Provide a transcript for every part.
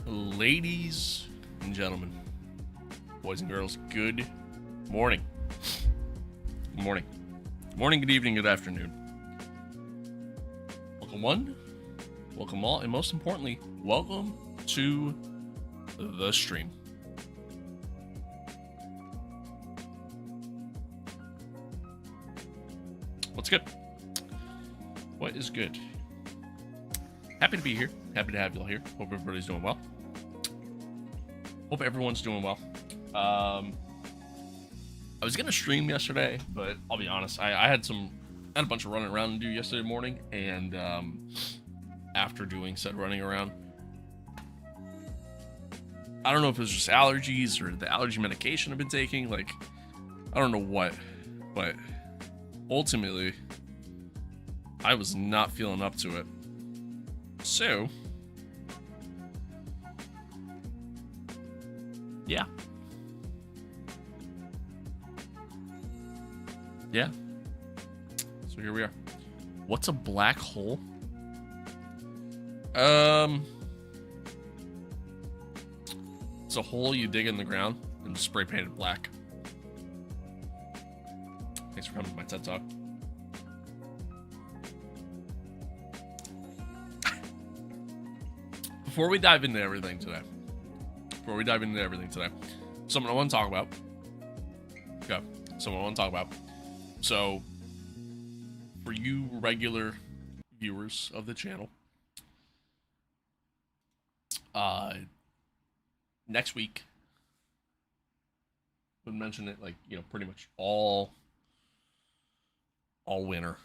Ladies and gentlemen, boys and girls, good morning. Good morning. Good morning, good evening, good afternoon. Welcome one, welcome all, and most importantly, welcome to the stream. What's good? What is good? Happy to be here. Happy to have y'all here. Hope everybody's doing well. Hope everyone's doing well. I was gonna stream yesterday, but I'll be honest, I had a bunch of running around to do yesterday morning, and after doing said running around, I don't know if it was just allergies or the allergy medication I've been taking, like, I don't know what, but ultimately, I was not feeling up to it. So, yeah. Yeah. So here we are. What's a black hole? It's a hole you dig in the ground and spray paint it black. Thanks for coming to my TED Talk. Before we dive into everything today, something I want to talk about. Okay, something I want to talk about. So, for you regular viewers of the channel, next week, I would mention it like, pretty much all winter.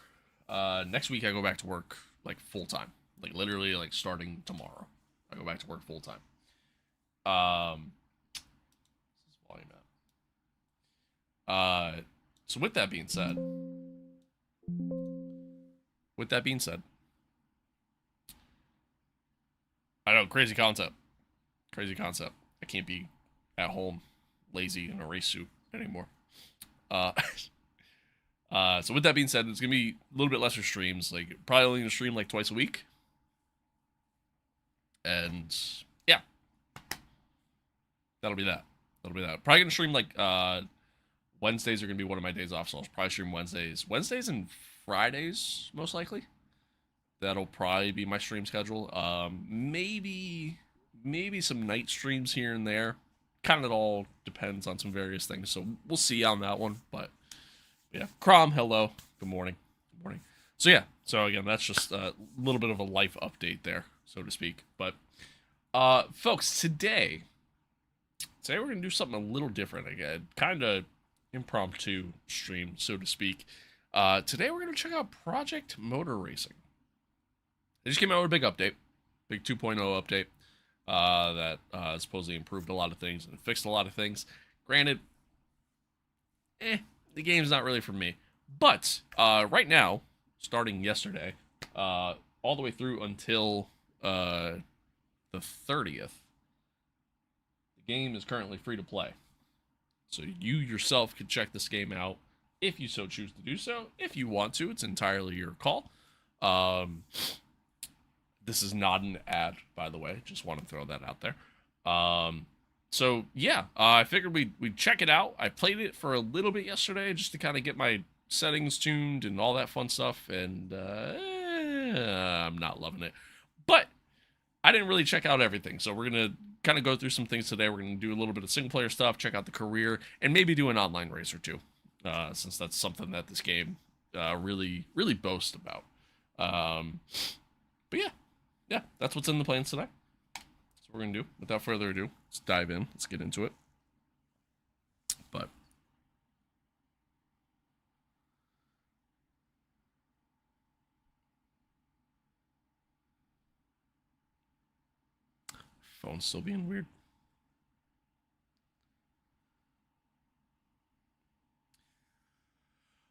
Next week I go back to work like full time, like literally like starting tomorrow. I go back to work full time. This is volume up. So with that being said, I know, crazy concept. I can't be at home, lazy in a race suit anymore. Uh, so with that being said, it's gonna be a little bit lesser streams. Like probably only gonna stream like twice a week. And yeah, that'll be that. That'll be that. Probably gonna stream like Wednesdays are gonna be one of my days off, so I'll probably stream Wednesdays and Fridays most likely. That'll probably be my stream schedule. Maybe some night streams here and there. Kind of all depends on some various things, so we'll see on that one. But yeah, Crom, hello, good morning, good morning. So yeah, so again, that's just a little bit of a life update there, so to speak. But folks, today we're gonna do something a little different again, kind of impromptu stream, so to speak. Today we're gonna check out Project Motor Racing. They just came out with a big update, big 2.0 update that supposedly improved a lot of things and fixed a lot of things. Granted, the game's not really for me. But right now, starting yesterday, all the way through until the 30th, the game is currently free to play. So you yourself can check this game out if you so choose to do so. If you want to, it's entirely your call. This is not an ad, by the way. Just want to throw that out there. So yeah, I figured we'd check it out. I played it for a little bit yesterday just to kind of get my settings tuned and all that fun stuff, and I'm not loving it. But I didn't really check out everything, so we're gonna kind of go through some things today. We're gonna do a little bit of single player stuff, check out the career, and maybe do an online race or two, since that's something that this game really boasts about. But yeah, that's what's in the plans today. That's what we're going to do. Without further ado, let's dive in. Let's get into it. But phone's still being weird.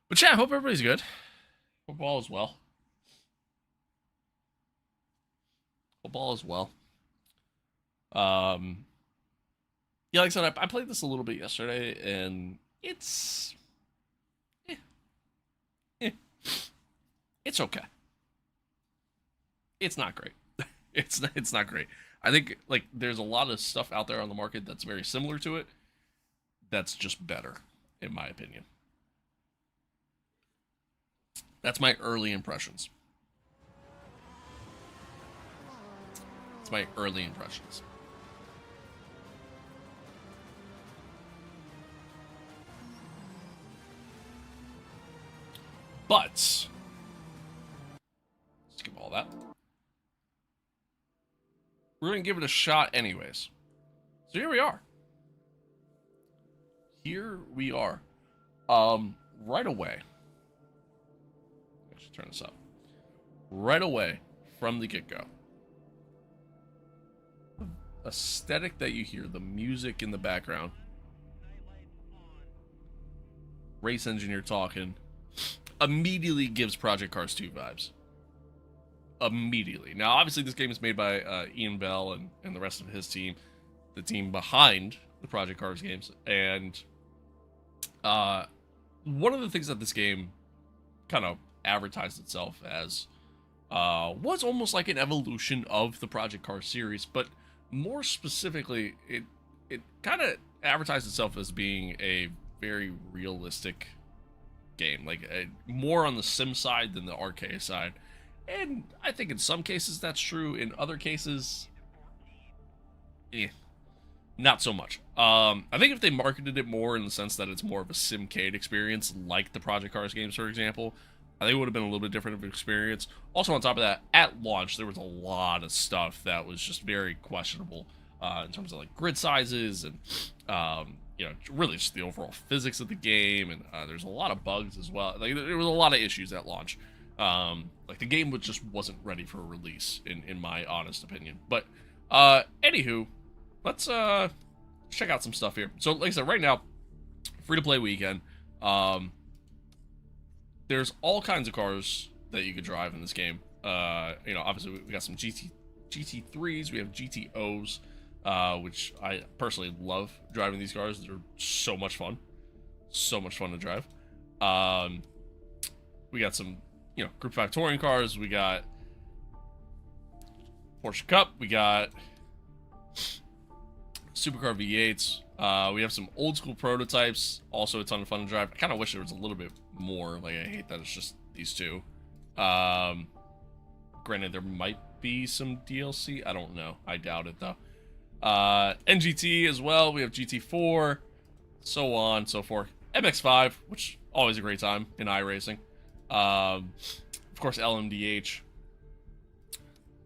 But yeah, I hope everybody's good. Hope all is well. Ball as well. Yeah, like I said, I played this a little bit yesterday, and it's okay. It's not great. It's not great. I think like there's a lot of stuff out there on the market that's very similar to it. That's just better, in my opinion. That's my early impressions. My early impressions. But skip all that. We're gonna give it a shot anyways. So here we are. Here we are. Right away. Actually, turn this up. Right away from the get-go. Aesthetic that you hear, the music in the background, race engineer talking, immediately gives Project Cars 2 vibes. Immediately. Now, obviously, this game is made by Ian Bell and the rest of his team, the team behind the Project Cars games. And one of the things that this game kind of advertised itself as was almost like an evolution of the Project Cars series, but more specifically, it kind of advertised itself as being a very realistic game, like more on the sim side than the arcade side. And I think in some cases that's true. In other cases, not so much. I think if they marketed it more in the sense that it's more of a simcade experience, like the Project Cars games, for example, I think it would have been a little bit different of an experience. Also, on top of that, at launch, there was a lot of stuff that was just very questionable in terms of like grid sizes and, really just the overall physics of the game. And there's a lot of bugs as well. Like there was a lot of issues at launch. Like the game just wasn't ready for release, in my honest opinion. But anywho, let's check out some stuff here. So, like I said, right now, free to play weekend. There's all kinds of cars that you could drive in this game. Obviously we got some GT3s, we have GTOs, which I personally love driving these cars. They're so much fun. So much fun to drive. We got some, Group 5 touring cars. We got Porsche Cup. We got Supercar V8s. We have some old school prototypes. Also a ton of fun to drive. I kind of wish there was a little bit more. Like, I hate that it's just these two. Granted, there might be some DLC. I don't know. I doubt it, though. NGT as well. We have GT4. So on, so forth. MX5, which always a great time in iRacing. Of course, LMDH.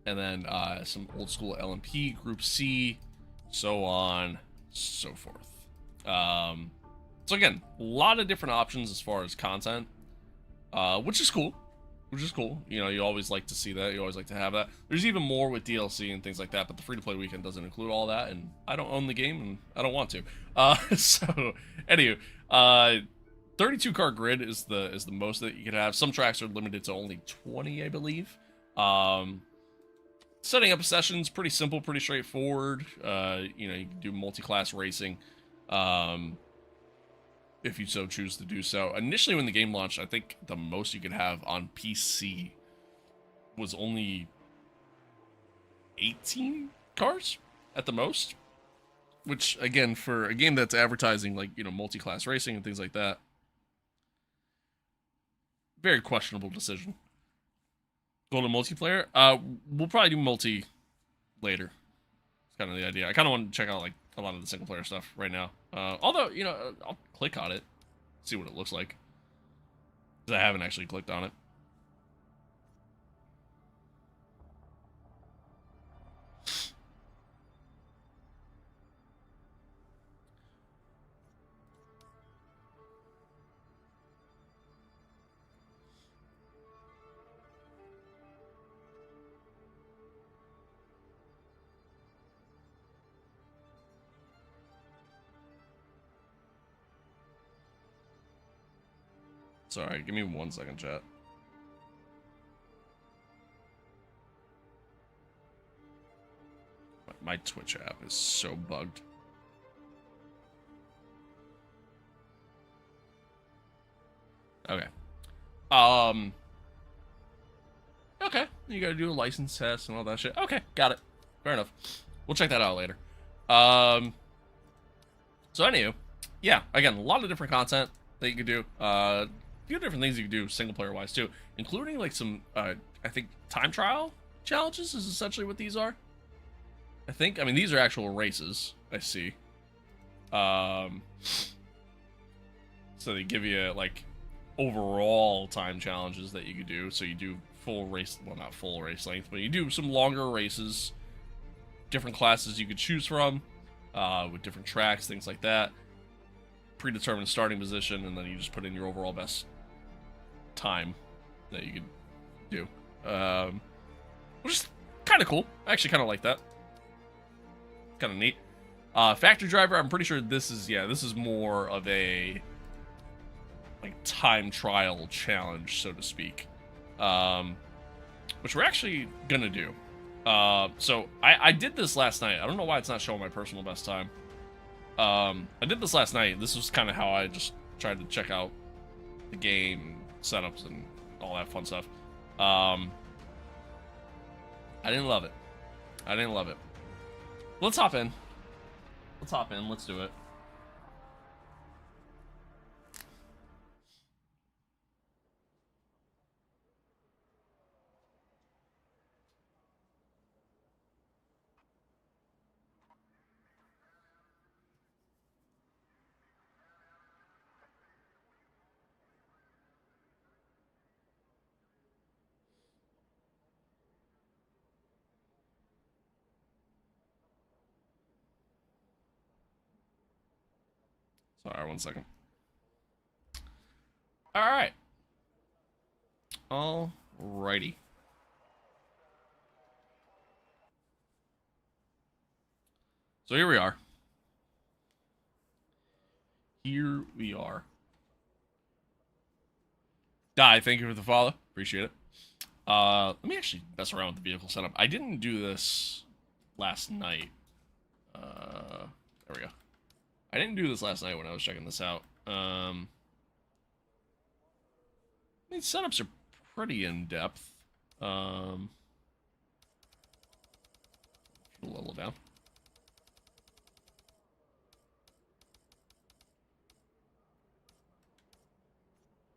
And then some old school LMP, Group C, so on, so forth. So again, a lot of different options as far as content, which is cool. You always like to see that. You always like to have that. There's even more with DLC and things like that, but the free-to-play weekend doesn't include all that, and I don't own the game, and I don't want to. So, anywho, 32-car grid is the most that you can have. Some tracks are limited to only 20, I believe. Setting up sessions, pretty simple, pretty straightforward. You can do multi-class racing. If you so choose to do so. Initially, when the game launched, I think the most you could have on PC was only 18 cars at the most. Which, again, for a game that's advertising, like, multi-class racing and things like that, very questionable decision. Go to multiplayer? We'll probably do multi later. It's kind of the idea. I kind of want to check out, like, a lot of the single-player stuff right now. Although, I'll click on it, see what it looks like. Because I haven't actually clicked on it. Sorry, give me 1 second, chat. My Twitch app is so bugged. Okay. Okay, you gotta do a license test and all that shit. Okay, got it. Fair enough. We'll check that out later. So anywho, yeah, again, a lot of different content that you could do. Few different things you can do single player wise too, including like some I think time trial challenges is essentially what these are. I mean these are actual races, I see. So they give you like overall time challenges that you could do. So you do full race, well, not full race length, but you do some longer races, different classes you could choose from, with different tracks, things like that. Predetermined starting position, and then you just put in your overall best time that you could do, which is kind of cool. I actually kind of like that. Kind of neat. Factory driver, I'm pretty sure this is more of a like time trial challenge, so to speak, which we're actually gonna do. So I did this last night. I don't know why it's not showing my personal best time. I did this last night. This was kind of how I just tried to check out the game setups and all that fun stuff. I didn't love it. Let's hop in. Let's do it. Sorry, 1 second. Alright. Alrighty. So here we are. Die, thank you for the follow. Appreciate it. Let me actually mess around with the vehicle setup. I didn't do this last night. There we go. I didn't do this last night when I was checking this out. These setups are pretty in-depth. A level down.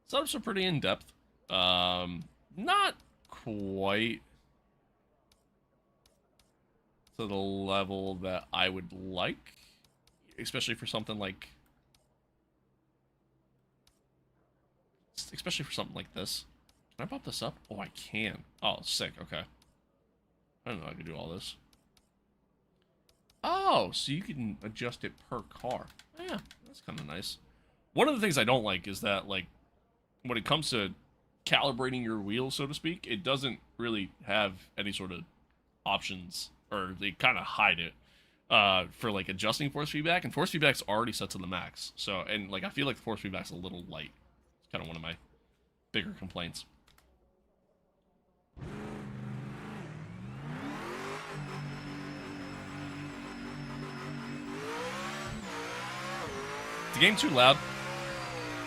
Setups are pretty in-depth. Not quite to the level that I would like, especially for something like this. Can I bump this up? Oh, I can. Oh, sick. Okay. I didn't know I could do all this. Oh, so you can adjust it per car. Yeah, that's kind of nice. One of the things I don't like is that, like, when it comes to calibrating your wheels, so to speak, it doesn't really have any sort of options, or they kind of hide it for, like, adjusting force feedback, and force feedback's already set to the max. So, and, like, I feel like the force feedback's a little light. It's kind of one of my bigger complaints. Is the game too loud?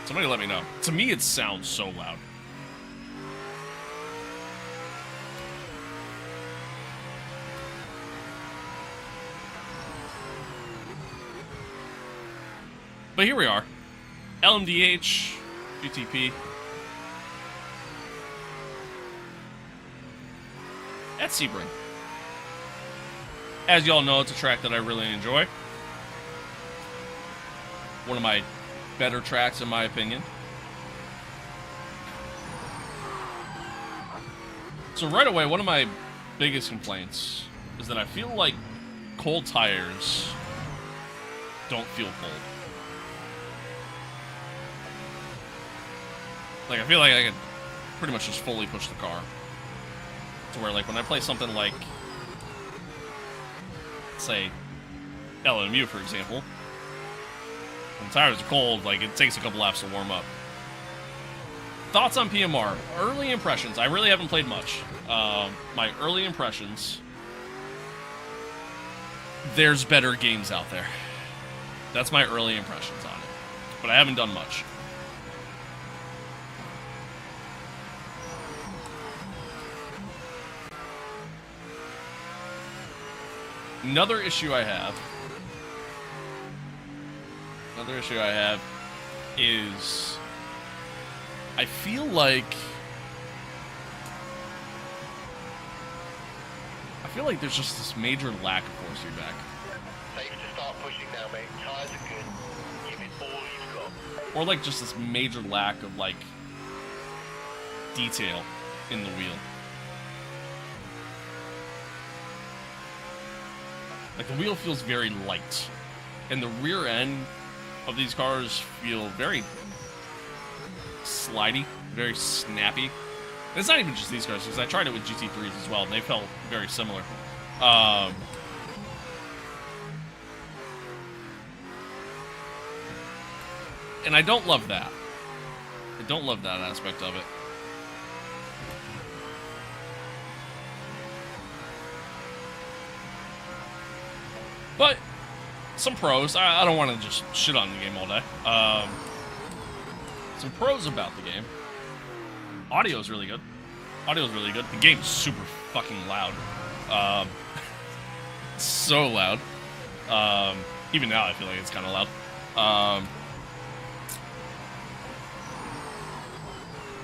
Somebody let me know. To me, it sounds so loud. But here we are. LMDH, GTP. At Sebring. As y'all know, it's a track that I really enjoy. One of my better tracks, in my opinion. So right away, one of my biggest complaints is that I feel like cold tires don't feel cold. Like, I feel like I could pretty much just fully push the car. To where, like, when I play something like, say, LMU, for example, when tires are cold, like, it takes a couple laps to warm up. Thoughts on PMR? Early impressions. I really haven't played much. My early impressions, there's better games out there. That's my early impressions on it. But I haven't done much. Another issue I have is I feel like there's just this major lack of force feedback. Safe to start pushing now, mate. Tires are good. Give it all you've got. Or like just this major lack of like detail in the wheel. Like, the wheel feels very light. And the rear end of these cars feel very slidey, very snappy. And it's not even just these cars, because I tried it with GT3s as well, and they felt very similar. And I don't love that. I don't love that aspect of it. But some pros. I don't want to just shit on the game all day. Some pros about the game. Audio's really good. Audio's really good. The game's super fucking loud. So loud. Even now I feel like it's kind of loud.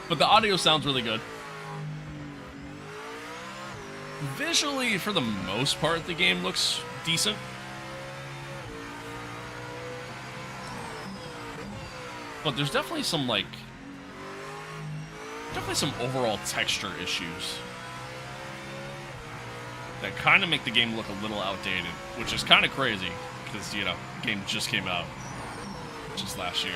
But the audio sounds really good. Visually, for the most part, the game looks decent. But there's definitely some, like, some overall texture issues that kind of make the game look a little outdated, which is kind of crazy, because, you know, the game just came out just last year.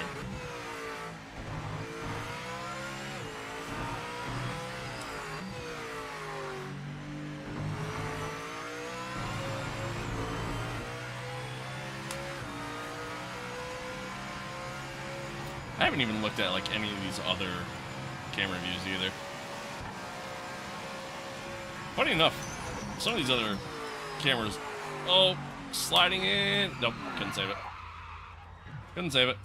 I haven't even looked at, like, any of these other camera views either. Funny enough, some of these other cameras... Oh, sliding in... Nope, couldn't save it. Couldn't save it.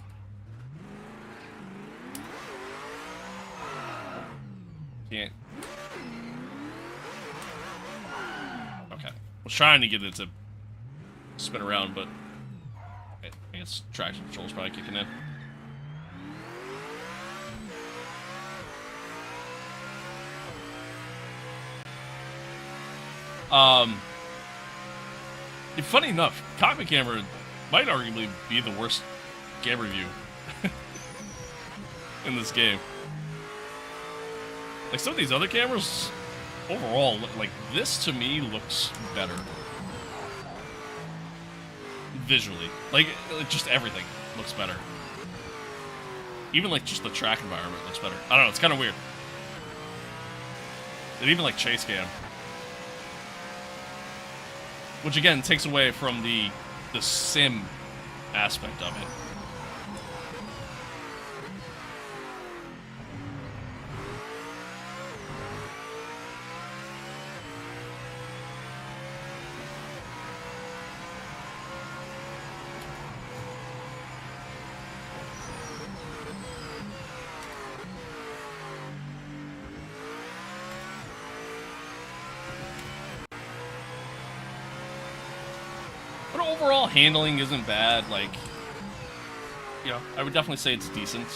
Can't. Okay. I was trying to get it to spin around, but I guess traction control's probably kicking in. Funny enough, cockpit camera might arguably be the worst camera view in this game. Like some of these other cameras, overall, like this to me looks better visually. Like just everything looks better. Even like just the track environment looks better. I don't know, it's kind of weird. And even like chase cam. Which again takes away from the sim aspect of it. But overall, handling isn't bad. Like, you know, I would definitely say it's decent.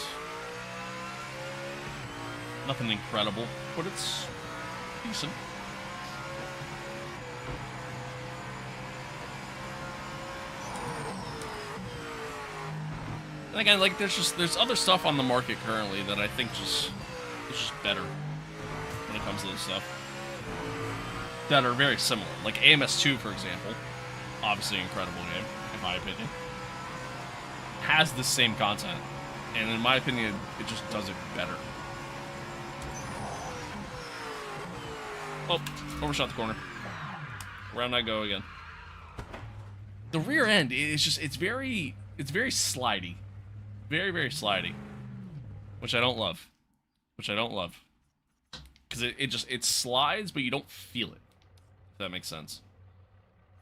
Nothing incredible, but it's decent. And again, like, there's other stuff on the market currently that I think is just better when it comes to this stuff. That are very similar. Like AMS2, for example. Obviously an incredible game, in my opinion. Has the same content. And in my opinion, it just does it better. Oh, overshot the corner. Round I go again. The rear end is just, it's very slidey. Very, very slidey. Which I don't love. Because it slides, but you don't feel it. If that makes sense.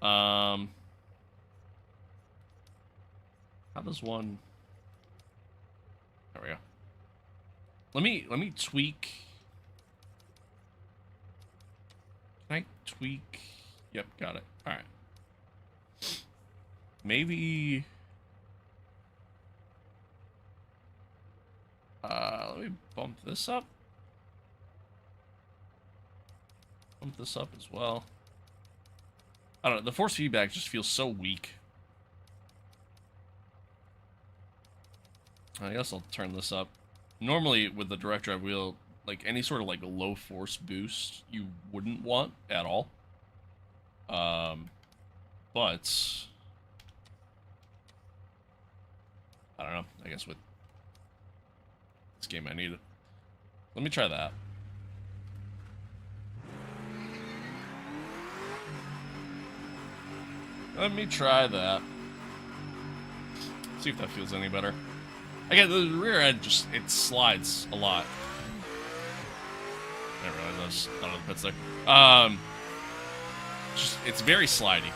How does one... There we go. Let me tweak... Can I tweak... Yep, got it. Alright. Maybe... let me bump this up. Bump this up as well. I don't know, the force feedback just feels so weak. I guess I'll turn this up. Normally, with the direct drive wheel, like, any sort of, like, low force boost, you wouldn't want at all. But... I don't know, I guess with this game I need it. Let me try that. Let me try that. See if that feels any better. Again, the rear end just, it slides a lot. I didn't realize I was out of the pits there. Just, it's very slidey.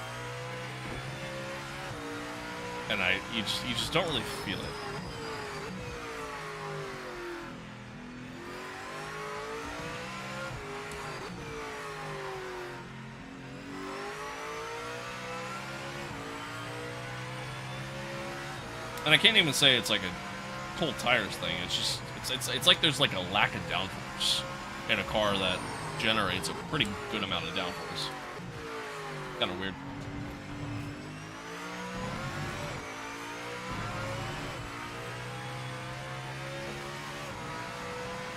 And you just don't really feel it. And I can't even say it's like a cold tires thing. It's just it's like there's like a lack of downforce in a car that generates a pretty good amount of downforce. Kind of weird.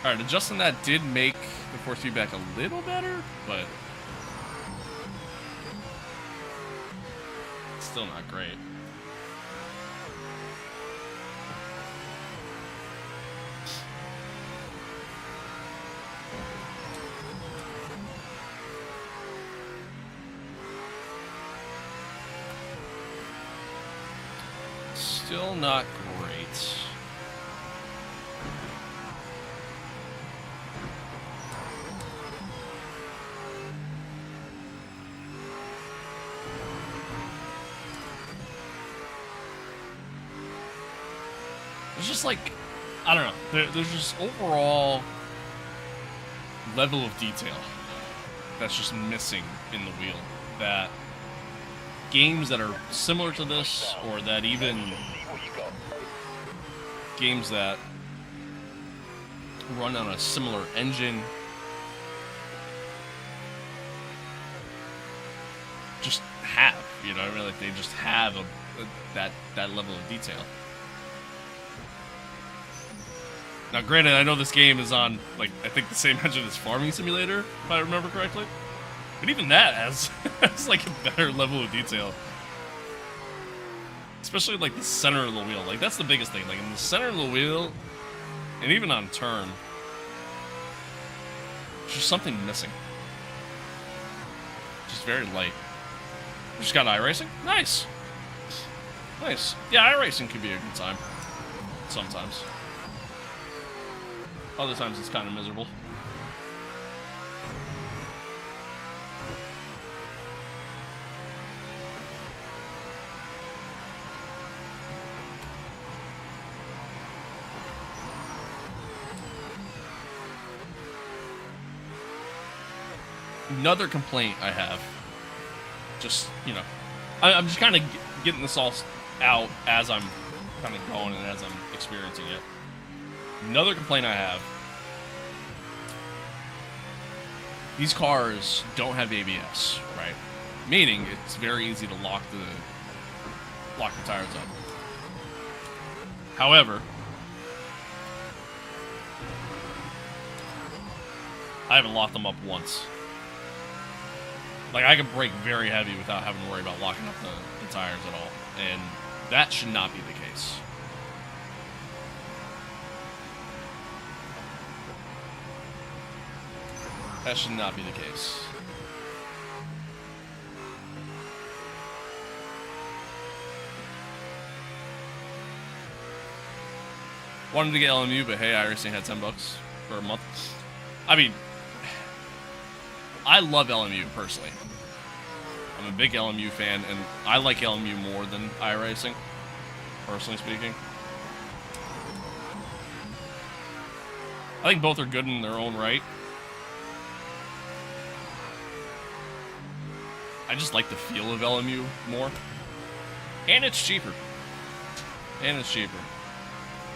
All right, adjusting that did make the force feedback a little better, but it's still not great. Still not great. It's just like, I don't know, there's just overall level of detail that's just missing in the wheel. That games that are similar to this, or that even games that run on a similar engine, just have, you know, I mean, like they just have that level of detail. Now, granted, I know this game is on, like, I think the same engine as Farming Simulator, if I remember correctly. But even that has, has like, a better level of detail. Especially, like, the center of the wheel. Like, that's the biggest thing. Like, in the center of the wheel, and even on turn, there's just something missing. Just very light. We just got iRacing? Nice! Nice. Yeah, iRacing could be a good time. Sometimes. Other times it's kind of miserable. Another complaint I have, just, you know, I'm just kind of getting this all out as I'm kind of going and as I'm experiencing it. Another complaint I have, these cars don't have ABS, right? Meaning it's very easy to lock the tires up. However, I haven't locked them up once. Like, I can brake very heavy without having to worry about locking up the tires at all. And that should not be the case. That should not be the case. Wanted to get LMU, but hey, iRacing had $10 for a month. I mean, I love LMU personally. I'm a big LMU fan, and I like LMU more than iRacing, personally speaking. I think both are good in their own right. I just like the feel of LMU more. And it's cheaper.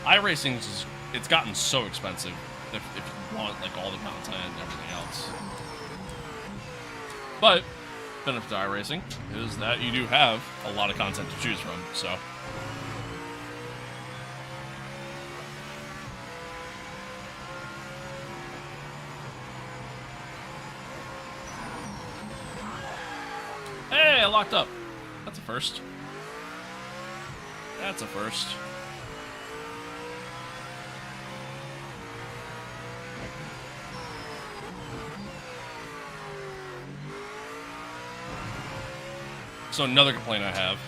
iRacing is, it's gotten so expensive if you want, like, all the content and everything else. But benefit to iRacing is that you do have a lot of content to choose from, so. Hey, I locked up. That's a first. That's a first. So another complaint I have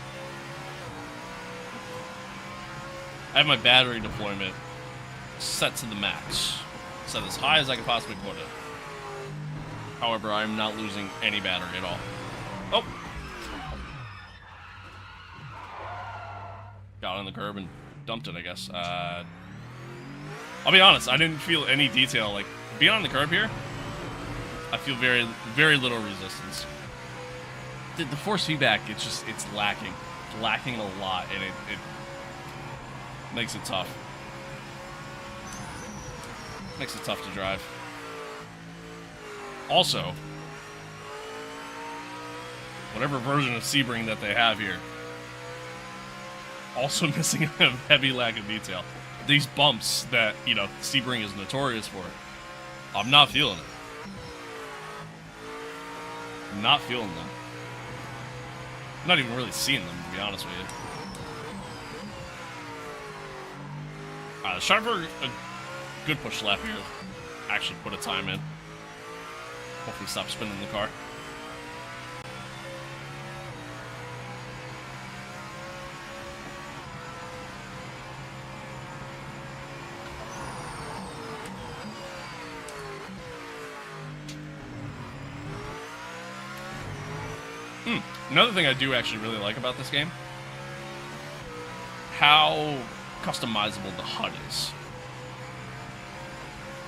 my battery deployment set to the max. Set as high as I can possibly put it. However, I'm not losing any battery at all. Oh! Got on the curb and dumped it, I guess. I'll be honest, I didn't feel any detail. Like, being on the curb here, I feel very, very little resistance. The force feedback, it's lacking. It's lacking a lot, and it makes it tough. Makes it tough to drive. Also, whatever version of Sebring that they have here, also missing a heavy lack of detail. These bumps that, you know, Sebring is notorious for, I'm not feeling it. I'm not feeling them. I'm not even really seeing them, to be honest with you. Trying for a good push lap here. Actually put a time in. Hopefully stop spinning the car. Another thing I do actually really like about this game, how customizable the HUD is.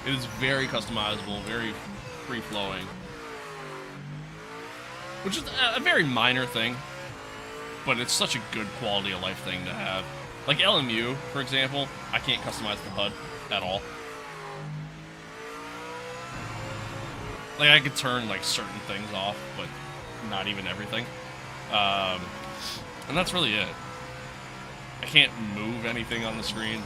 It is very customizable, very free-flowing. Which is a very minor thing, but it's such a good quality of life thing to have. Like LMU, for example, I can't customize the HUD at all. Like, I could turn, like, certain things off, but not even everything. And that's really it. I can't move anything on the screen,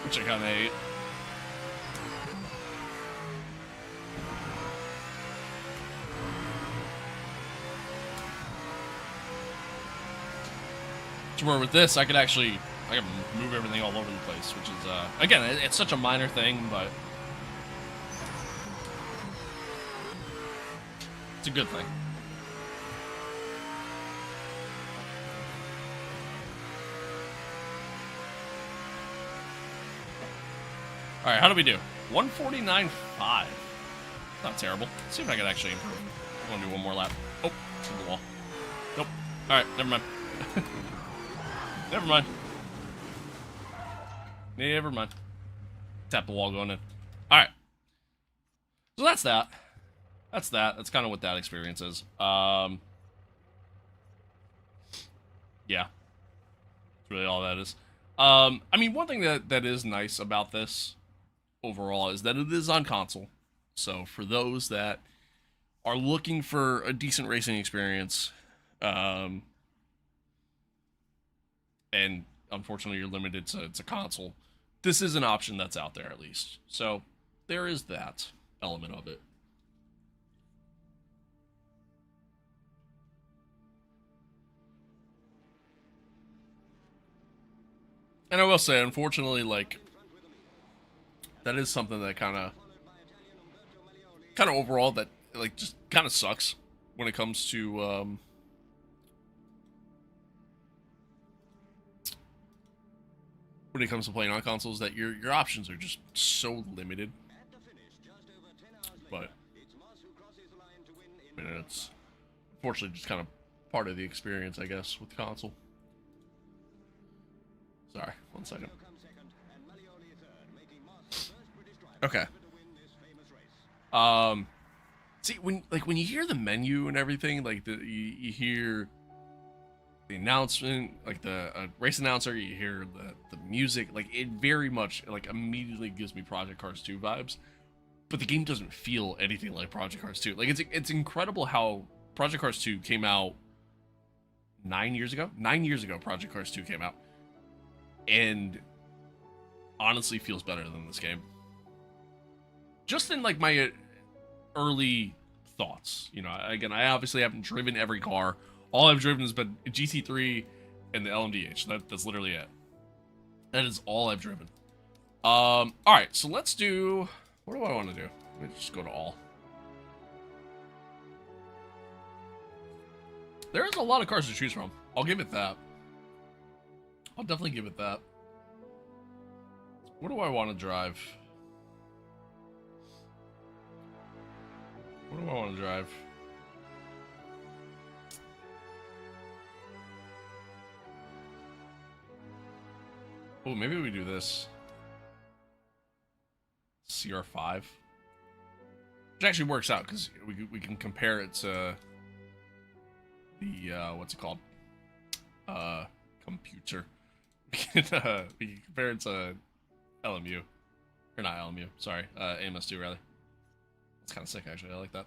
which I kind of hate. To where with this, I can move everything all over the place, which is, again, it's such a minor thing, but it's a good thing. All right, how do we do? 149.5. Not terrible. Let's see if I can actually improve. I want to do one more lap. Oh, to the wall. Nope. All right, never mind. Never mind. Never mind. Tap the wall going in. All right. So that's that. That's that. That's kind of what that experience is. Yeah. That's really all that is. I mean, one thing that is nice about this overall is that it is on console. So for those that are looking for a decent racing experience, and unfortunately you're limited to console, this is an option that's out there at least. So there is that element of it. And I will say, unfortunately, like, that is something that kind of overall that, like, just kind of sucks when it comes to, playing on consoles, that your options are just so limited. But I mean, it's unfortunately just kind of part of the experience, I guess, with the console. Sorry, 1 second. Okay. See, when you hear the menu and everything, like you hear the announcement, like the race announcer, you hear the music, like it very much like immediately gives me Project Cars 2 vibes. But the game doesn't feel anything like Project Cars 2. Like it's incredible how Project Cars 2 came out 9 years ago. 9 years ago, Project Cars 2 came out, and honestly feels better than this game. Just in like my early thoughts, you know. Again, I obviously haven't driven every car. All I've driven has been GT3 and the LMDH. That's literally it. That is all I've driven. All right, so let's do. What do I want to do? Let me just go to all. There is a lot of cars to choose from. I'll give it that. I'll definitely give it that. What do I want to drive? What do I want to drive? Oh, maybe we do this. CR5. Which actually works out, because we can compare it to the, what's it called? Computer. We can compare it to LMU. Or not LMU, sorry. AMS2, rather. It's kind of sick, actually. I like that.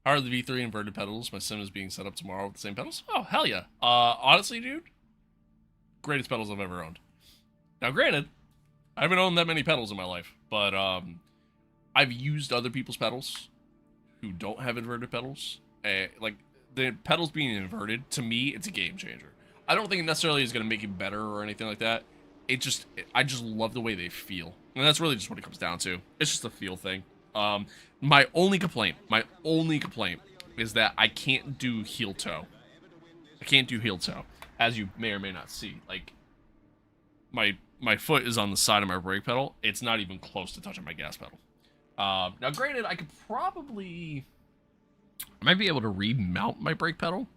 How are the V3 inverted pedals? My sim is being set up tomorrow with the same pedals. Oh, hell yeah. Honestly, dude, greatest pedals I've ever owned. Now, granted, I haven't owned that many pedals in my life, but I've used other people's pedals who don't have inverted pedals. Like, the pedals being inverted, to me, it's a game changer. I don't think it necessarily is going to make it better or anything like that. I just love the way they feel. And that's really just what it comes down to. It's just a feel thing. My only complaint is that I can't do heel toe. I can't do heel toe, as you may or may not see. Like, my foot is on the side of my brake pedal. It's not even close to touching my gas pedal. Now, granted, I might be able to remount my brake pedal,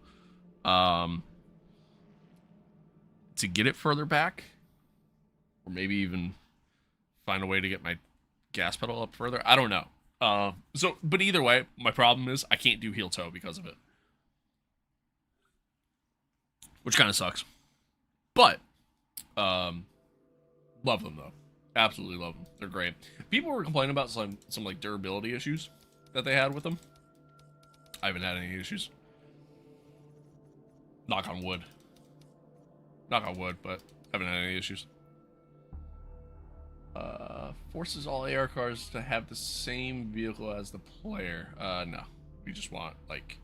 to get it further back. or maybe even find a way to get my gas pedal up further. I don't know. But either way, my problem is I can't do heel toe because of it, which kind of sucks. But love them though, absolutely love them. They're great. People were complaining about some like durability issues that they had with them. I haven't had any issues. Knock on wood. Knock on wood, but haven't had any issues. Forces all AR cars to have the same vehicle as the player. No. We just want, like...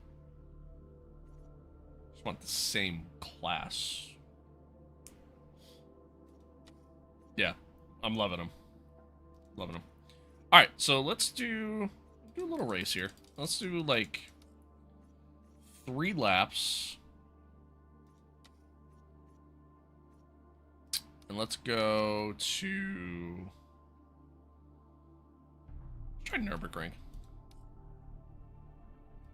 Just want the same class. Yeah. I'm loving them. Loving them. Alright, so let's do a little race here. Let's do, like... 3 laps. And let's go to... Let's try Nürburgring.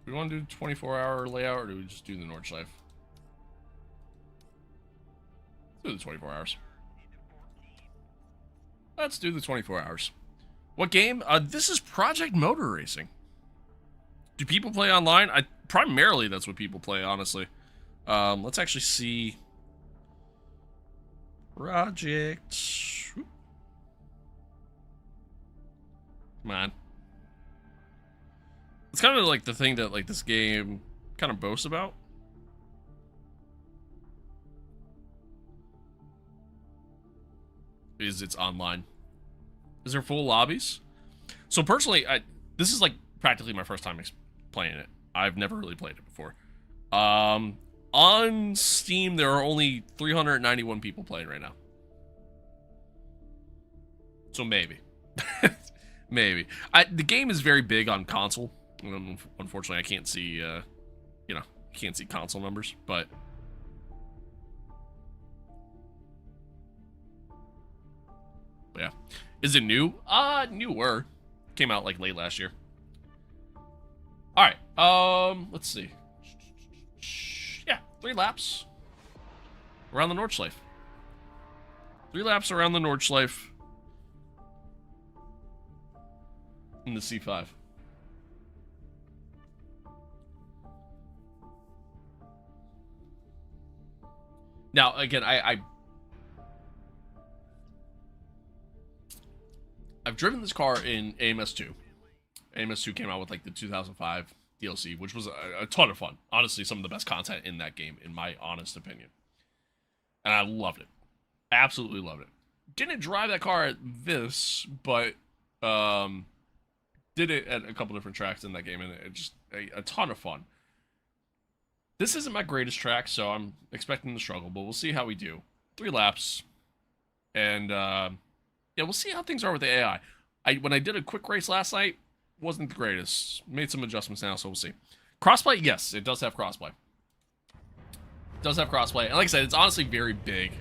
Do we want to do 24-hour layout, or do we just do the Nordschleife? Let's do the 24 hours. Let's do the 24 hours. What game? This is Project Motor Racing. Do people play online? Primarily, that's what people play, honestly. Let's actually see... Project. Come on. It's kind of like the thing that like this game kind of boasts about. Is it's online. Is there full lobbies? So personally, this is like practically my first time playing it. I've never really played it before. On Steam, there are only 391 people playing right now. So maybe. Maybe. The game is very big on console. Unfortunately, I can't see, can't see console numbers, but... yeah. Is it new? Newer. Came out, like, late last year. Alright, let's see. 3 laps around the Nordschleife. 3 laps around the Nordschleife in the C5. Now, again, I've driven this car in AMS2. AMS2 came out with like the 2005 DLC, which was a ton of fun. Honestly, some of the best content in that game, in my honest opinion. And I loved it. Absolutely loved it. Didn't drive that car at this, but did it at a couple different tracks in that game, and it just a ton of fun. This isn't my greatest track, so I'm expecting to struggle, but we'll see how we do. 3 laps. And, yeah, we'll see how things are with the AI. When I did a quick race last night, wasn't the greatest. Made some adjustments now, so we'll see. Crossplay, yes, it does have crossplay. It does have crossplay. And like I said, it's honestly very big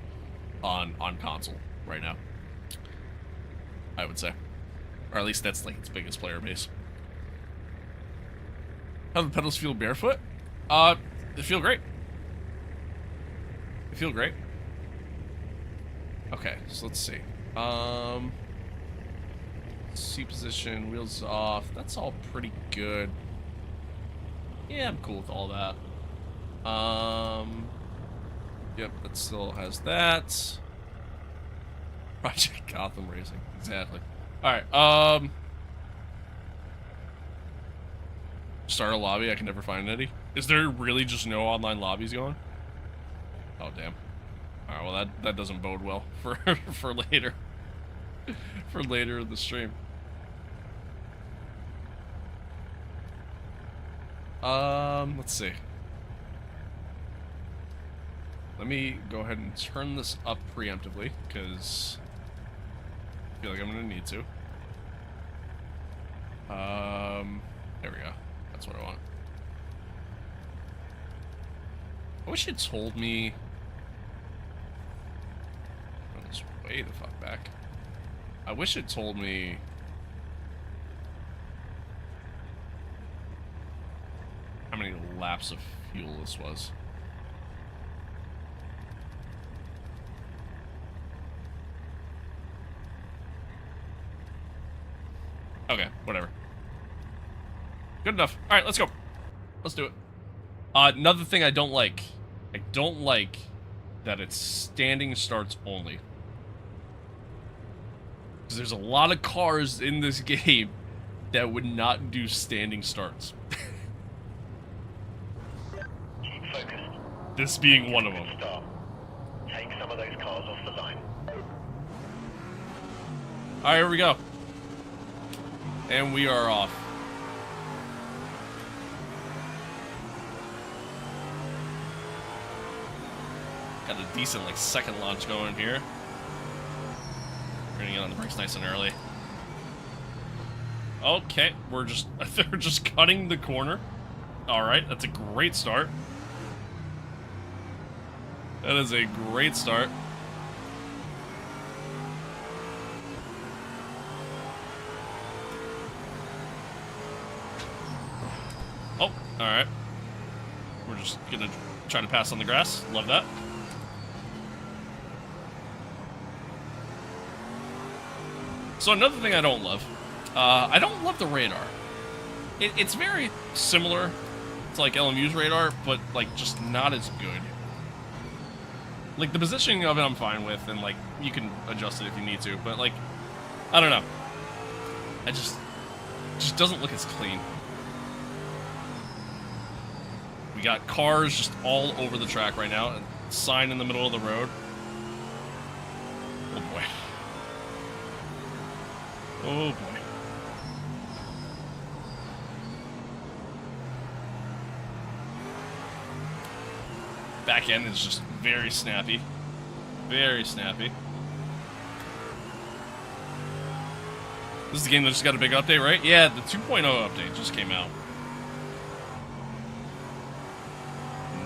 on console right now. I would say. Or at least that's like its biggest player base. How do the pedals feel barefoot? They feel great. They feel great. Okay, so let's see. Seat position, wheels off. That's all pretty good. Yeah, I'm cool with all that. Yep, that still has that. Project Gotham Racing, exactly. All right. Start a lobby. I can never find any. Is there really just no online lobbies going? Oh damn. All right. Well, that doesn't bode well for for later. For later in the stream. Let's see. Let me go ahead and turn this up preemptively, because I feel like I'm gonna need to. There we go. That's what I want. I wish it told me... oh, it's way the fuck back. I wish it told me... how many laps of fuel this was. Whatever. Good enough. All right, let's go. Let's do it. Another thing I don't like. I don't like that it's standing starts only. Because there's a lot of cars in this game that would not do standing starts. Keep focused. This being one of them. Start. Take some of those cars off the line. Alright, here we go. And we are off. Got a decent, like, second launch going here. We're gonna get on the brakes nice and early. Okay, they're just cutting the corner. Alright, that's a great start. That is a great start. Oh, alright. We're just gonna try to pass on the grass. Love that. So another thing I don't love the radar. It's very similar to like LMU's radar, but like just not as good. Like the positioning of it I'm fine with, and like you can adjust it if you need to, but like, I don't know. It just doesn't look as clean. We got cars just all over the track right now, a sign in the middle of the road. Oh boy. Oh boy. Back end is just very snappy. Very snappy. This is the game that just got a big update, right? Yeah, the 2.0 update just came out.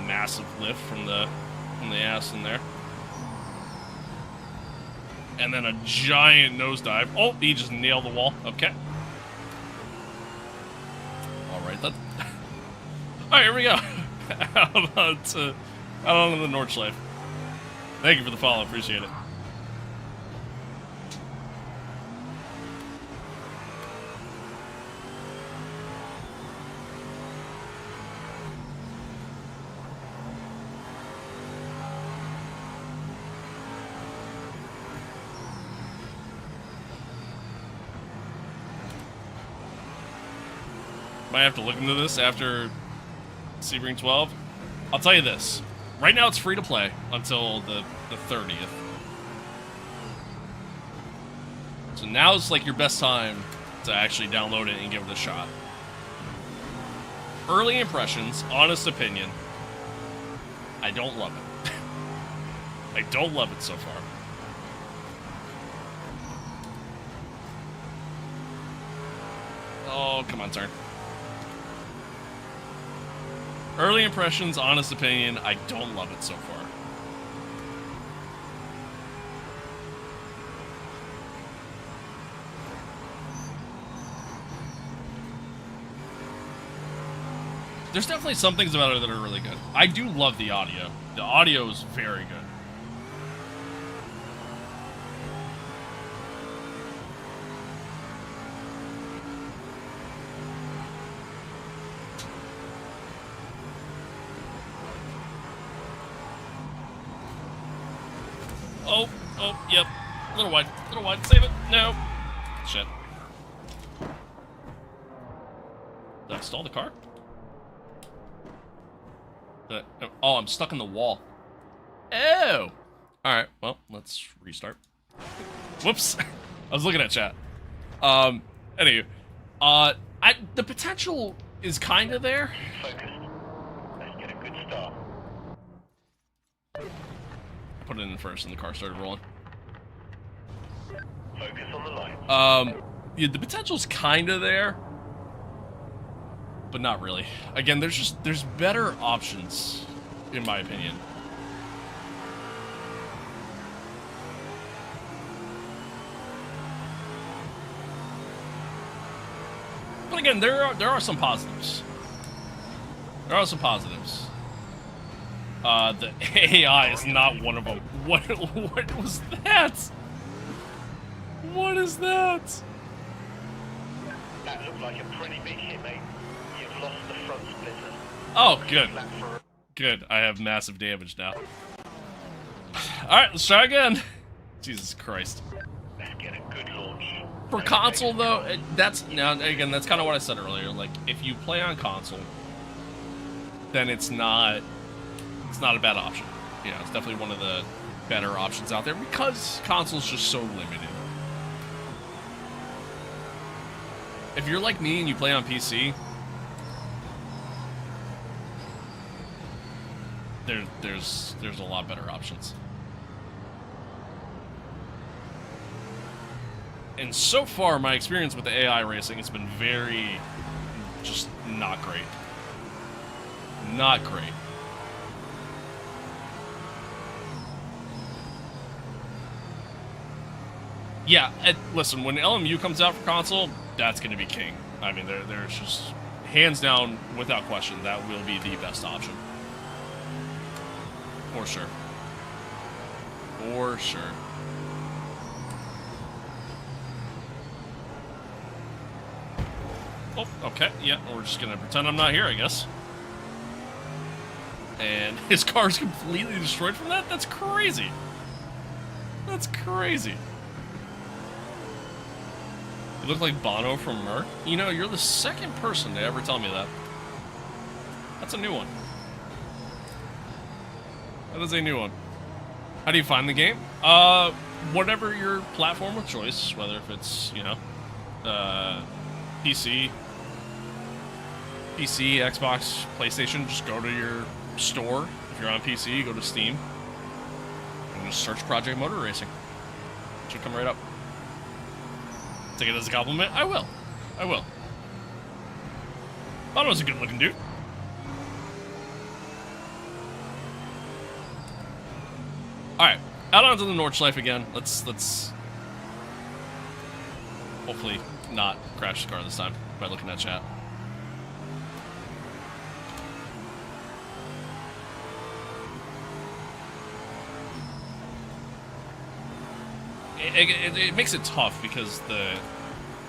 Massive lift from the ass in there. And then a giant nosedive. Oh, he just nailed the wall. Okay. Alright, then. Alright, here we go. How about, out on the Nordschleife. Thank you for the follow, appreciate it. Might have to look into this after Sebring 12. I'll tell you this. Right now it's free to play until the 30th. So now's like your best time to actually download it and give it a shot. Early impressions, honest opinion, I don't love it. I don't love it so far. Oh, come on, turn. Early impressions, honest opinion, I don't love it so far. There's definitely some things about it that are really good. I do love the audio. The audio is very good. Oh, yep. A little wide. Save it. No. Shit. Did I stall the car? Oh, I'm stuck in the wall. Oh! Alright, well, let's restart. Whoops. I was looking at chat. Anyway. The potential is kind of there. Focused. Let's get a good start. Put it in first and the car started rolling. Focus on the line. Yeah, the potential's kind of there, but not really. Again, there's better options, in my opinion. But again, there are some positives. There are some positives. The AI is not one of them. What was that? What is that? That's like a pretty big hit, mate. You've lost the front splitter. Oh, good. Flat for Good. I have massive damage now. Alright, let's try again. Jesus Christ. let's get a good launch. For console, though, that's kind of what I said earlier. Like, if you play on console, then it's not a bad option. You know, it's definitely one of the better options out there because console's just so limited. If you're like me and you play on PC, there's a lot better options. And so far, my experience with the AI racing has been just not great. Not great. Yeah, listen, when LMU comes out for console, that's going to be king. I mean, there's just, hands down, without question, that will be the best option. For sure. For sure. Oh, okay, yeah, we're just going to pretend I'm not here, I guess. And his car's completely destroyed from that? That's crazy. That's crazy. You look like Bono from Merc. You know, you're the second person to ever tell me that. That's a new one. That is a new one. How do you find the game? Whatever your platform of choice, whether if it's, you know, PC, Xbox, PlayStation, just go to your store. If you're on PC, go to Steam and just search Project Motor Racing. It should come right up. Take it as a compliment. I will. I will. Bono's a good looking dude. Alright, out onto the Nordschleife again. Let's hopefully not crash the car this time by looking at chat. It makes it tough because the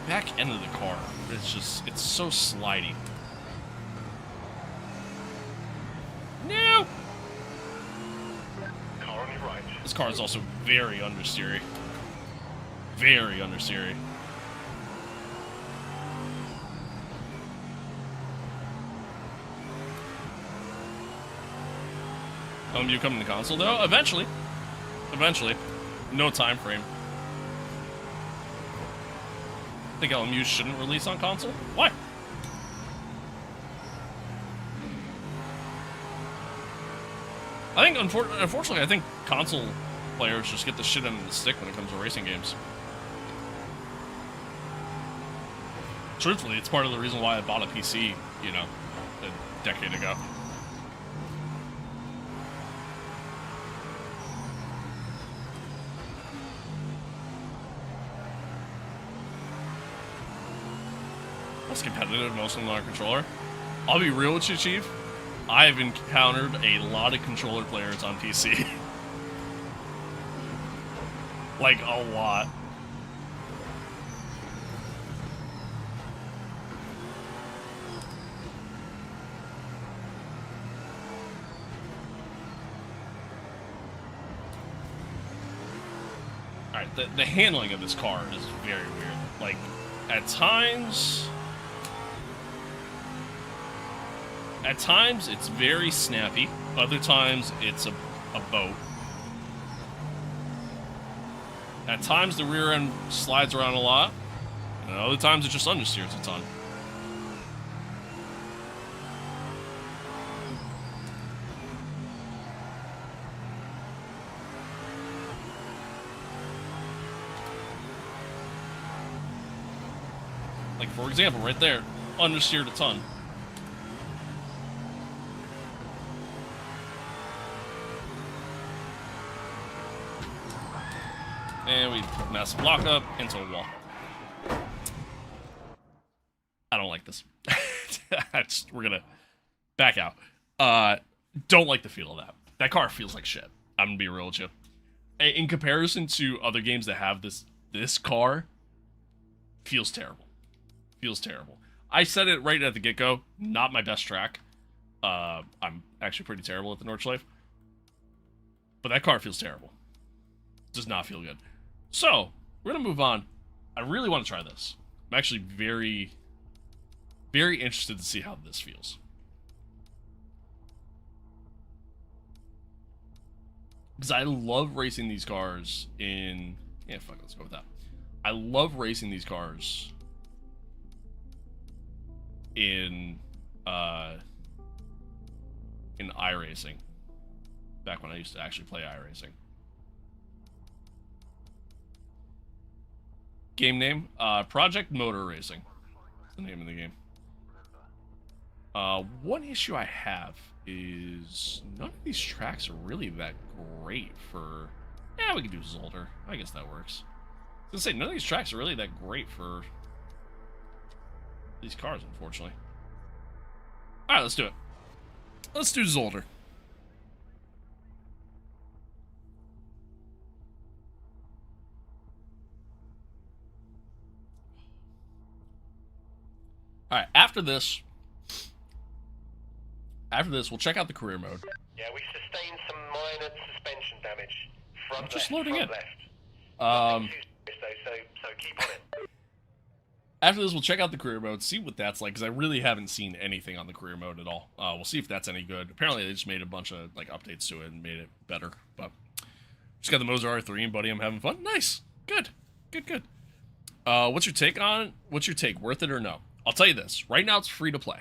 back end of the car is it's so slidey. No! Car on your right. This car is also very understeery. Very understeery. You coming to console though? Eventually. Eventually. No time frame. I think LMU shouldn't release on console? Why? I think, unfortunately, I think console players just get the shit end of the stick when it comes to racing games. Truthfully, it's part of the reason why I bought a PC, you know, a decade ago. Less competitive, mostly on a controller. I'll be real with you, Chief. I've encountered a lot of controller players on PC. Like, a lot. Alright, the handling of this car is very weird. Like, at times it's very snappy. Other times it's a boat. At times the rear end slides around a lot. And other times it just understeers a ton. Like, for example, right there, understeered a ton. And we massive lockup into a wall. I don't like this. We're gonna back out. Don't like the feel of that. That car feels like shit. I'm gonna be real with you. In comparison to other games that have this car, feels terrible. Feels terrible. I said it right at the get-go. Not my best track. I'm actually pretty terrible at the Nordschleife. But that car feels terrible. Does not feel good. So, we're going to move on. I really want to try this. I'm actually very, very interested to see how this feels. Because I love racing these cars in... Yeah, fuck, let's go with that. I love racing these cars in iRacing. Back when I used to actually play iRacing. Game name? Project Motor Racing. That's the name of the game. One issue I have is none of these tracks are really that great for... Yeah, we can do Zolder. I guess that works. I was gonna say, none of these tracks are really that great for these cars, unfortunately. Alright, let's do it. Let's do Zolder. Alright, after this, we'll check out the career mode. Yeah, we sustained some minor suspension damage. Front left, just loading front in. left. So keep on it. After this, we'll check out the career mode, see what that's like, because I really haven't seen anything on the career mode at all. We'll see if that's any good. Apparently, they just made a bunch of like updates to it and made it better. But just got the Monza R3, and buddy, I'm having fun. Nice, good. What's your take on it? What's your take? Worth it or no? I'll tell you this. Right now, it's free to play.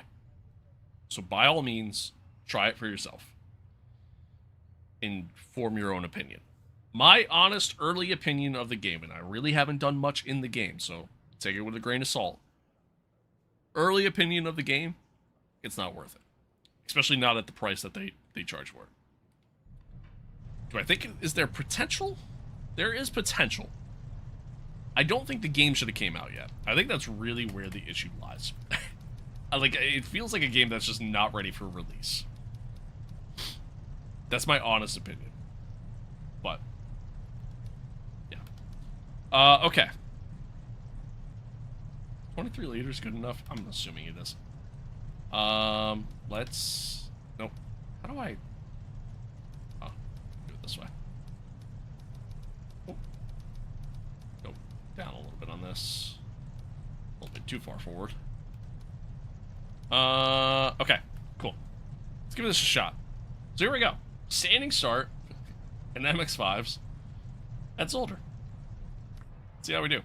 So by all means, try it for yourself and form your own opinion. My honest early opinion of the game, and I really haven't done much in the game, so take it with a grain of salt. Early opinion of the game, it's not worth it. Especially not at the price that they charge for it. Do I think, is there potential? There is potential. I don't think the game should have came out yet. I think that's really where the issue lies. Like, it feels like a game that's just not ready for release. That's my honest opinion. But, yeah. Okay. 23 liters good enough? I'm assuming it is. Let's... Nope. How do I... Oh, do it this way. Oh. Go down a little bit on this. A little bit too far forward. Okay. Cool. Let's give this a shot. So here we go. Standing start in MX-5s. That's Zolder. See how we do.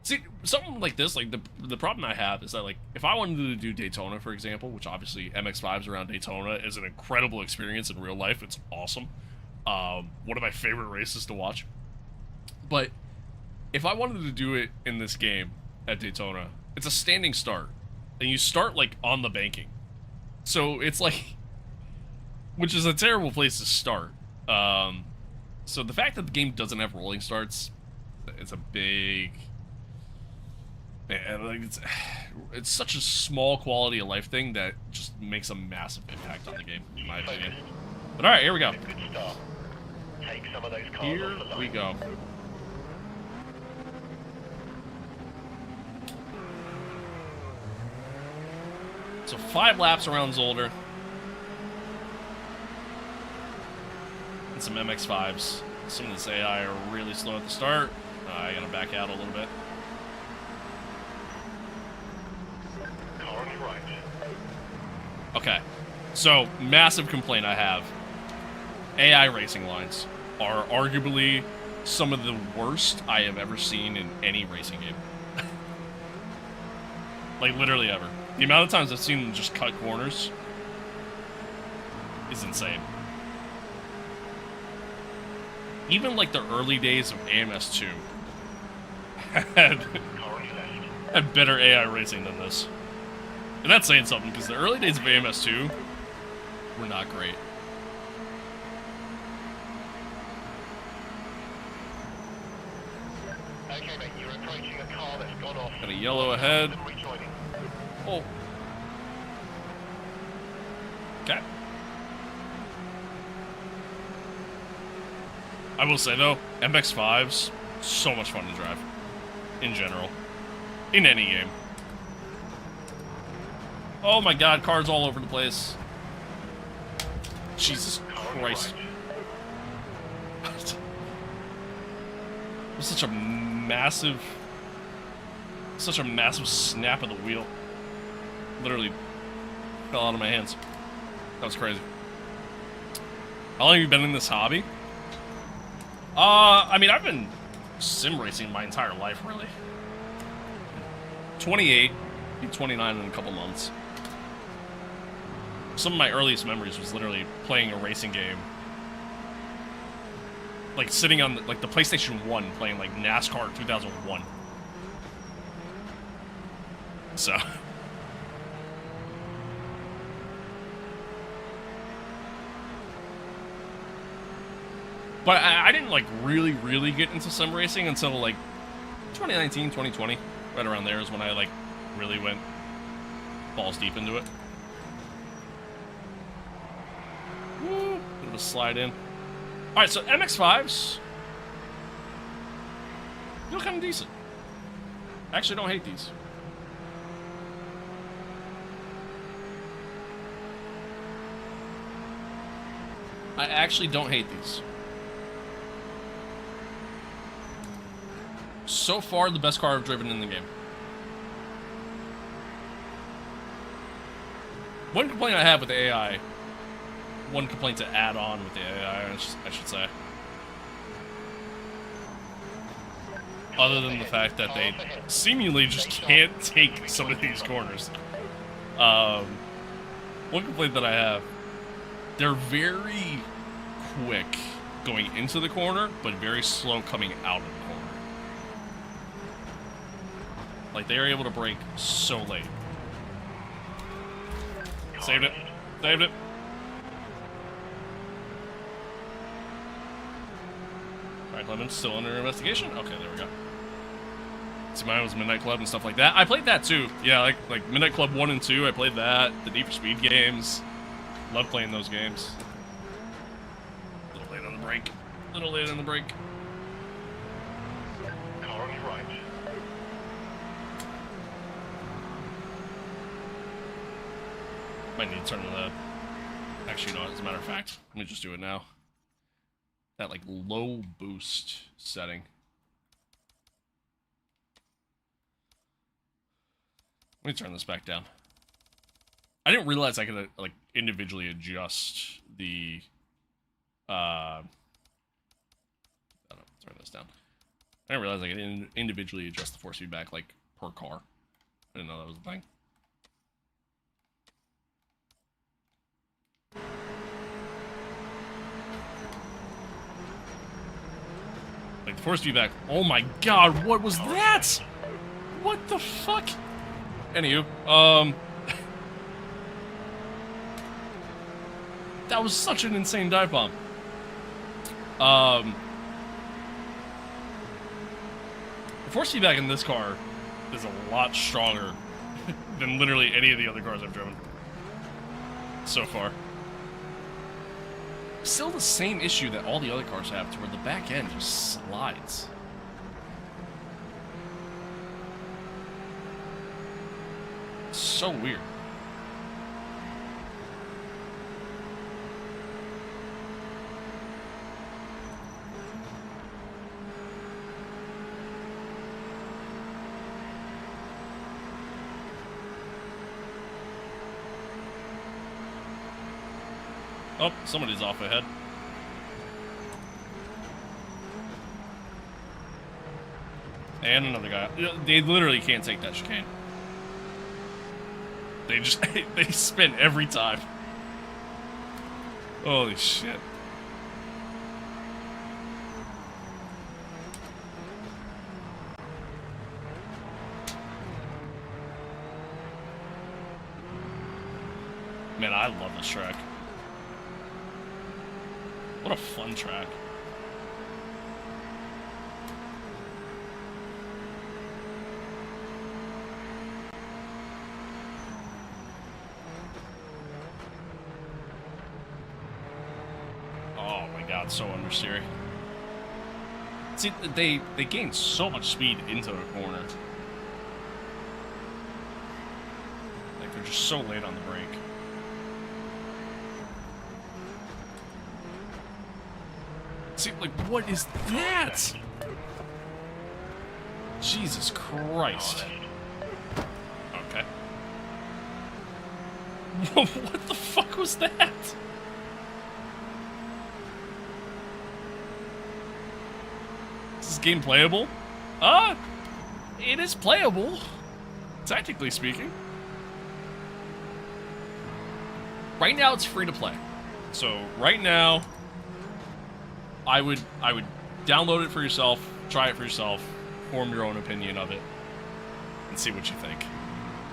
See, something like this, like the problem I have is that, like, if I wanted to do Daytona, for example, which obviously MX-5s around Daytona is an incredible experience in real life. It's awesome. One of my favorite races to watch. But if I wanted to do it in this game at Daytona, it's a standing start. And you start, like, on the banking. So it's like... Which is a terrible place to start. So the fact that the game doesn't have rolling starts, it's a big... Man, like, it's such a small quality of life thing that just makes a massive impact on the game, in my opinion. But alright, here we go. Good start. Take some of those cars Here off the line. we go. So 5 laps around Zolder. And some MX-5s. Some of this AI are really slow at the start. I gotta back out a little bit. Car on your right. Okay. So, massive complaint I have. AI racing lines are arguably some of the worst I have ever seen in any racing game. Like, literally ever. The amount of times I've seen them just cut corners is insane. Even, like, the early days of AMS2 had better AI racing than this. And that's saying something, because the early days of AMS2 were not great. Okay, mate, you're approaching a car that's gone off. Got a yellow ahead. Rejoining. Oh. Okay. I will say, though, MX-5s, so much fun to drive. In general. In any game. Oh my god, cars all over the place. Jesus Christ. It was such a massive snap of the wheel. Literally fell out of my hands. That was crazy. How long have you been in this hobby? I mean, I've been sim racing my entire life, really. 28, be 29 in a couple months. Some of my earliest memories was literally playing a racing game. Like, sitting on, the PlayStation 1, playing, like, NASCAR 2001. So... But I didn't, like, really get into sim racing until, like, 2019, 2020. Right around there is when I, like, really went balls deep into it. Woo, bit of a slide in. Alright, so MX-5s feel kind of decent. I actually don't hate these. I actually don't hate these. So far, the best car I've driven in the game. One complaint I have with the AI, one complaint to add on with the AI, I should say. Other than the fact that they seemingly just can't take some of these corners. One complaint that I have, they're very quick going into the corner, but very slow coming out of the corner. Like, they are able to brake so late. Saved it. Saved it. Alright, Clemens, still under investigation? Okay, there we go. See, mine was Midnight Club and stuff like that. I played that too. Yeah, like Midnight Club 1 and 2, I played that. The Need for Speed games. Love playing those games. A little late on the brake. A little late on the brake. Car on your right. Might need to turn the... Actually, no, as a matter of fact, let me just do it now. That, like, low boost setting. Let me turn this back down. I didn't realize I could, like, individually adjust the... I don't know, turn this down. I didn't realize I could individually adjust the force feedback, like, per car. I didn't know that was a thing. Like, the force feedback. Oh my god, what was that? What the fuck? Anywho, that was such an insane dive bomb. The force feedback in this car is a lot stronger than literally any of the other cars I've driven so far. Still the same issue that all the other cars have, to where the back end just slides. So weird. Oh, somebody's off ahead. And another guy. They literally can't take that chicane. They just, they spin every time. Holy shit. Man, I love this track. What a fun track. Oh my god, so understeery. See, they gain so much speed into a corner. Like, Like, they're just so late on the brake. See, like, what is that? Jesus Christ. Okay. What the fuck was that? Is this game playable? It is playable, technically speaking. Right now, it's free to play. So right now, I would download it for yourself, try it for yourself, form your own opinion of it, and see what you think.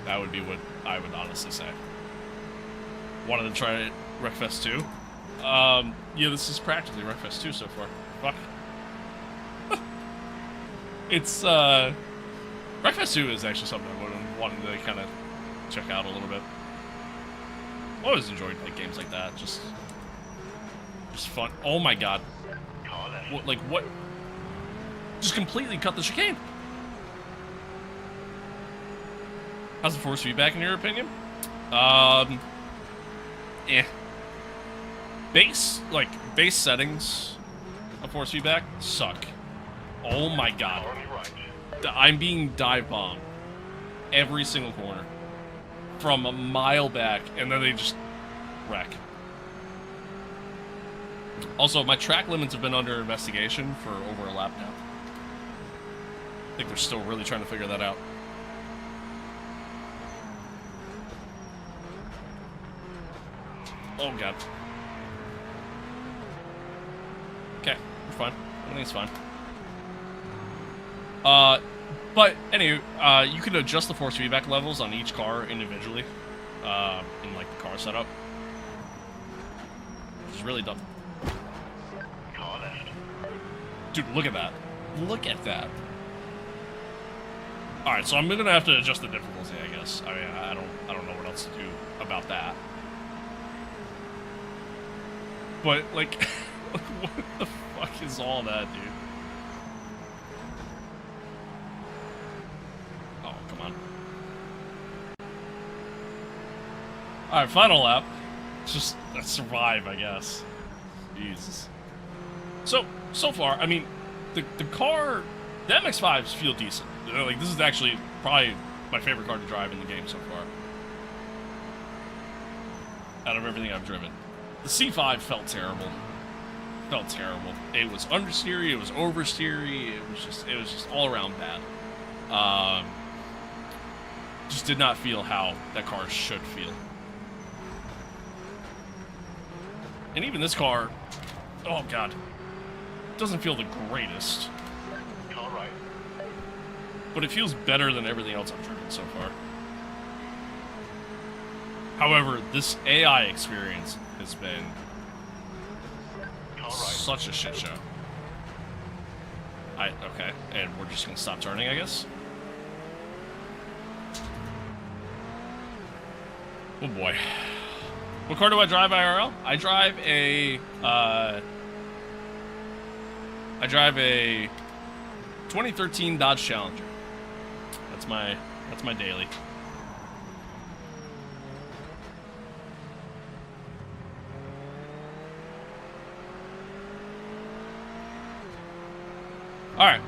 That would be what I would honestly say. Wanted to try it, Wreckfest 2. Yeah, this is practically Wreckfest 2 so far. Fuck. It's, Wreckfest 2 is actually something I wanted to kind of check out a little bit. I always enjoyed, like, games like that. Just fun. Oh my god. What, like, what? Just completely cut the chicane. How's the force feedback in your opinion? Base settings of force feedback suck. Oh my god. I'm being dive bombed every single corner from a mile back, and then they just wreck. Also, my track limits have been under investigation for over a lap now. I think they're still really trying to figure that out. Oh god. Okay, we're fine. Everything's fine. But anyway, you can adjust the force feedback levels on each car individually, in like the car setup, which is really dumb. Dude, look at that! Look at that! All right, so I'm gonna have to adjust the difficulty, I guess. I mean, I don't know what else to do about that. But like, what the fuck is all that, dude? Oh, come on. All right, final lap. Just survive, I guess. Jesus. So far, I mean, the car, the MX-5s feel decent. Like, this is actually probably my favorite car to drive in the game so far. Out of everything I've driven. The C5 felt terrible. Felt terrible. It was understeery, it was oversteery, it was just all around bad. Just did not feel how that car should feel. And even this car, oh god, doesn't feel the greatest. All right. But it feels better than everything else I've driven so far. However, this AI experience has been such a shit show. Okay, and we're just gonna stop turning, I guess. Oh boy. What car do I drive IRL? I drive a 2013 Dodge Challenger. That's my daily. All right.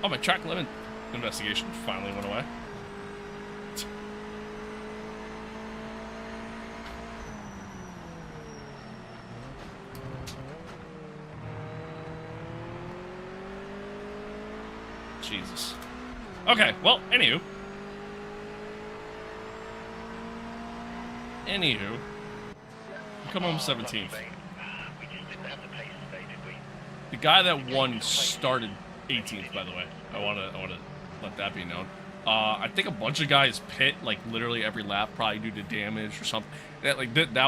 Oh, my track limit investigation finally went away. Jesus. Okay, well, anywho. Come home 17th. The guy that won started 18th, by the way. I wanna let that be known. I think a bunch of guys pit like literally every lap, probably due to damage or something. That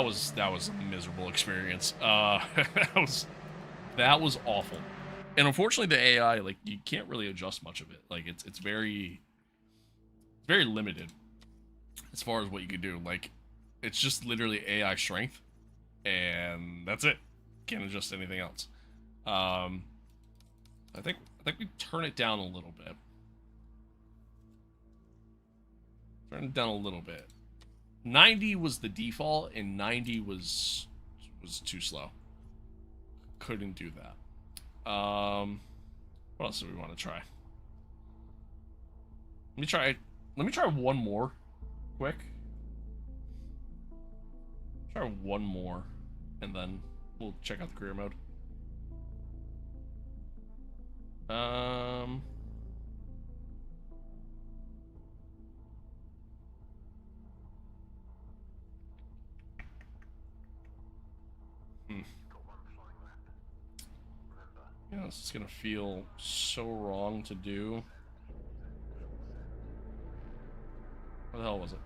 was a miserable experience. That was awful. And unfortunately, the AI, like, you can't really adjust much of it. Like, it's very limited as far as what you can do. Like, it's just literally AI strength, and that's it. Can't adjust anything else. I think we turn it down a little bit. Turn it down a little bit. 90 was the default, and 90 was too slow. Couldn't do that. What else do we want to try? Let me try one more, quick. Try one more, and then we'll check out the career mode. Yeah, this is gonna feel so wrong to do. Where the hell was it?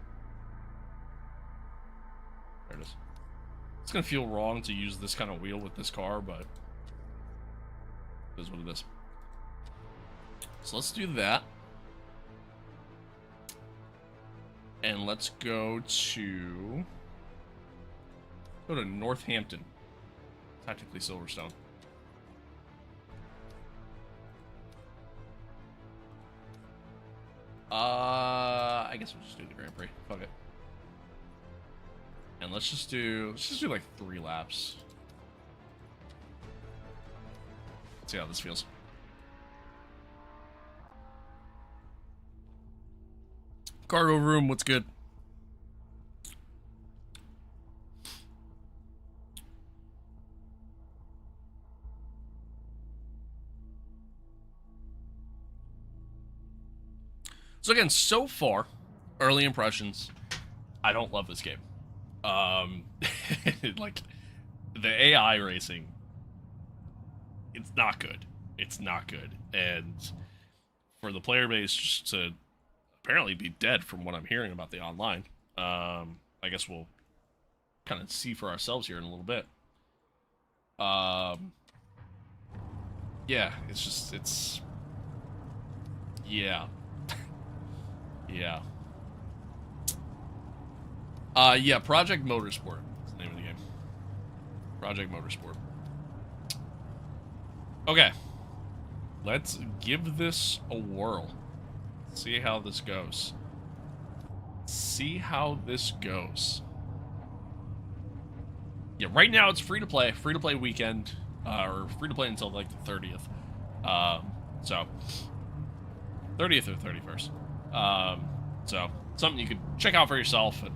There it is. It's gonna feel wrong to use this kind of wheel with this car, but it is what it is. So let's do that. And let's go to Northampton. Technically Silverstone. I guess we'll just do the Grand Prix. Fuck it. And let's just do like 3 laps. Let's see how this feels. Cargo room, what's good? So again, so far, early impressions, I don't love this game. Like, the AI racing, it's not good. It's not good. And for the player base just to apparently be dead from what I'm hearing about the online, I guess we'll kind of see for ourselves here in a little bit. Yeah, yeah. Yeah. Yeah, Project Motorsport is the name of the game. Project Motorsport. Okay. Let's give this a whirl. See how this goes. See how this goes. Yeah, right now it's free to play. Free to play weekend. Or free to play until like the 30th. So 30th or 31st. So something you could check out for yourself and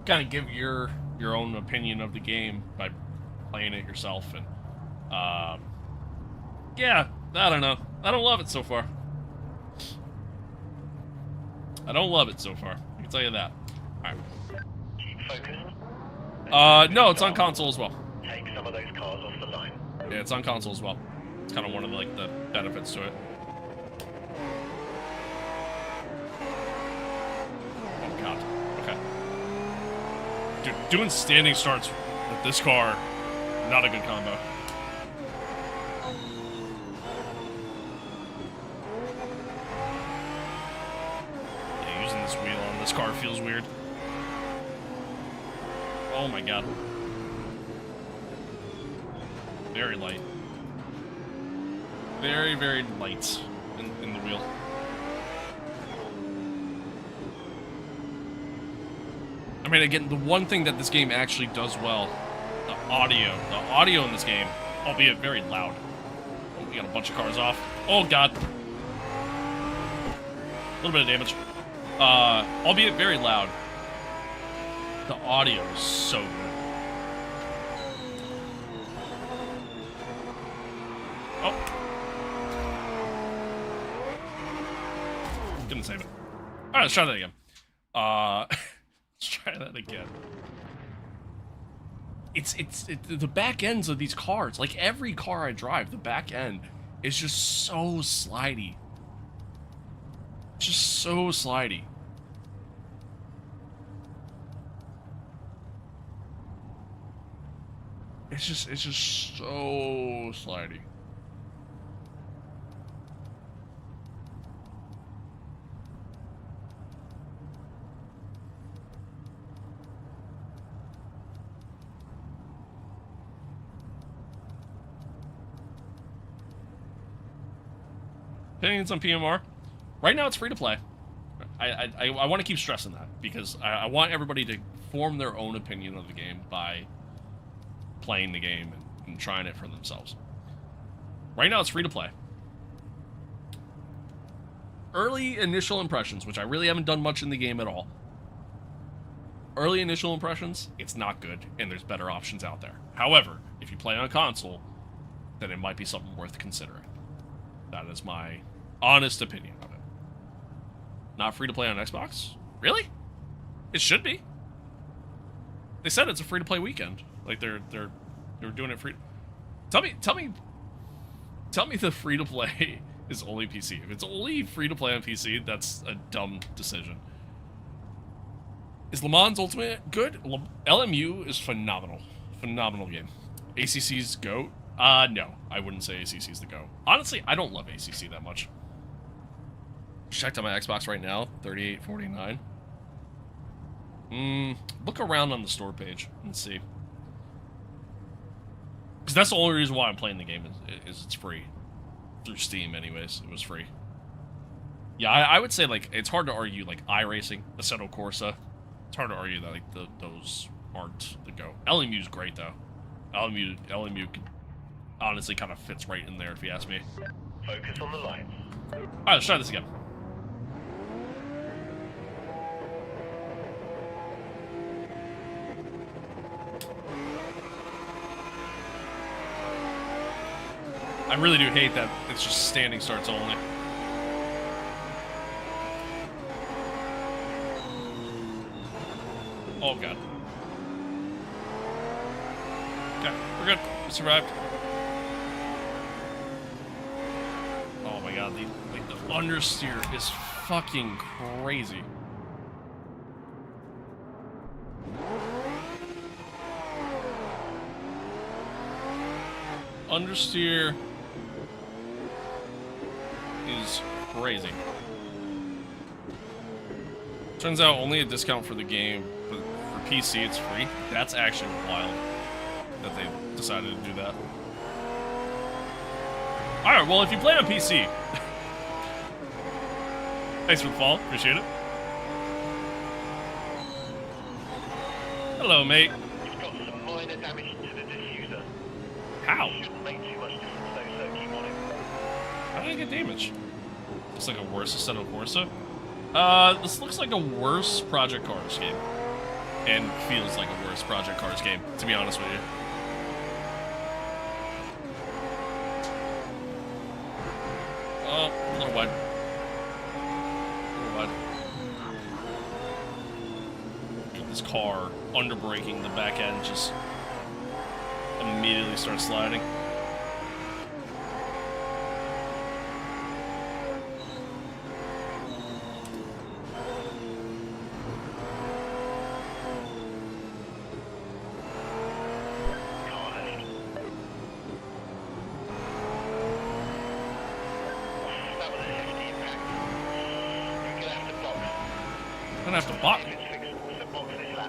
kind of give your own opinion of the game by playing it yourself. And yeah, I don't know. I don't love it so far. I don't love it so far. I can tell you that. All right. Keep focused. No, it's on console as well. Take some of those cars off the line. Yeah, it's on console as well. It's kind of one of the, like the benefits to it. Oh god. Okay. Dude, doing standing starts with this car, not a good combo. Yeah, using this wheel on this car feels weird. Oh my god. Very light. Very, very light in the wheel. I mean, again, the one thing that this game actually does well, the audio. The audio in this game, albeit very loud. Oh, we got a bunch of cars off. Oh, God. A little bit of damage. Albeit very loud. The audio is so good. Oh. Didn't save it. Alright, let's try that again. Let's try that again. It's the back ends of these cars. Like, every car I drive, the back end is just so slidey. Just so slidey. It's just so slidey. Opinions on PMR? Right now it's free to play. I want to keep stressing that because I want everybody to form their own opinion of the game by playing the game and trying it for themselves. Right now, it's free to play. Early initial impressions, which I really haven't done much in the game at all. Early initial impressions, it's not good, and there's better options out there. However, if you play on console, then it might be something worth considering. That is my honest opinion of it. Not free to play on Xbox? Really? It should be. They said it's a free to play weekend. Like they're doing it free. Tell me the free to play is only PC. If it's only free to play on PC, that's a dumb decision. Is Le Mans Ultimate good? LMU is phenomenal. Phenomenal game. ACC's GOAT? No. I wouldn't say ACC's the GOAT. Honestly, I don't love ACC that much. Checked on my Xbox right now. $38.49. Look around on the store page and see. Because that's the only reason why I'm playing the game is it's free. Through Steam anyways. It was free. Yeah, I would say, like, it's hard to argue, like, iRacing, Assetto Corsa. It's hard to argue that, like, those aren't the GOAT. LMU's great, though. LMU honestly kind of fits right in there, if you ask me. Focus on the lights. Alright, let's try this again. I really do hate that it's just standing starts only. Oh god. Okay, we're good. We survived. Oh my god, the understeer is fucking crazy. Understeer is crazy. Turns out only a discount for the game, but for PC it's free. That's actually wild that they decided to do that. Alright, well if you play on PC... Thanks for the follow, appreciate it. Hello, mate. You've got some minor damage to the diffuser. How? Shouldn't make too much difference though, so keep on it. How did I get damage? Looks like a worse Assetto Corsa. This looks like a worse Project Cars game. And feels like a worse Project Cars game, to be honest with you. Oh, a little wide. A little wide. This car underbraking the back end just immediately starts sliding.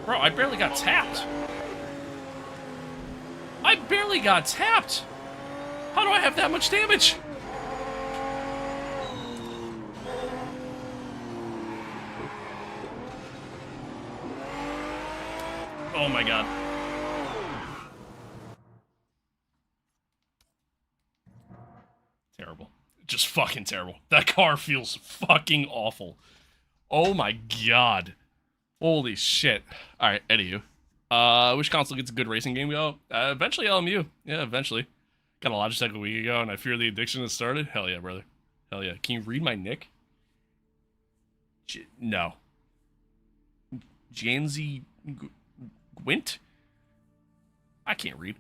Bro, I barely got tapped. I barely got tapped. How do I have that much damage? Oh my god. Terrible. Just fucking terrible. That car feels fucking awful. Oh my god. Holy shit. Alright, anywho. Which console gets a good racing game go? Eventually LMU. Yeah, eventually. Got a Logitech a week ago, and I fear the addiction has started. Hell yeah, brother. Hell yeah. Can you read my nick? No. Janzi Gwint? I can't read.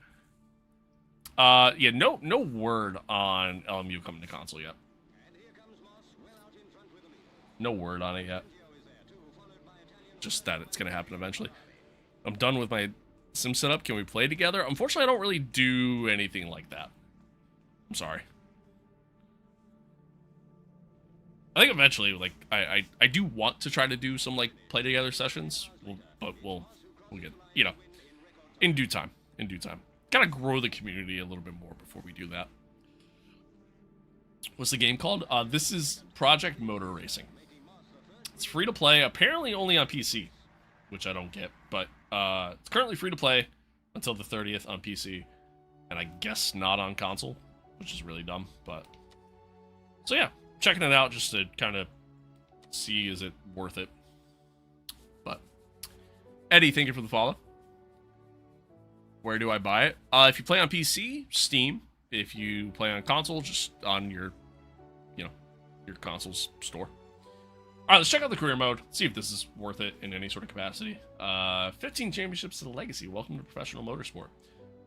Yeah, no word on LMU coming to console yet. No word on it yet. Just that it's gonna happen eventually. I'm done with my sim setup. Can we play together? Unfortunately, I don't really do anything like that. I'm sorry. I think eventually, like, I do want to try to do some, like, play together sessions, but we'll get, you know, in due time. In due time. Gotta grow the community a little bit more before we do that. What's the game called? This is Project Motor Racing. It's free to play, apparently only on PC, which I don't get, but it's currently free to play until the 30th on PC, and I guess not on console, which is really dumb, but... So yeah, checking it out just to kind of see is it worth it. But, Eddie, thank you for the follow. Where do I buy it? If you play on PC, Steam. If you play on console, just on your, your console's store. Alright, let's check out the career mode, see if this is worth it in any sort of capacity. 15 championships to the legacy. Welcome to professional motorsport.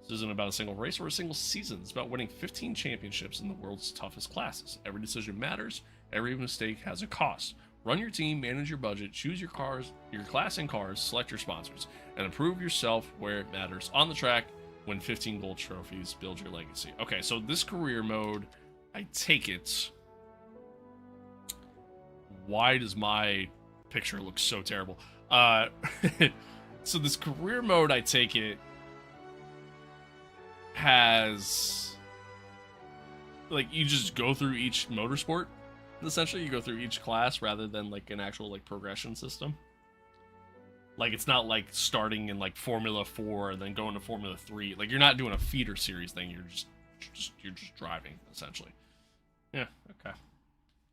This isn't about a single race or a single season. It's about winning 15 championships in the world's toughest classes. Every decision matters. Every mistake has a cost. Run your team, manage your budget, choose your cars, your class in cars, select your sponsors, and improve yourself where it matters. On the track, win 15 gold trophies, build your legacy. Okay, so this career mode, I take it... Why does my picture look so terrible? So this career mode, I take it, has... Like, you just go through each motorsport. Essentially, you go through each class rather than, like, an actual, like, progression system. Like, it's not, like, starting in, like, Formula 4 and then going to Formula 3. Like, you're not doing a feeder series thing. You're just driving, essentially. Yeah, okay.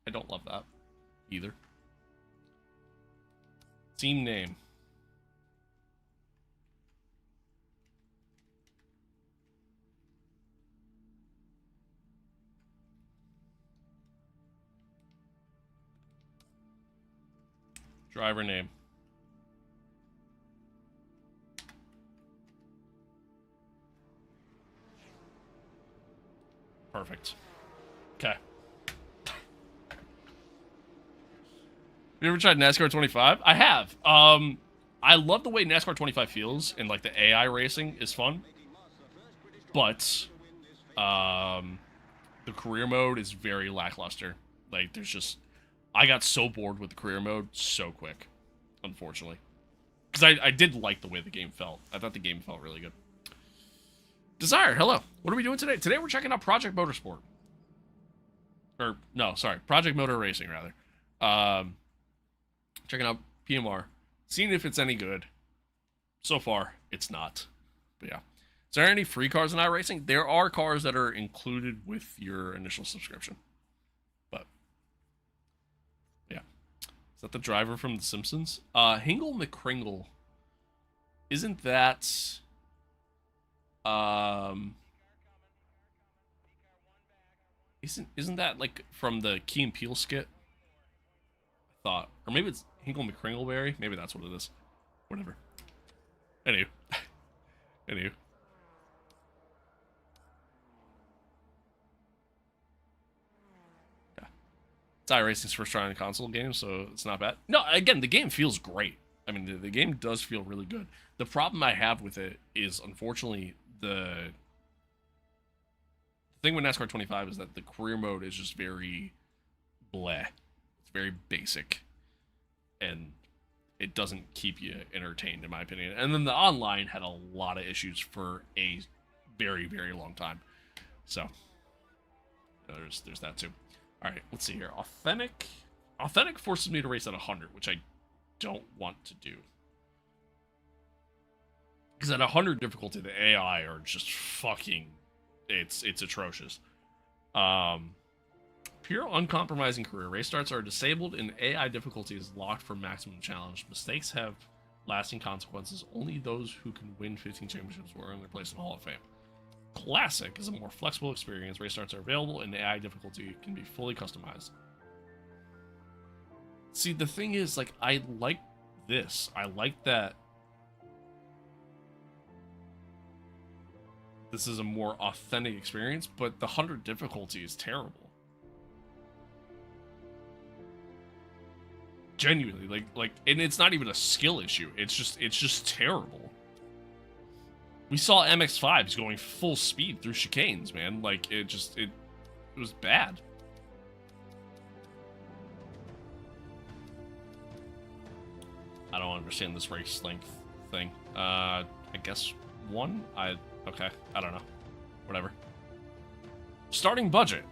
I don't love that either. Team name. Driver name. Perfect. Okay. You ever tried NASCAR 25? I have. I love the way NASCAR 25 feels, and like the AI racing is fun. But the career mode is very lackluster. Like, there's just... I got so bored with the career mode so quick, unfortunately. Because I did like the way the game felt. I thought the game felt really good. Desire, hello. What are we doing today? Today we're checking out Project Motorsport. Or, no, sorry. Project Motor Racing, rather. Checking out PMR. Seeing if it's any good. So far, it's not. But yeah. Is there any free cars in iRacing? There are cars that are included with your initial subscription. But, yeah. Is that the driver from The Simpsons? Hingle McCringle. Isn't that... Isn't that like from the Key and Peele skit? I thought, or maybe it's Hinkle McCringleberry. Maybe that's what it is. Whatever. Anywho. Anywho. Yeah. It's iRacing's first try on a console game, so it's not bad. No, again, the game feels great. I mean, the game does feel really good. The problem I have with it is, unfortunately, the thing with NASCAR 25 is that the career mode is just very bleh. It's very basic. And it doesn't keep you entertained, in my opinion. And then the online had a lot of issues for a very, very long time. So, there's that too. Alright, let's see here. Authentic. Authentic forces me to race at 100, which I don't want to do. Because at 100 difficulty, the AI are just fucking... It's atrocious. Pure uncompromising career. Race starts are disabled and AI difficulty is locked for maximum challenge. Mistakes have lasting consequences. Only those who can win 15 championships will earn their place in the Hall of Fame. Classic is a more flexible experience. Race starts are available and the AI difficulty can be fully customized. See, the thing is, like, I like this. I like that this is a more authentic experience, but the 100 difficulty is terrible. Genuinely, like, and it's not even a skill issue. It's just terrible. We saw MX-5s going full speed through chicanes, man. Like, it was bad. I don't understand this race length thing. I guess 1? Okay, I don't know. Whatever. Starting budget.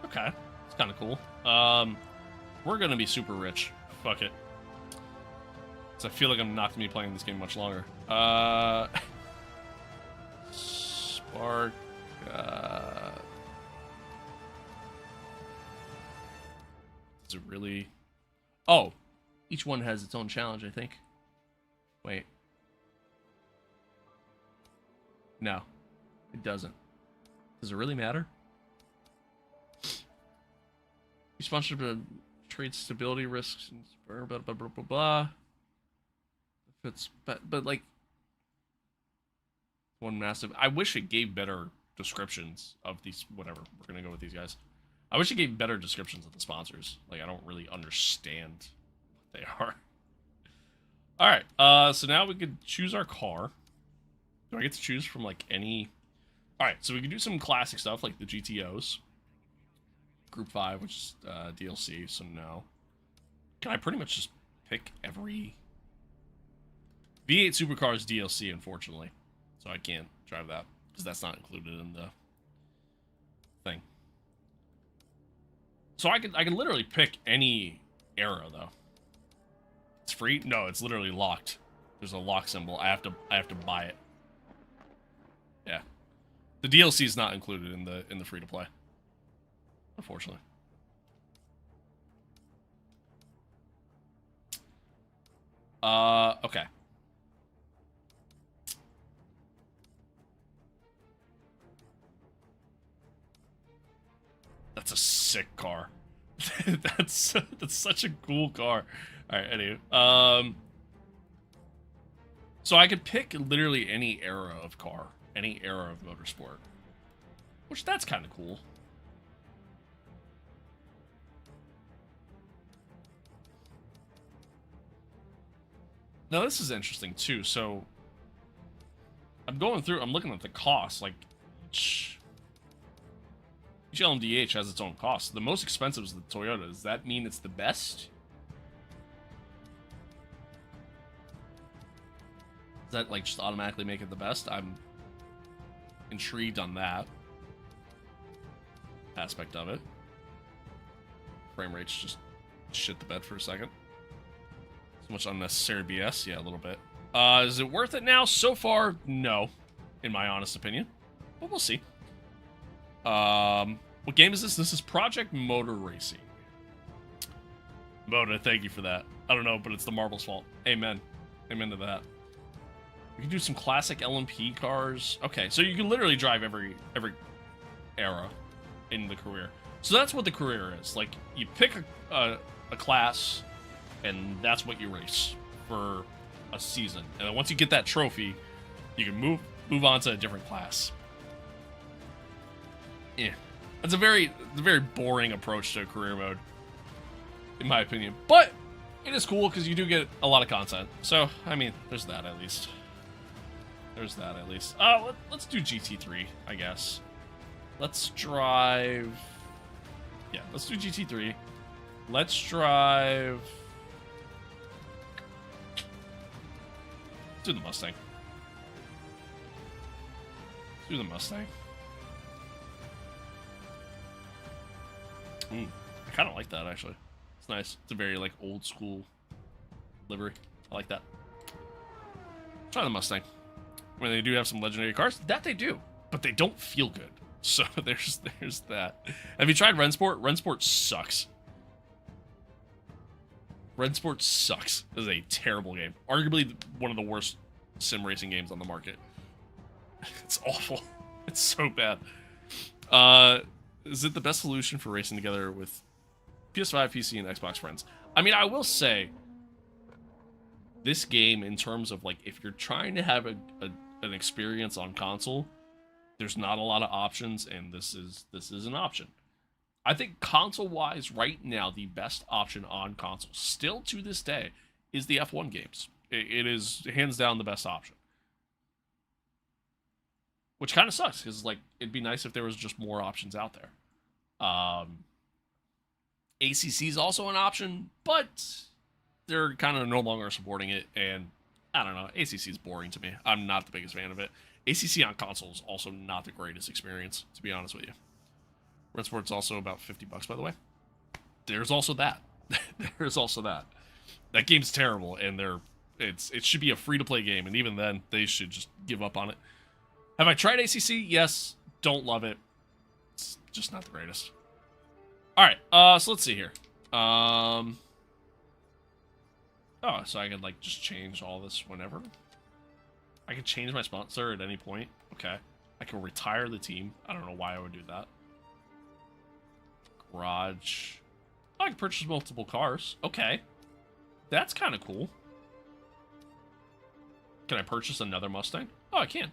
Okay, it's kind of cool. We're gonna be super rich. Fuck it. So I feel like I'm not gonna be playing this game much longer. Spark. Is it really? Oh, each one has its own challenge, I think. Wait. No, it doesn't. Does it really matter? Sponsorship of trade stability risks and blah blah blah blah blah. If it's but like one massive. I wish it gave better descriptions of these. Whatever, we're gonna go with these guys. I wish it gave better descriptions of the sponsors. Like, I don't really understand what they are. All right, so now we could choose our car. Do I get to choose from like any? All right, so we can do some classic stuff like the GTOs. Group 5, which is DLC, so no. Can I pretty much just pick every... V8 Supercars DLC, unfortunately. So I can't drive that, because that's not included in the thing. So I can literally pick any era, though. It's free? No, it's literally locked. There's a lock symbol. I have to buy it. Yeah. The DLC is not included in the free-to-play. Unfortunately. Okay. That's a sick car. that's such a cool car. All right, anyway. So I could pick literally any era of car, any era of motorsport, which that's kind of cool. Now, this is interesting, too. So, I'm going through, I'm looking at the cost. Like, each LMDH has its own cost. The most expensive is the Toyota. Does that mean it's the best? Does that, like, just automatically make it the best? I'm intrigued on that aspect of it. Frame rates just shit the bed for a second. So much unnecessary BS. Yeah, a little bit. Is it worth it now? So far, no. In my honest opinion. But we'll see. What game is this? This is Project Motor Racing. Moda, thank you for that. I don't know, but it's the Marble's fault. Amen. Amen to that. We can do some classic LMP cars. Okay, so you can literally drive every era in the career. So that's what the career is. Like, you pick a class... and that's what you race for a season. And then once you get that trophy, you can move on to a different class. Yeah. That's a very boring approach to a career mode, in my opinion. But it is cool because you do get a lot of content. So, I mean, there's that at least. There's that at least. Let's do GT3, I guess. Let's drive... Yeah, let's do GT3. Let's drive... Do the Mustang. Do the Mustang. I kind of like that, actually. It's nice. It's a very, like, old school livery. I like that. Try the Mustang. When they do have some legendary cars, that they do. But they don't feel good. So there's that. Have you tried Rensport? Rensport sucks. Rensport sucks. This is a terrible game. Arguably one of the worst sim racing games on the market. It's awful. It's so bad. Is it the best solution for racing together with PS5, PC, and Xbox friends? I mean, I will say, this game, in terms of, like, if you're trying to have an experience on console, there's not a lot of options, and this is an option. I think console-wise, right now, the best option on console, still to this day, is the F1 games. It is, hands down, the best option. Which kind of sucks, because, like, it'd be nice if there was just more options out there. ACC is also an option, but they're kind of no longer supporting it, and I don't know, ACC is boring to me. I'm not the biggest fan of it. ACC on console is also not the greatest experience, to be honest with you. Red Sport's also about $50, by the way. There's also that. There's also that. That game's terrible, and it should be a free-to-play game, and even then, they should just give up on it. Have I tried ACC? Yes. Don't love it. It's just not the greatest. Alright, so let's see here. Oh, so I could, like, just change all this whenever? I can change my sponsor at any point? Okay. I can retire the team. I don't know why I would do that. Garage. Oh, I can purchase multiple cars. Okay. That's kind of cool. Can I purchase another Mustang? Oh, I can.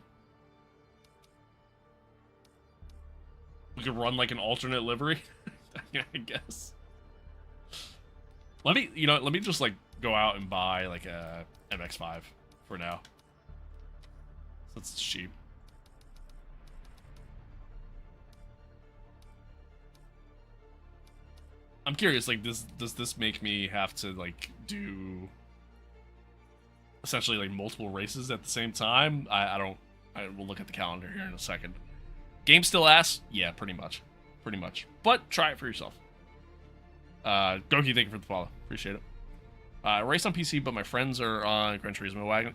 We could run like an alternate livery, I guess. Let me just like go out and buy like a MX-5 for now. So it's cheap. I'm curious, like, does this make me have to like do essentially like multiple races at the same time? I will look at the calendar here in a second. Game still ass? Yeah, pretty much. Pretty much. But try it for yourself. Goki, thank you for the follow. Appreciate it. I race on PC, but my friends are on Gran Turismo wagon.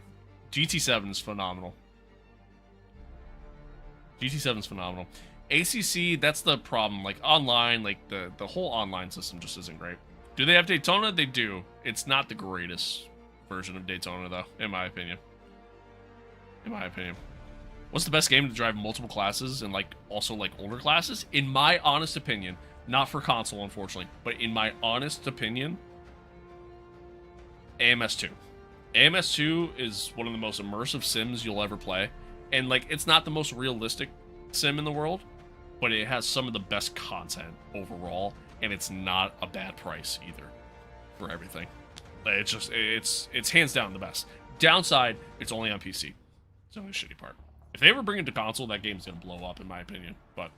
GT7 is phenomenal. GT7 is phenomenal. ACC, that's the problem. Like, online, like, the whole online system just isn't great. Do they have Daytona? They do. It's not the greatest version of Daytona, though, in my opinion. In my opinion. What's the best game to drive multiple classes and, like, also, like, older classes? In my honest opinion, not for console, unfortunately, but in my honest opinion, AMS2. AMS2 is one of the most immersive sims you'll ever play. And, like, it's not the most realistic sim in the world, but it has some of the best content overall, and it's not a bad price either for everything. It's just, it's hands down the best. Downside, it's only on PC. It's the only shitty part. If they ever bring it to console, that game's gonna blow up, in my opinion. But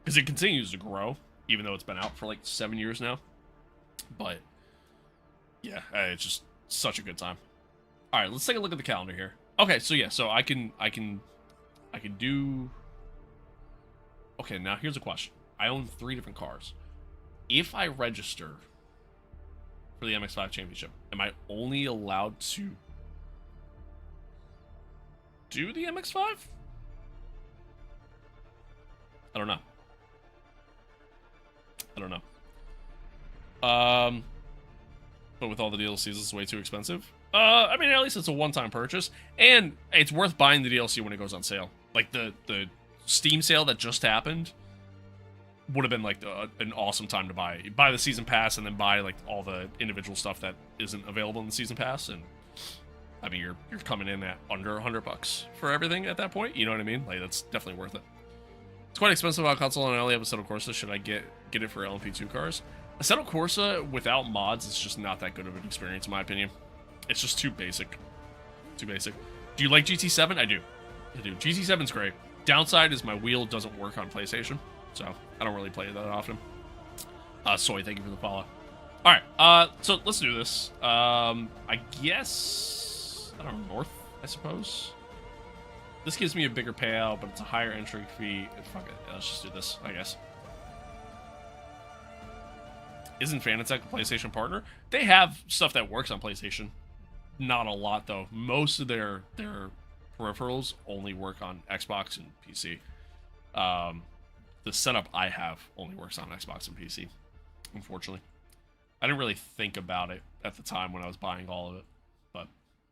because it continues to grow, even though it's been out for like 7 years now. But yeah, it's just such a good time. All right, let's take a look at the calendar here. Okay, so yeah, so I can do. Okay, now here's a question. I own 3 different cars. If I register for the MX-5 Championship, am I only allowed to do the MX-5? I don't know. But with all the DLCs, it's way too expensive. I mean, at least it's a one-time purchase, and it's worth buying the DLC when it goes on sale. Like the Steam sale that just happened would have been like an awesome time to buy. You buy the season pass and then buy like all the individual stuff that isn't available in the season pass, and I mean you're coming in at under $100 for everything at that point. You know what I mean? Like that's definitely worth it. It's quite expensive on console, and I only have a Assetto Corsa. Should I get it for LMP2 cars? Assetto Corsa without mods is just not that good of an experience in my opinion. It's just too basic. Too basic. Do you like GT7? I do. I do. GT7's great. Downside is my wheel doesn't work on PlayStation, so I don't really play it that often. Soy, thank you for the follow. Alright, so let's do this. I guess, I don't know, north, I suppose. This gives me a bigger payout, but it's a higher entry fee. Fuck it, let's just do this, I guess. Isn't Fanatec a PlayStation partner? They have stuff that works on PlayStation. Not a lot, though. Most of their peripherals only work on Xbox and PC. The setup I have only works on Xbox and PC, unfortunately. I didn't really think about it at the time when I was buying all of it, but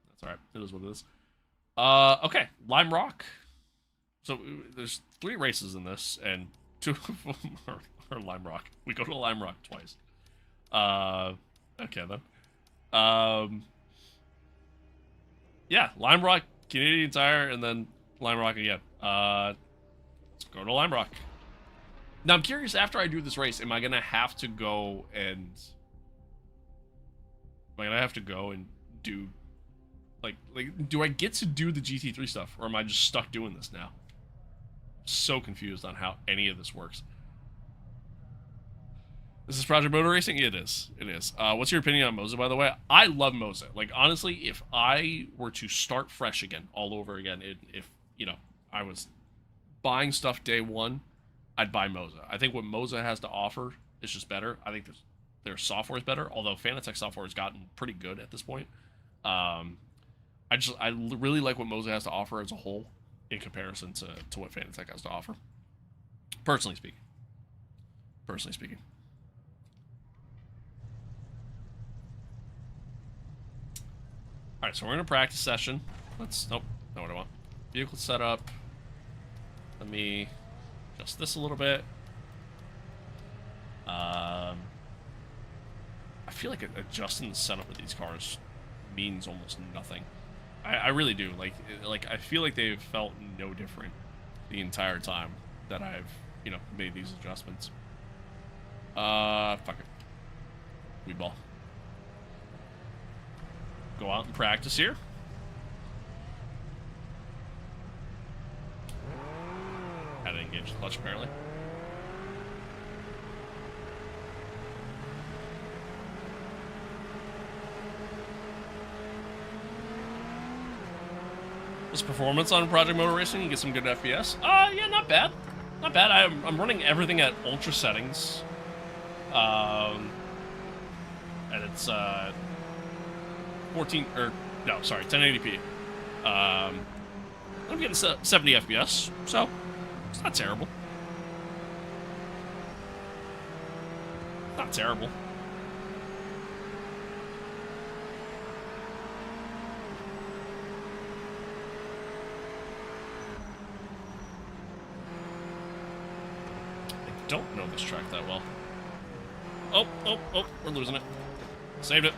that's alright. It is what it is. Okay, Lime Rock. So there's 3 races in this, and 2 of them are Lime Rock. We go to Lime Rock twice. Okay then. Yeah, Lime Rock, Canadian Tire, and then Lime Rock again. Let's go to Lime Rock. Now I'm curious, after I do this race, am I gonna have to go and do like do I get to do the GT3 stuff, or am I just stuck doing this now? I'm so confused on how any of this works. This is Project Motor Racing? It is. It is. What's your opinion on Monza, by the way? I love Monza. Like, honestly, if I were to start fresh again, all over again, if, you know, I was buying stuff day one, I'd buy Monza. I think what Monza has to offer is just better. I think their software is better, although Fanatec software has gotten pretty good at this point. I really like what Monza has to offer as a whole in comparison to what Fanatec has to offer. Personally speaking. Alright, so we're in a practice session. Nope, not what I want. Vehicle setup. Let me adjust this a little bit. I feel like adjusting the setup of these cars means almost nothing. I really do. Like I feel like they've felt no different the entire time that I've, made these adjustments. Fuck it. We ball. Go out and practice here. Had to engage the clutch, apparently. This performance on Project Motor Racing, you get some good FPS. Yeah, not bad. Not bad. I'm running everything at ultra settings. And it's 1080p. I'm getting 70 FPS, so it's not terrible. Not terrible. I don't know this track that well. Oh, we're losing it. Saved it.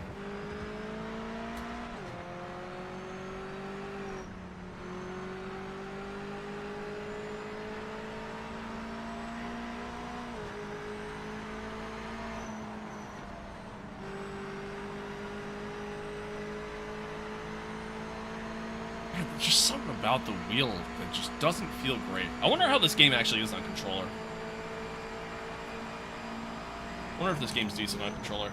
Man, there's just something about the wheel that just doesn't feel great. I wonder how this game actually is on controller. I wonder if this game's decent on controller.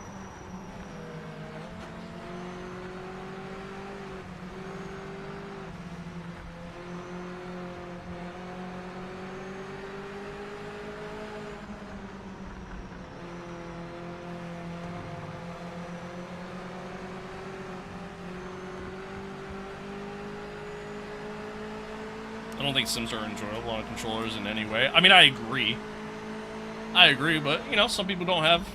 I don't think Sims are enjoyable on controllers in any way. I mean, I agree, but, some people don't have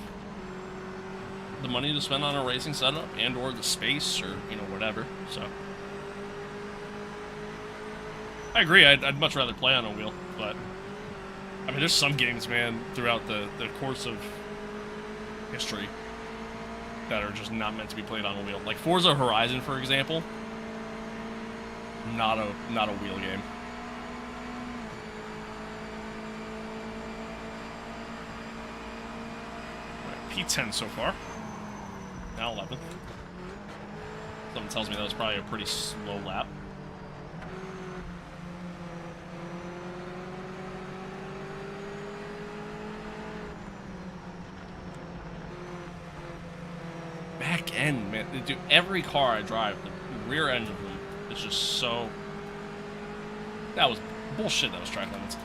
the money to spend on a racing setup and or the space or, whatever, so. I agree, I'd much rather play on a wheel, but, I mean, there's some games, man, throughout the course of history that are just not meant to be played on a wheel. Like Forza Horizon, for example, not a wheel game. P10 so far. Now 11. Something tells me that was probably a pretty slow lap. Back end, man. Dude, every car I drive, the rear end of them is just so... That was bullshit, that was track limits.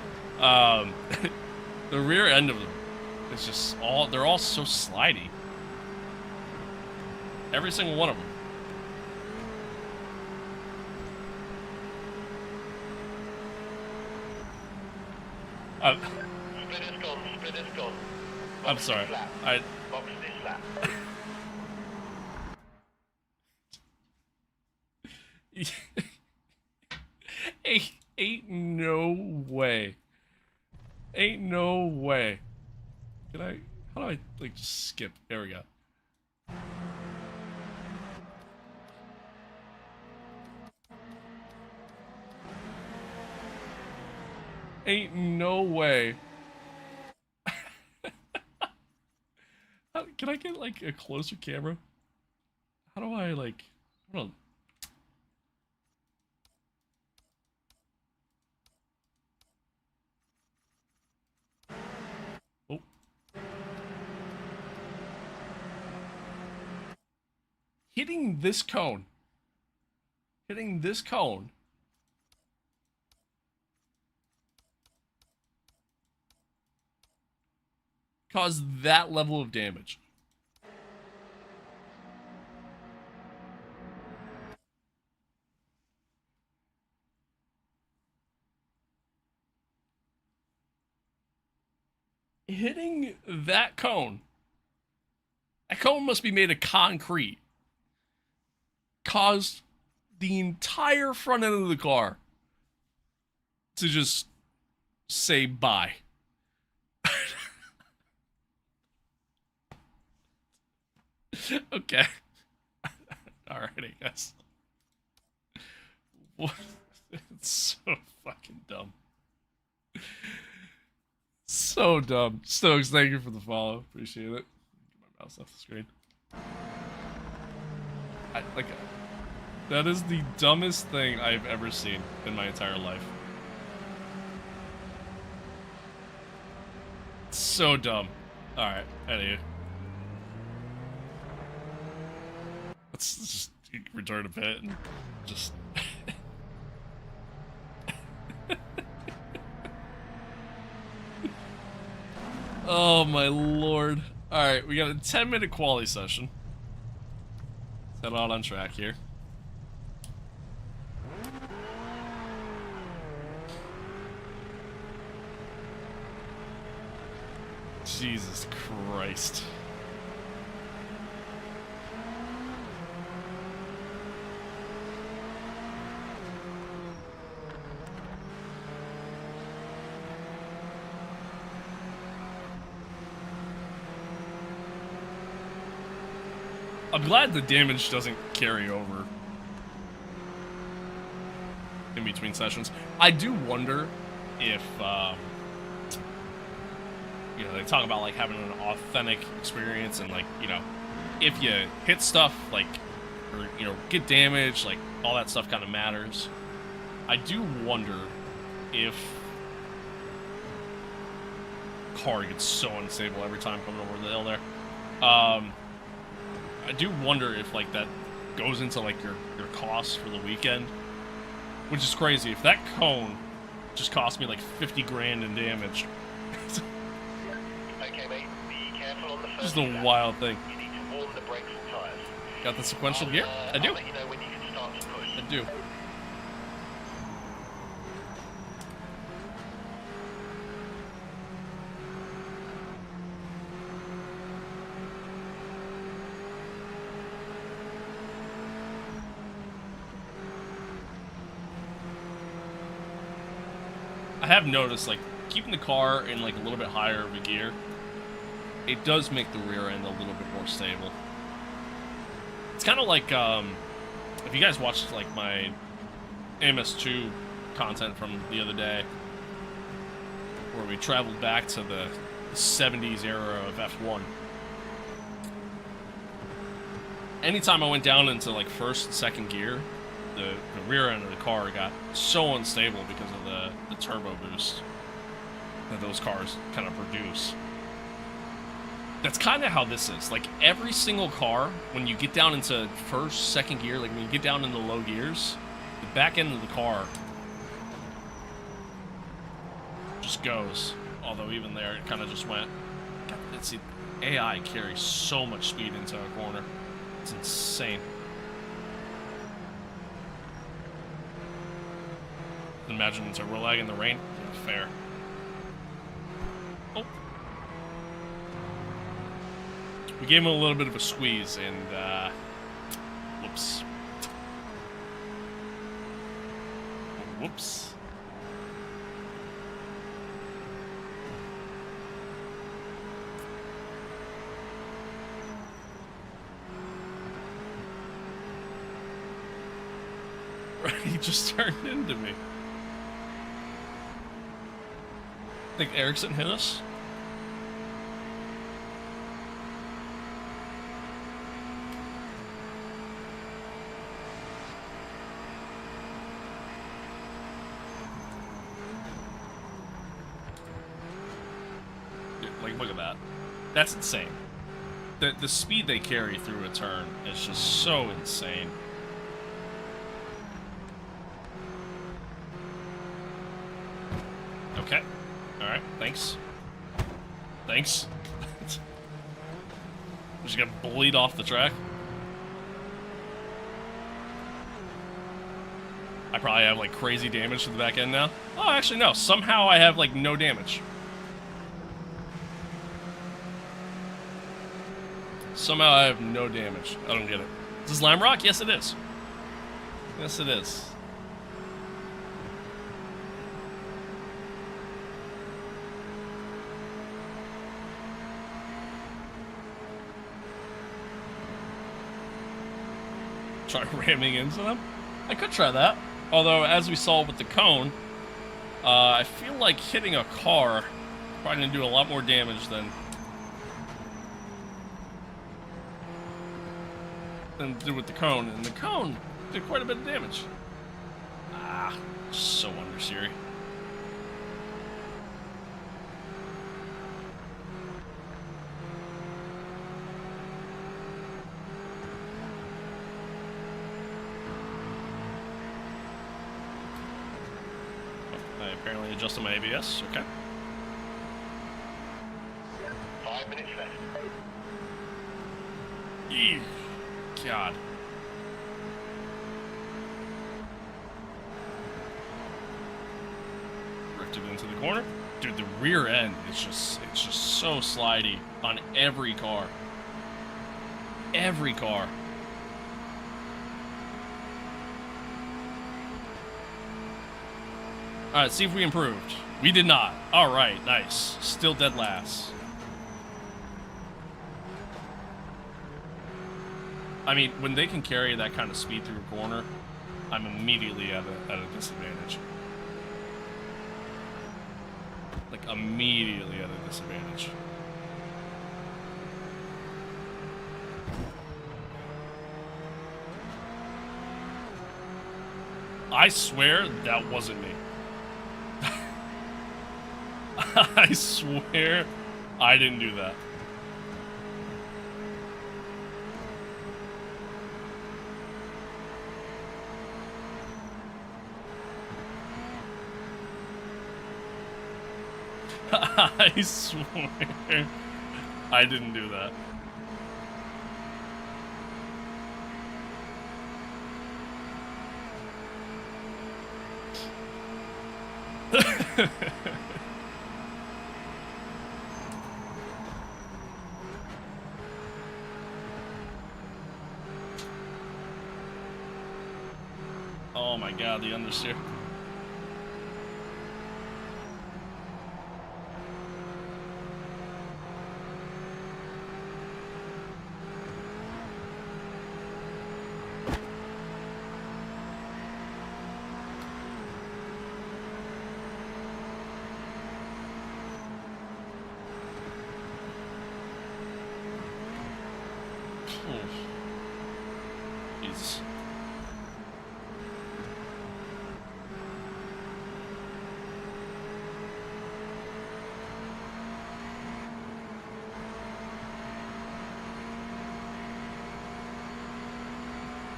The rear end of them. It's just they're all so slidey. Every single one of them. Split is gone. I'm sorry. Box this lap. Ain't no way. Ain't no way. How do I, just skip? There we go. Ain't no way. Can I get, a closer camera? How do I, hold on. Hitting this cone. Hitting cause that level of damage? Hitting that cone. That cone must be made of concrete. Caused the entire front end of the car to just say bye. Okay. Alright, I guess. What? It's so fucking dumb. So dumb. Stokes, thank you for the follow. Appreciate it. Get my mouse off the screen. That is the dumbest thing I've ever seen in my entire life. So dumb. Alright, anyway. Let's just return to pit and just... Oh my lord. Alright, we got a 10-minute quali session. Let's head out on track here. Jesus Christ. I'm glad the damage doesn't carry over in between sessions. I do wonder if, you know, they talk about, like, having an authentic experience and, like, you know, if you hit stuff, like, or, you know, get damaged, like, all that stuff kind of matters. I do wonder if car gets so unstable every time coming over the hill there. I do wonder if, like, that goes into, like, your costs for the weekend, which is crazy. If that cone just cost me, like, 50 grand in damage. Okay, mate, be careful on the first Just a lap. wild thing. You need to warm the brakes and tires. Got the sequential gear? I do. I'll let you know when you can start to push. I do. I have noticed, like, keeping the car in, like, a little bit higher of a gear, it does make the rear end a little bit more stable. It's kind of like, if you guys watched, like, my MS2 content from the other day, where we traveled back to the 70s era of F1. Anytime I went down into, like, first and second gear, the rear end of the car got so unstable because of the turbo boost that those cars kind of produce. That's kind of how this is. Like, every single car, when you get down into first, second gear, like when you get down into low gears, the back end of the car just goes. Although even there, it kind of just went. God, it's the AI carries so much speed into a corner. It's insane. Imagine it's a roll lag in the rain. Yeah, fair. Oh. We gave him a little bit of a squeeze, and, whoops. Whoops. He just turned into me. Think Erickson hit us? Like, look at that. That's insane. The speed they carry through a turn is just so insane. Okay. Alright, thanks. Thanks. Just get bullied off the track. I probably have like crazy damage to the back end now. Oh, actually no. Somehow I have like no damage. Somehow I have no damage. I don't get it. Is this Lime Rock? Yes, it is. Yes, it is. Try ramming into them? I could try that. Although, as we saw with the cone, I feel like hitting a car probably going to do a lot more damage than do with the cone. And the cone did quite a bit of damage. Ah, so under Siri. I apparently adjusted my ABS. Okay. 5 minutes left. Eesh. God. Drifted into the corner. Dude, the rear end is it's just so slidey on every car. Every car. Alright, see if we improved. We did not. Alright, nice. Still dead last. I mean, when they can carry that kind of speed through a corner, I'm immediately at a disadvantage. Like, immediately at a disadvantage. I swear that wasn't me. I swear I didn't do that. I swear I didn't do that. Oh my god, the understeer. Jesus.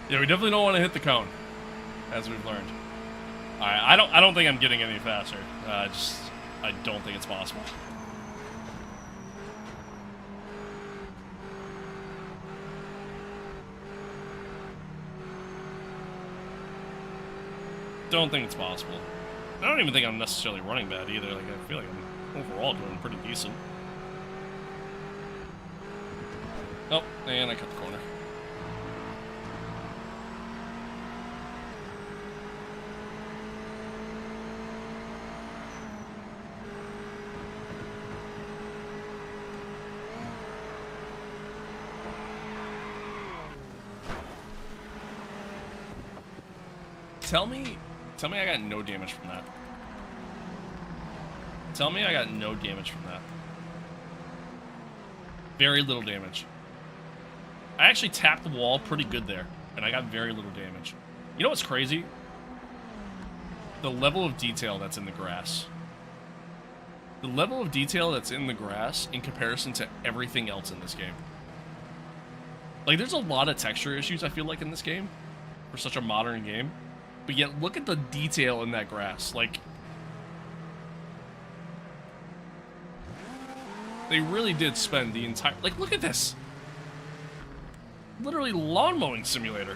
Yeah, we definitely don't want to hit the cone, as we've learned. All right, I don't think I'm getting any faster. I don't think it's possible. Don't think it's possible. I don't even think I'm necessarily running bad either. Like, I feel like I'm overall doing pretty decent. Oh, and I cut the corner. Tell me I got no damage from that. Tell me I got no damage from that. Very little damage. I actually tapped the wall pretty good there, and I got very little damage. You know what's crazy? The level of detail that's in the grass. The level of detail that's in the grass in comparison to everything else in this game. Like, there's a lot of texture issues, I feel like, in this game. For such a modern game. But yet, look at the detail in that grass. Like, they really did spend the entire... Like, look at this. literally lawn mowing simulator.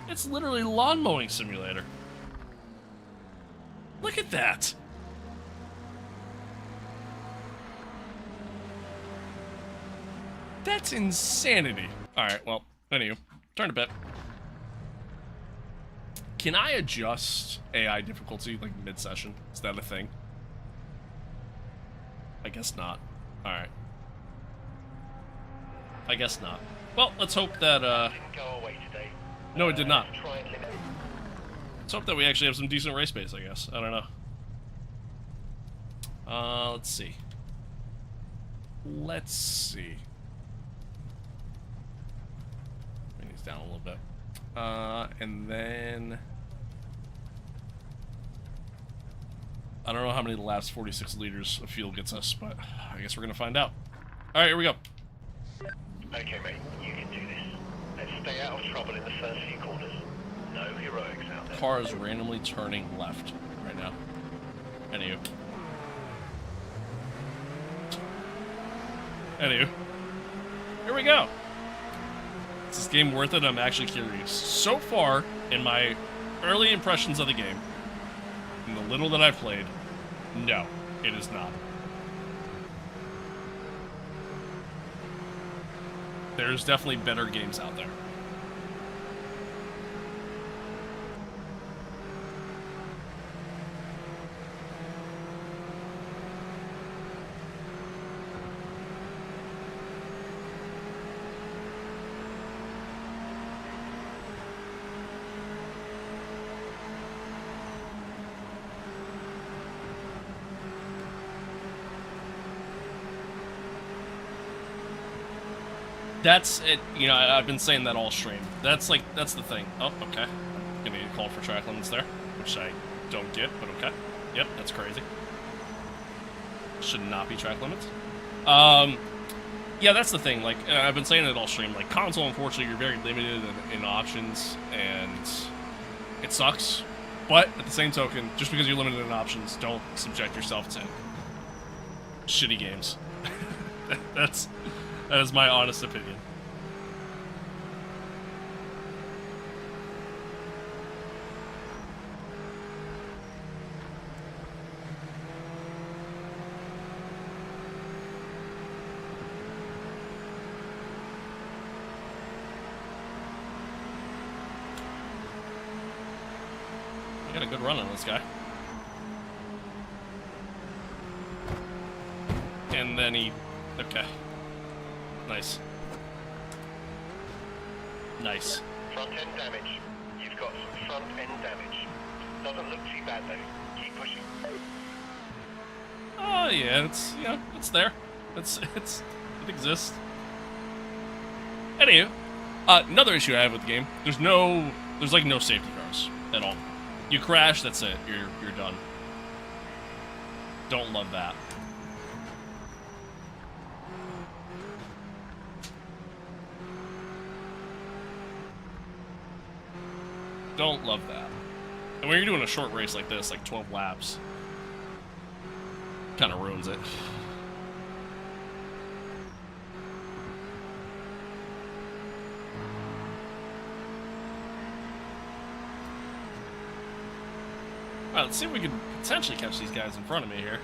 It's literally lawn mowing simulator. Look at that. That's insanity. Alright, well, anywho, turn to bet. Can I adjust AI difficulty, like, mid-session? Is that a thing? I guess not. Alright. I guess not. Well, let's hope that, Didn't go away today. No, it did not. Try and limit. Let's hope that we actually have some decent race pace, I guess. I don't know. Let's see. Let's see. Bring these down a little bit. And then... I don't know how many of the last 46 liters of fuel gets us, but I guess we're gonna find out. Alright, here we go. Okay, mate, you can do this. Let's stay out of trouble in the first few corners. No heroics out there. Car is randomly turning left right now. Anywho. Here we go. Is this game worth it? I'm actually curious. So far, in my early impressions of the game, in the little that I've played, no, it is not. There's definitely better games out there. That's it, you know, I've been saying that all stream. That's the thing. Oh, okay. Gonna get called for track limits there, which I don't get, but okay. Yep, that's crazy. Should not be track limits. Yeah, that's the thing, like, I've been saying it all stream, like, console, unfortunately, you're very limited in options, and it sucks. But, at the same token, just because you're limited in options, don't subject yourself to shitty games. That is my honest opinion. We got a good run on this guy. And then he... Okay. Nice. Nice. Front end damage. You've got some front end damage. Doesn't look too bad though. Keep pushing. Oh yeah, it's there. It exists. Anywho, another issue I have with the game. There's like no safety cars at all. You crash, that's it. You're done. Don't love that. Don't love that. And when you're doing a short race like this, like 12 laps, kind of ruins it. Alright, let's see if we can potentially catch these guys in front of me here.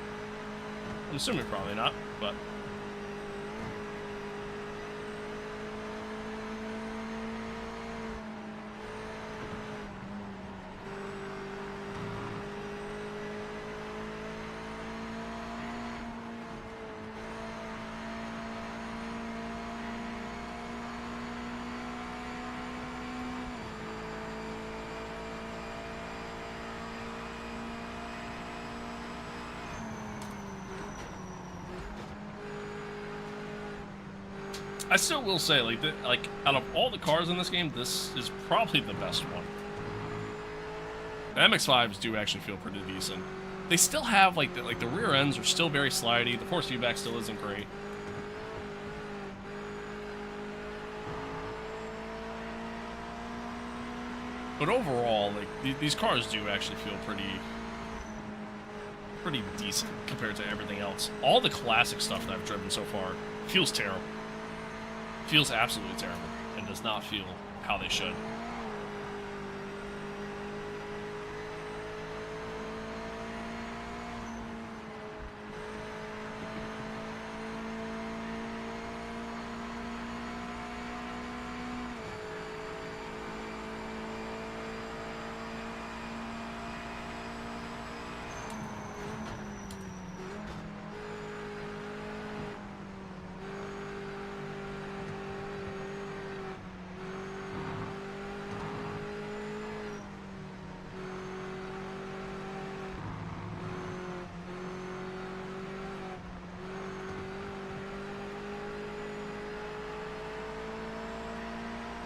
I'm assuming probably not, but... I still will say, like, out of all the cars in this game, this is probably the best one. The MX-5s do actually feel pretty decent. They still have, like the rear ends are still very slidey. The force feedback still isn't great. But overall, like, these cars do actually feel pretty decent compared to everything else. All the classic stuff that I've driven so far feels terrible. Feels absolutely terrible, and does not feel how they should.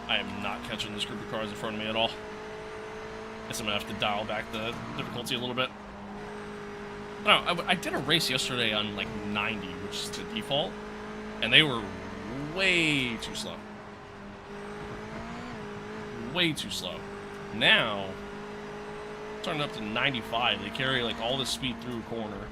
I am not catching this group of cars in front of me at all. Guess I'm gonna have to dial back the difficulty a little bit. I did a race yesterday on like 90, which is the default, and they were way too slow. Way too slow. Now, turning up to 95, they carry like all this speed through a corner.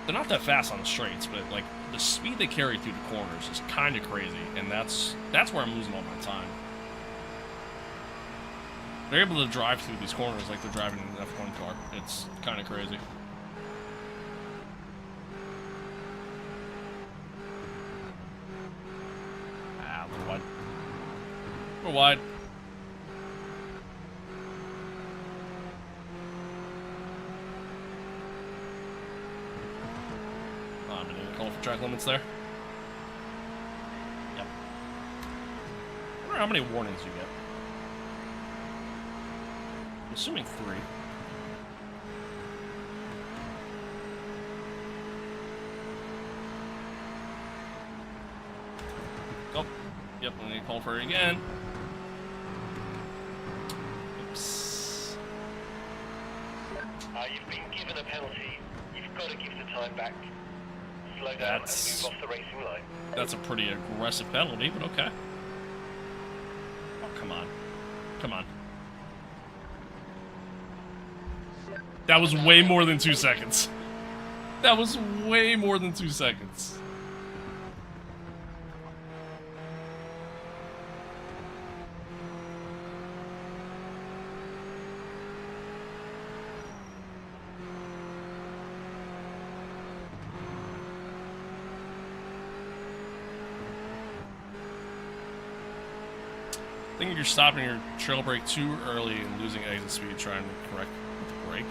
They're not that fast on the straights, but like the speed they carry through the corners is kind of crazy, and that's where I'm losing all my time. They're able to drive through these corners like they're driving in an F1 car. It's kind of crazy. Ah, a little wide. A little wide. I'm gonna call for track limits there. Yep. I wonder how many warnings you get. I'm assuming 3. Oh, yep, I'm gonna call for it again. Oops. You've been given a penalty. You've got to give the time back. Slow down and move off the racing line. That's a pretty aggressive penalty, but okay. Oh, come on. Come on. That was way more than 2 seconds. That was way more than 2 seconds. I think you're stopping your trail brake too early and losing exit speed trying to correct the brake.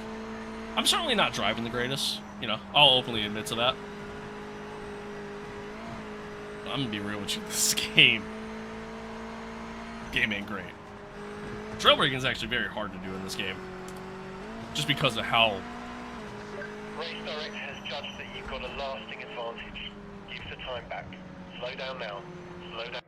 I'm certainly not driving the greatest, you know, I'll openly admit to that. But I'm gonna be real with you, this game ain't great. Trail braking is actually very hard to do in this game. Just because of how... Race Direct has judged that you've got a lasting advantage. Give the time back. Slow down now. Slow down.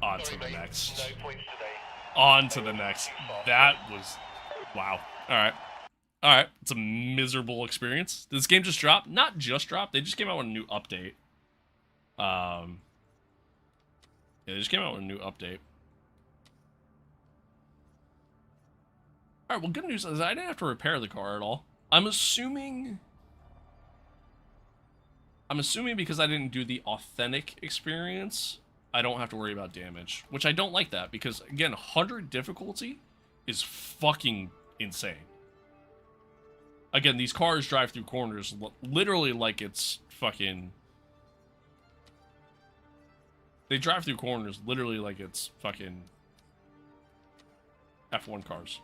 On to the next. No points today. On to the next. That was... Wow. Alright. Alright. It's a miserable experience. Did this game just drop? Not just drop. They just came out with a new update. Yeah, they just came out with a new update. Alright, well, good news is I didn't have to repair the car at all. I'm assuming because I didn't do the authentic experience, I don't have to worry about damage, which I don't like that because, again, 100 difficulty is fucking insane. Again, these cars drive through corners literally like it's fucking... They drive through corners literally like it's fucking F1 cars.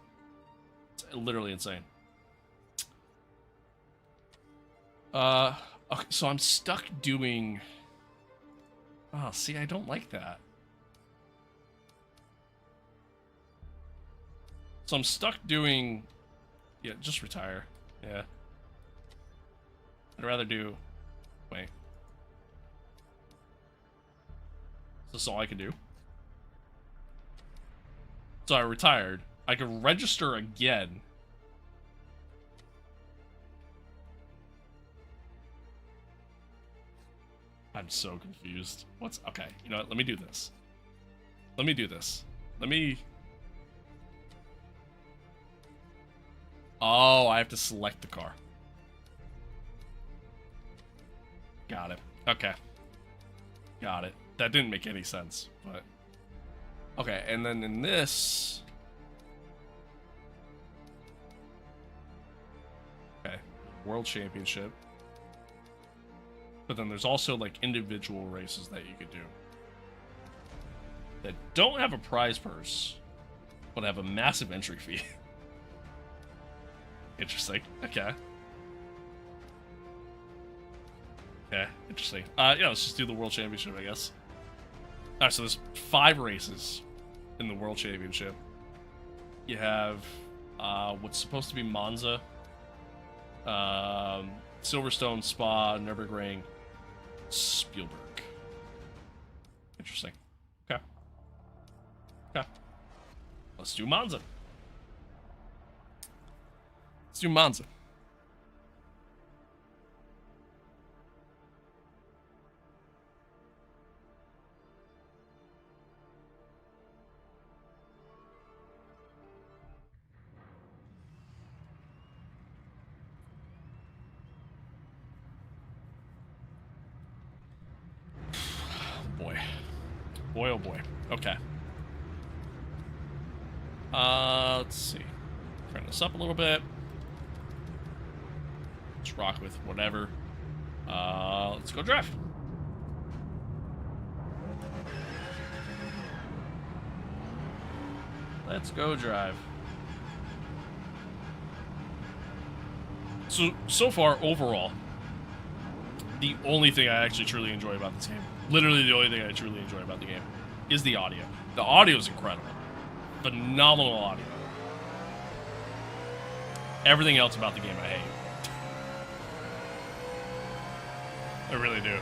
It's literally insane. Okay, so I'm stuck doing... Oh, see, I don't like that. So I'm stuck doing... Yeah, just retire. Yeah. I'd rather do... Wait. This is all I can do. So I retired. I could register again. I'm so confused. What's... Okay, you know what? Let me do this. Let me do this. Let me... Oh, I have to select the car. Got it. Okay. Got it. That didn't make any sense, but... Okay, and then in this... Okay. World Championship. But then there's also, like, individual races that you could do. That don't have a prize purse, but have a massive entry fee. Interesting. Okay. Okay, interesting. Yeah, let's just do the World Championship, I guess. Alright, so there's 5 races in the World Championship. You have what's supposed to be Monza, Silverstone, Spa, Nürburgring, Spielberg. Interesting. Okay. Okay. Let's do Monza. Let's do Monza. Boy. Boy, oh boy. Okay. Let's see. Turn this up a little bit. Let's rock with whatever. Let's go drive. Let's go drive. So far, overall, the only thing I actually truly enjoy about this game, literally the only thing I truly enjoy about the game, is the audio. The audio is incredible. Phenomenal audio. Everything else about the game I hate. I really do.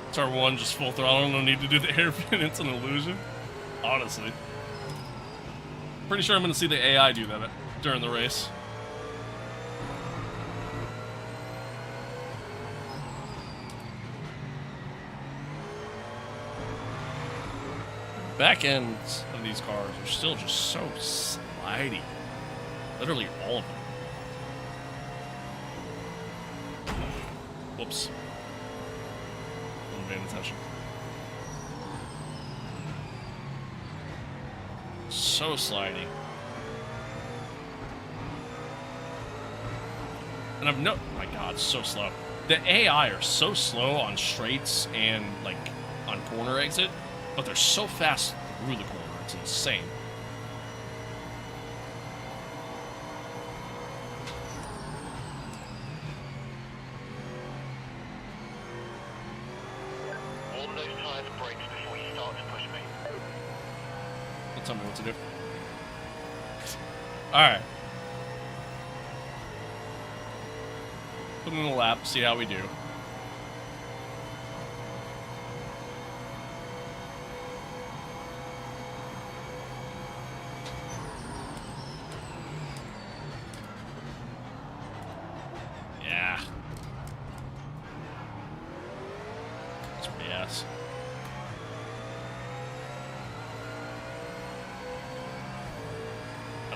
It's R1, just full throttle, no need to do the hairpin, it's an illusion. Honestly. Pretty sure I'm going to see the AI do that during the race. Back ends of these cars are still just so slidey. Literally all of them. Whoops. Paying attention. So slidey. And I've no, my god, so slow. The AI are so slow on straights and like on corner exit, but they're so fast through the corner. It's insane. Tell me what to do. Alright. Put in a lap, see how we do. Yeah. That's BS.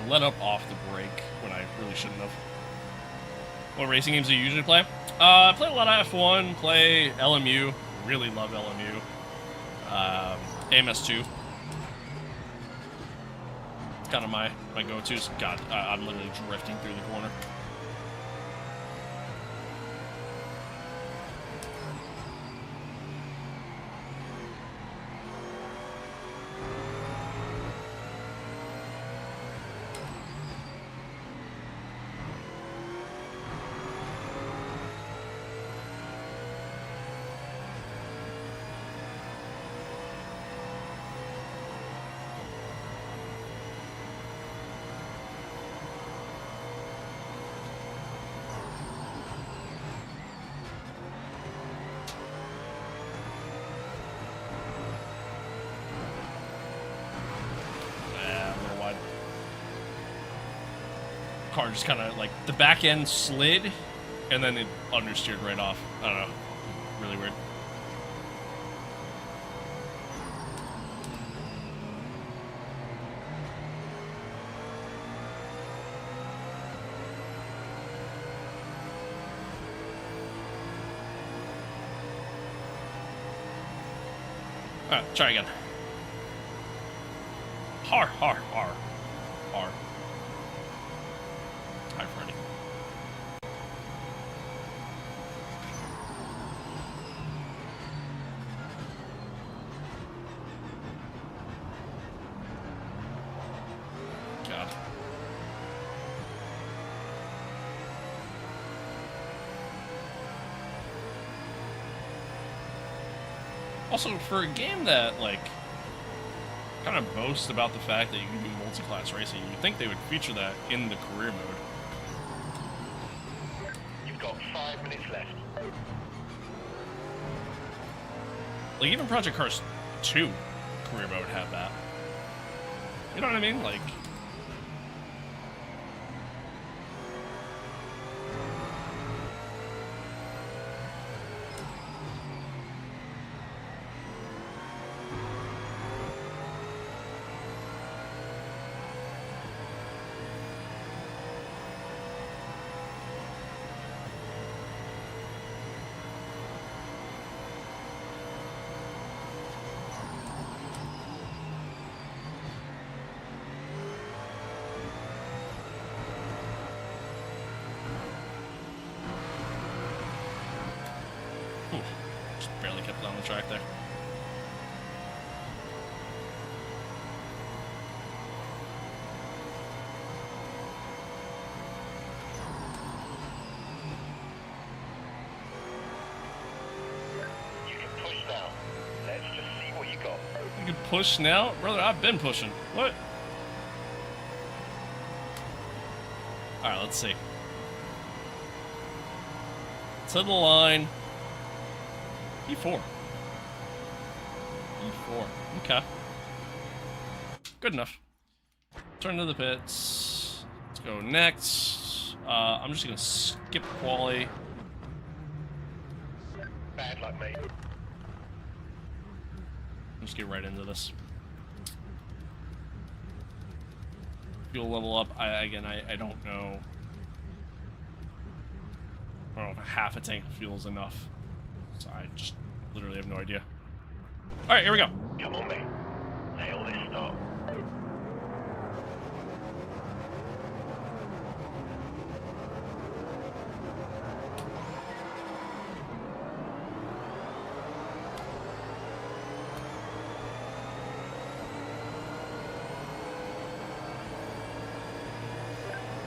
Let up off the brake when I really shouldn't have. What racing games do you usually play? I play a lot of F1, play LMU, really love LMU. AMS2. It's kind of my go-tos. God, I'm literally drifting through the corner. car just kind of like the back end slid, and then it understeered right off. I don't know, really weird. All right, try again. Har. Hi, Freddy. God. Also, for a game that, like, kind of boasts about the fact that you can do multi-class racing, you'd think they would feature that in the career mode. You've got 5 minutes left. Like, even Project Cars 2 career mode had that. You know what I mean? Like... just barely kept it on the track there. You can push now. Let's just see what you got. You can push now? Brother, I've been pushing. What? Alright, let's see. To the line. E4. E4. Okay. Good enough. Turn to the pits. Let's go next. I'm just gonna skip quali. Bad luck, mate. Just get right into this. Fuel level up. I don't know. I don't know if half a tank of fuel is enough. So I just literally have no idea. Alright, here we go. Come on, mate. Nail this start.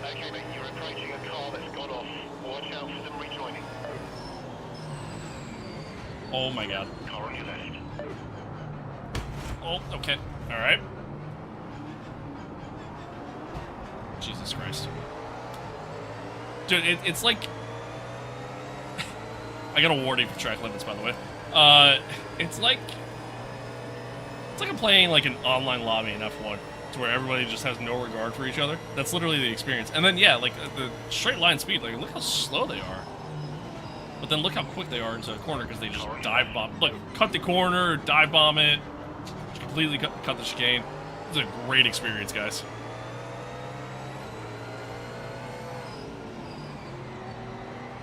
Okay, mate, you're approaching a car that's gone off. Watch out for them rejoining. Oh my god. Car on your left. Oh, okay. Alright. Jesus Christ. Dude, it's like... I got a warning for track limits, by the way. It's like I'm playing like an online lobby in F1, to where everybody just has no regard for each other. That's literally the experience. And then, yeah, like, the straight line speed, like, look how slow they are. But then look how quick they are into a corner, because they just dive bomb. Look, cut the corner, dive bomb it, completely cut the chicane. It's a great experience, guys.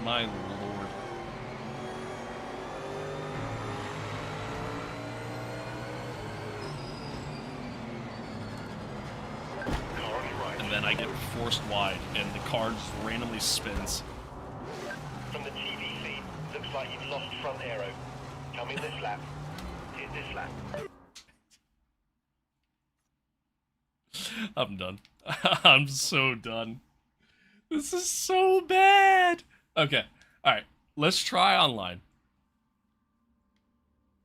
My lord. And then I get forced wide, and the car just randomly spins. From the TV feed, looks like you've lost front aero. Come in this lap. Hit this lap. I'm done. I'm so done. This is so bad. Okay. Alright. Let's try online.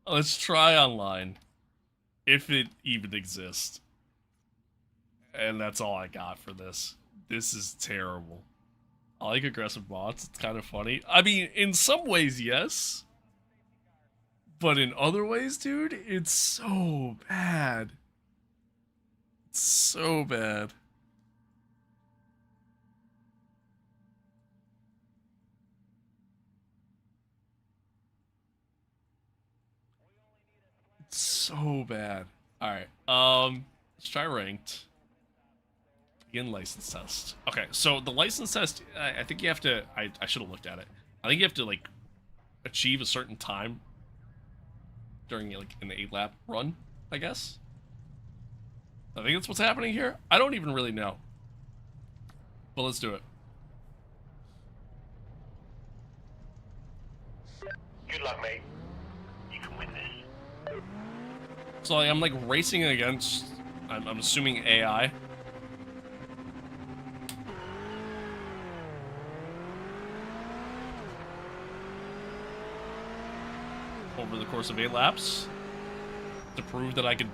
Let's try online. If it even exists. And that's all I got for this. This is terrible. I like aggressive bots. It's kind of funny. I mean, in some ways, yes. But in other ways, dude, it's so bad. It's so bad. So bad. Alright, let's try ranked. Begin license test. Okay, so the license test, I think you have to, I should have looked at it. I think you have to, like, achieve a certain time during, like, an 8-lap run, I guess. I think that's what's happening here. I don't even really know. But let's do it. Good luck, mate. You can win this. So like, I'm like racing against, I'm assuming AI. Over the course of 8 laps. To prove that I could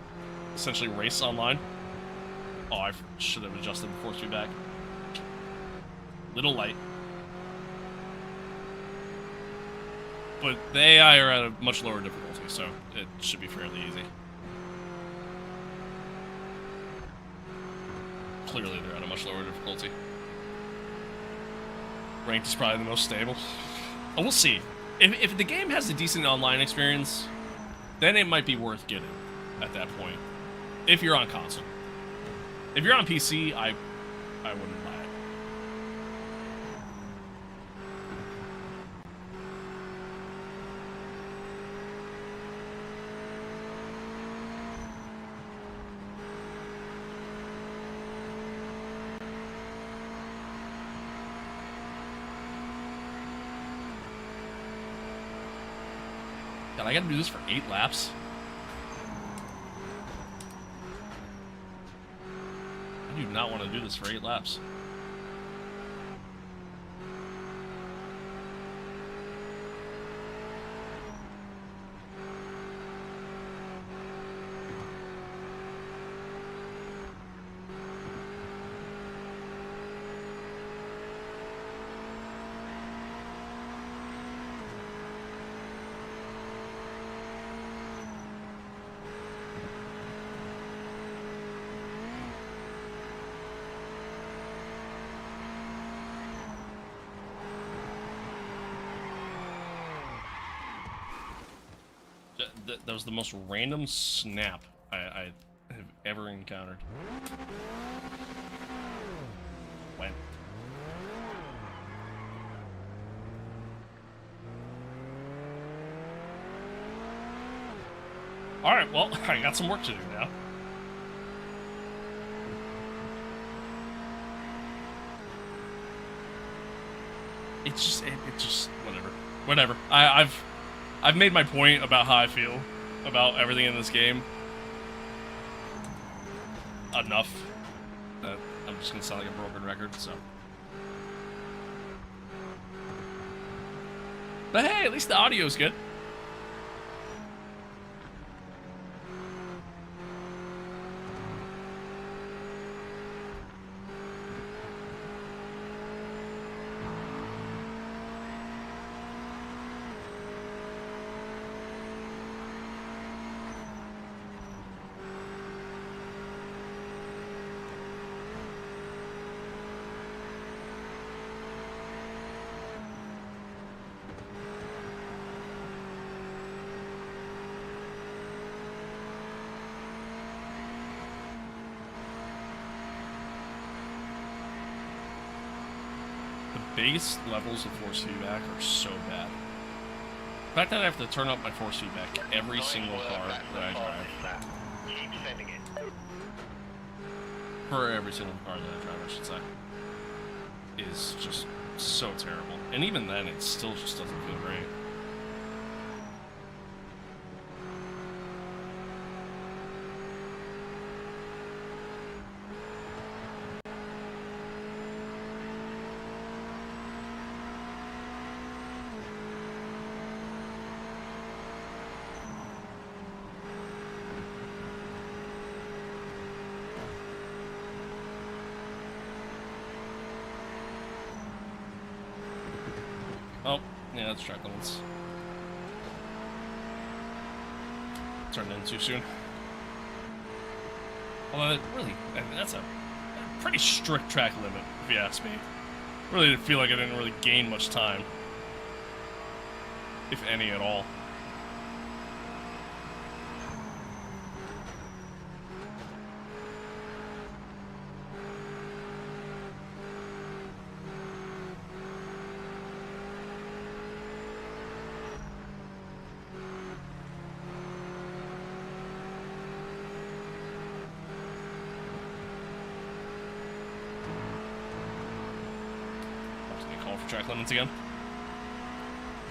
essentially race online. Oh, I should have adjusted the force feedback. Little light. But the AI are at a much lower difficulty, so it should be fairly easy. Clearly they're at a much lower difficulty. Ranked is probably the most stable. Oh, we'll see. If the game has a decent online experience, then it might be worth getting at that point. If you're on console. If you're on PC, I wouldn't buy it. God, I gotta do this for 8 laps? I do not want to do this for 8 laps. That was the most random snap I have ever encountered. When? Alright, well, I got some work to do now. It's just whatever. I've made my point about how I feel about everything in this game. Enough. I'm just gonna sound like a broken record, so. But hey, at least the audio's good. Base levels of force feedback are so bad. The fact that I have to turn up my force feedback every single car that I drive. Keep sending it. For every single car that I drive, I should say. Is just so terrible. And even then, it still just doesn't feel great. Oh, yeah, that's track limits. Turned in too soon. Although, really, that's a pretty strict track limit, if you ask me. Really didn't feel like I didn't really gain much time. If any at all. for track limits again.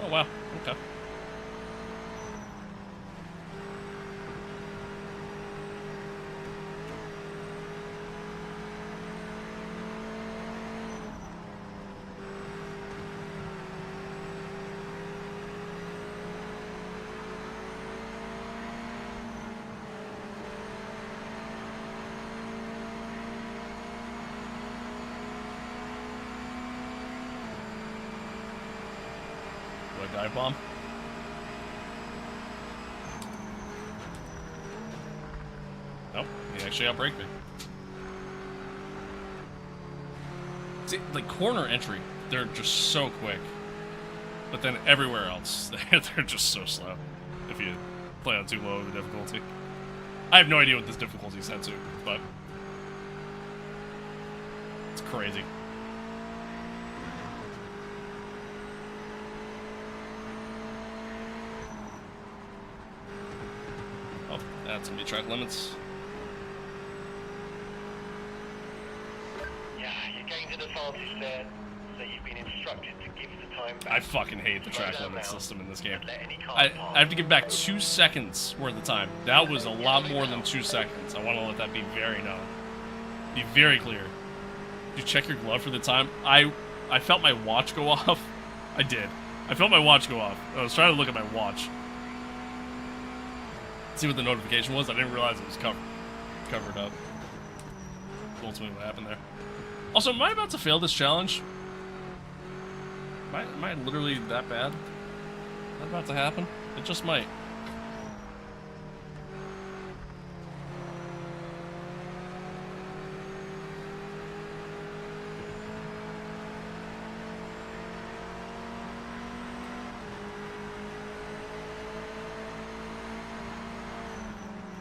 Oh, wow. Okay. Dive bomb. Nope, he actually outbraked me. See, like corner entry, they're just so quick. But then everywhere else, they're just so slow. If you play on too low of a difficulty. I have no idea what this difficulty is set to, but it's crazy. That's gonna be track limits. Yeah, you gained an advantage there, so you've been instructed to give the time back. I fucking hate the track limit system in this game. I I have to give back 2 seconds worth of time. That was a lot more than 2 seconds. I want to let that be very known. Be very clear. You check your glove for the time. I felt my watch go off. I did. I felt my watch go off. I was trying to look at my watch. See what the notification was. I didn't realize it was covered up. Ultimately, what happened there. Also, am I about to fail this challenge? Am I literally that bad? Is that about to happen? It just might.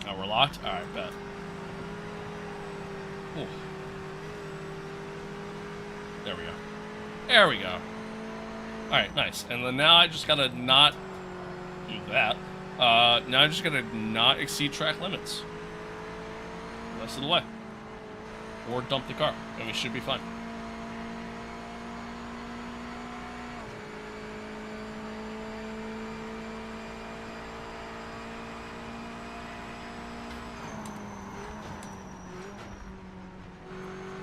Oh, we're locked? Alright, bet. Ooh. There we go. There we go. Alright, nice. And then now I just gotta not do that. Now I just gotta not exceed track limits. The rest of the way. Or dump the car. And we should be fine.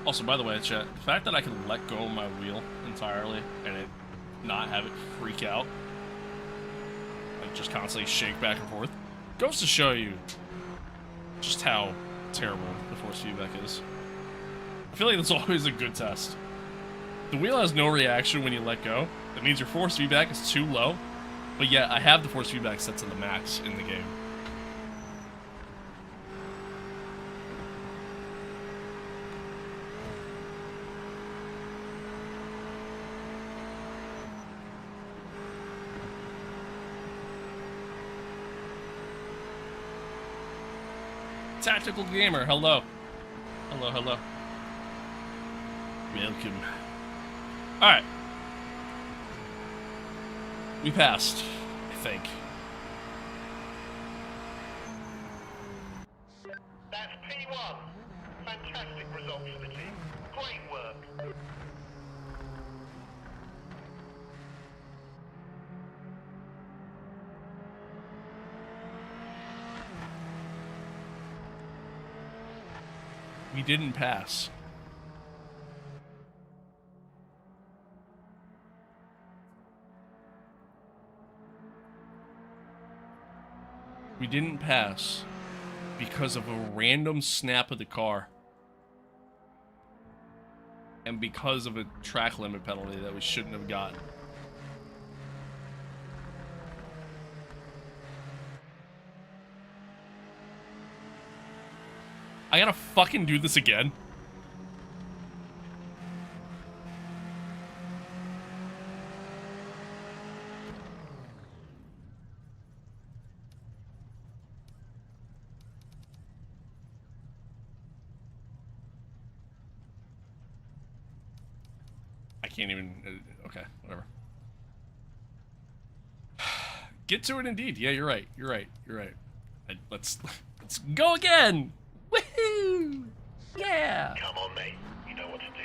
Also, by the way, chat, the fact that I can let go of my wheel entirely and it not have it freak out, like just constantly shake back and forth, goes to show you just how terrible the force feedback is. I feel like that's always a good test. The wheel has no reaction when you let go. That means your force feedback is too low, but yet I have the force feedback set to the max in the game. Tactical Gamer, hello. Hello, hello. Welcome. Alright. We passed, I think. That's P1. Fantastic result for the team. Great work. We didn't pass. We didn't pass because of a random snap of the car. And because of a track limit penalty that we shouldn't have gotten. I gotta fucking do this again. I can't even... okay, whatever. Get to it indeed. Yeah, you're right. You're right. You're right. Let's go again! Woohoo! Yeah! Come on, mate. You know what to do.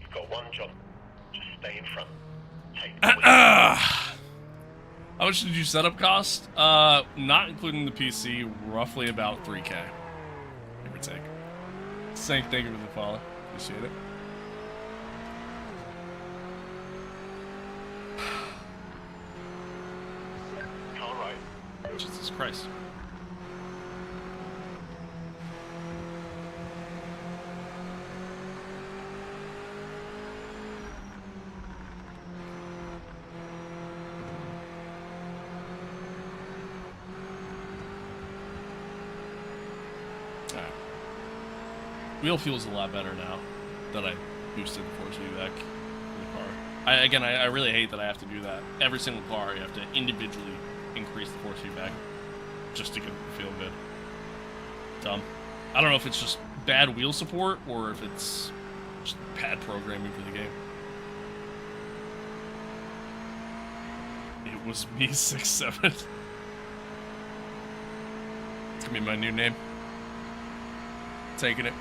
You've got one job. Just stay in front. Take the wheel. How much did you setup cost? Not including the PC, roughly about 3K. Give or take. Thank you for the follow. Appreciate it. Car right. Jesus Christ. Alright. Wheel feels a lot better now that I boosted the force feedback in the car. I really hate that I have to do that. Every single car, you have to individually increase the force feedback just to get it to feel good. Dumb. I don't know if it's just bad wheel support or if it's just bad programming for the game. It was me 6'7". It's gonna be my new name. Taking it.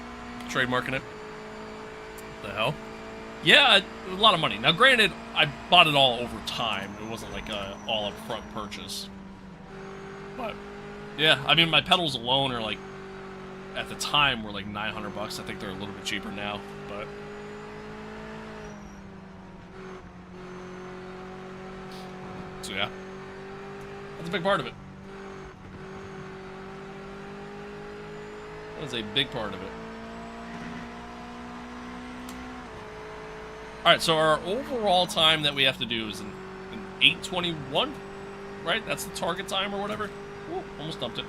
Trademarking it. What the hell? Yeah, a lot of money. Now, granted, I bought it all over time. It wasn't like a all up-front purchase. But, yeah, I mean, my pedals alone are like, at the time, were like $900. I think they're a little bit cheaper now, but... So, yeah. That's a big part of it. That was a big part of it. Alright, so our overall time that we have to do is an 8:21, right? That's the target time or whatever. Ooh, almost dumped it.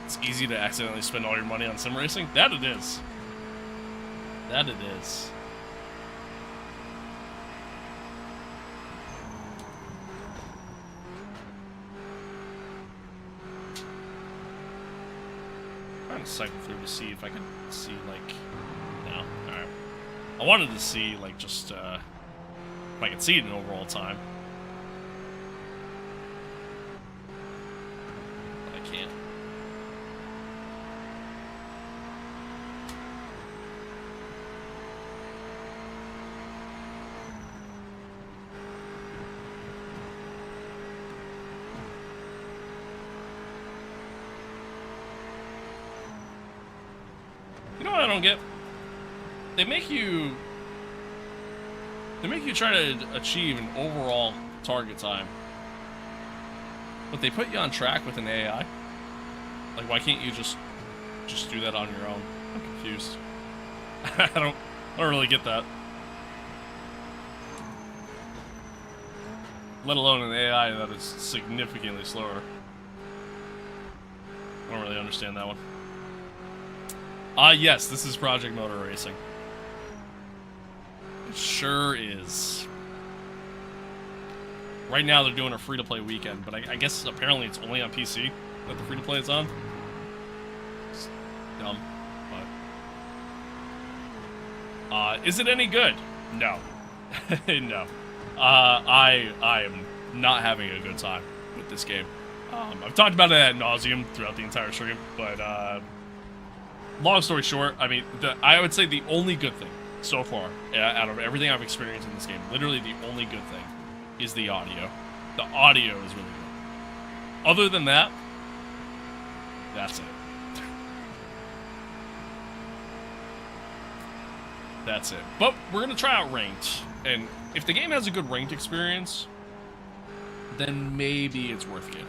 It's easy to accidentally spend all your money on sim racing. That it is. That it is. Trying to cycle through to see if I can see, like... No. Alright. I wanted to see, like, just, if I could see it in overall time. But I can't. You know what I don't get? They make you try to achieve an overall target time, but they put you on track with an AI. Like, why can't you just do that on your own? I'm confused. I don't really get that. Let alone an AI that is significantly slower. I don't really understand that one. Yes, this is Project Motor Racing. It sure is. Right now they're doing a free-to-play weekend, but I guess apparently it's only on PC that the free-to-play is on. It's dumb, but... is it any good? No. No. I am not having a good time with this game. I've talked about it ad nauseum throughout the entire stream, but, long story short, I mean, I would say the only good thing so far, out of everything I've experienced in this game, literally the only good thing is the audio. The audio is really good. Other than that, that's it. That's it. But we're going to try out ranked, and if the game has a good ranked experience, then maybe it's worth getting.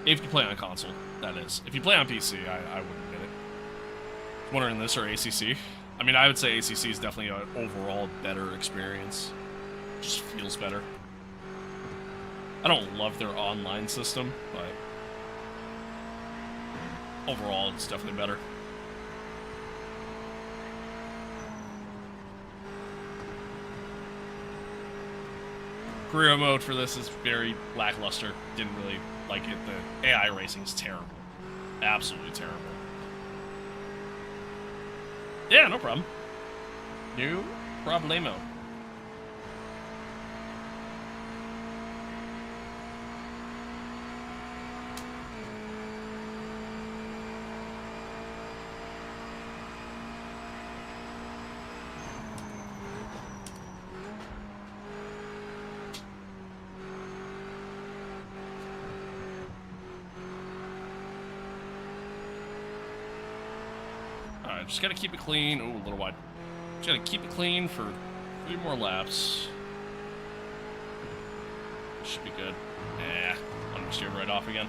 If you play on console, that is. If you play on PC, I wouldn't get it. Wondering this or ACC? I mean, I would say ACC is definitely an overall better experience. Just feels better. I don't love their online system, but overall, it's definitely better. Career mode for this is very lackluster. Didn't really Like, the AI racing is terrible. Absolutely terrible. Yeah, no problem. No problemo. Alright, just gotta keep it clean. Ooh, a little wide. Just gotta keep it clean for 3 more laps. Should be good. I'm steered right off again.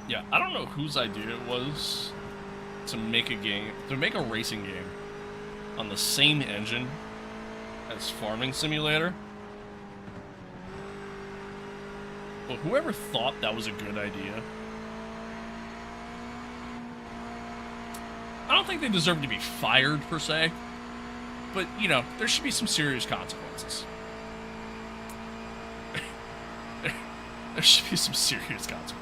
Yeah, I don't know whose idea it was to make a racing game on the same engine as Farming Simulator. But whoever thought that was a good idea, I don't think they deserve to be fired, per se. But, you know, there should be some serious consequences. There should be some serious consequences.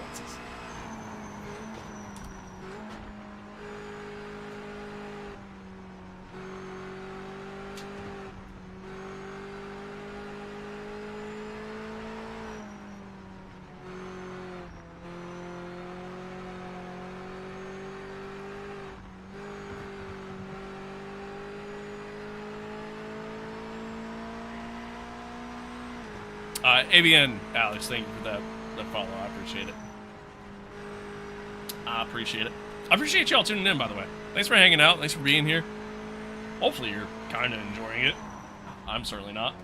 ABN, Alex, thank you for that follow. I appreciate it. I appreciate y'all tuning in, by the way. Thanks for hanging out. Thanks for being here. Hopefully you're kind of enjoying it. I'm certainly not.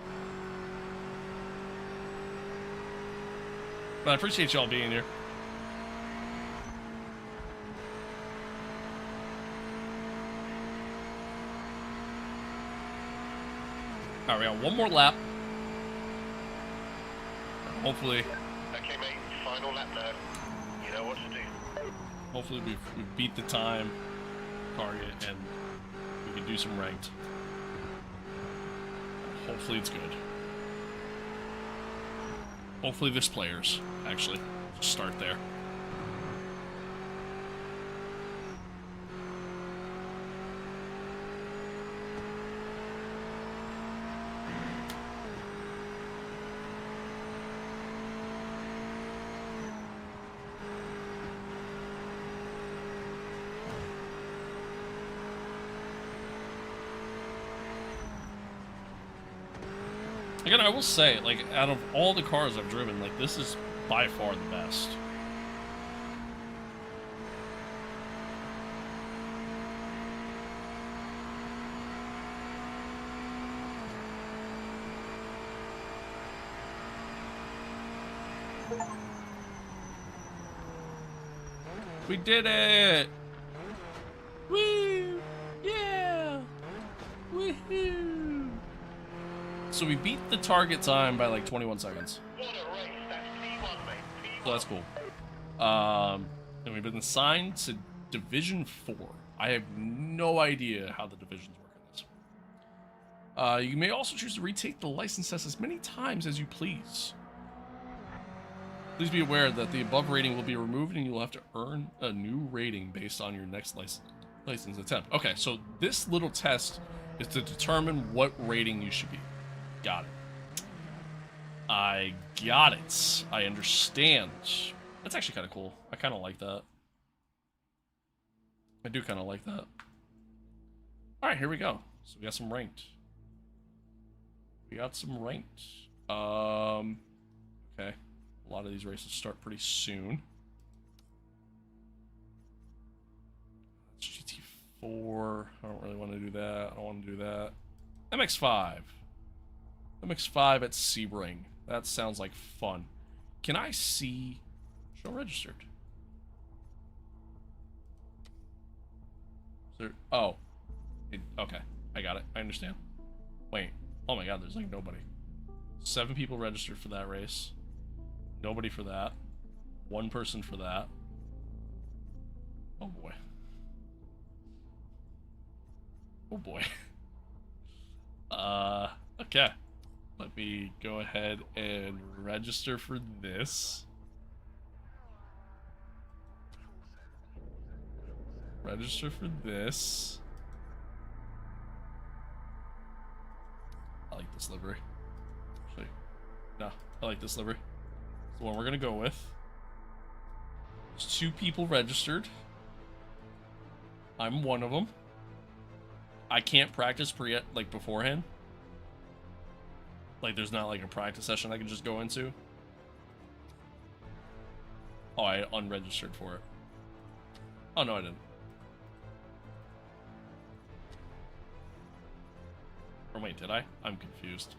But I appreciate y'all being here. Alright, we got one more lap. Hopefully. Okay, mate. Final lap now. You know what to do. Hopefully we beat the time target and we can do some ranked. Hopefully it's good. Hopefully there's players, actually. Just start there. Again, I will say, like, out of all the cars I've driven, like, this is by far the best. We did it! Woo! Yeah! Woohoo! So we beat the target time by like 21 seconds. What a race. That's P1, mate. P1. So that's cool. And we've been assigned to Division 4. I have no idea how the divisions work in this. You may also choose to retake the license test as many times as you please. Please be aware that the above rating will be removed and you will have to earn a new rating based on your next license attempt. Okay, so this little test is to determine what rating you should be. Got it. I got it. I understand. That's actually kind of cool. I kind of like that. I do kind of like that. Alright, here we go. So we got some ranked. Okay. A lot of these races start pretty soon. That's GT4. I don't really want to do that. I don't want to do that. MX5. MX5 at Sebring. That sounds like fun. Can I see... Show registered. Is there... Oh. Okay. I got it. I understand. Wait. Oh my god, there's like nobody. 7 people registered for that race. Nobody for that. 1 person for that. Oh boy. Oh boy. Okay. Let me go ahead and register for this. Register for this. I like this livery. Actually, no, I like this livery. It's the one we're gonna go with. There's 2 people registered. I'm one of them. I can't practice beforehand. Like, there's not like a practice session I can just go into. Oh, I unregistered for it. Oh, no, I didn't. Or wait, did I? I'm confused.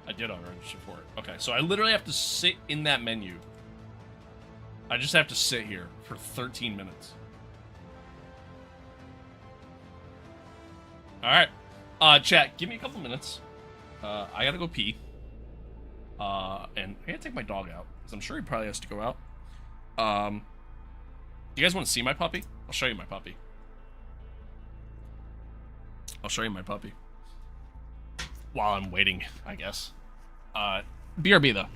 I did unregister for it. Okay, so I literally have to sit in that menu. I just have to sit here for 13 minutes. Alright. Chat, give me a couple minutes. I gotta go pee. And I gotta take my dog out, because I'm sure he probably has to go out. Do you guys want to see my puppy? I'll show you my puppy. I'll show you my puppy. While I'm waiting, I guess. BRB, though.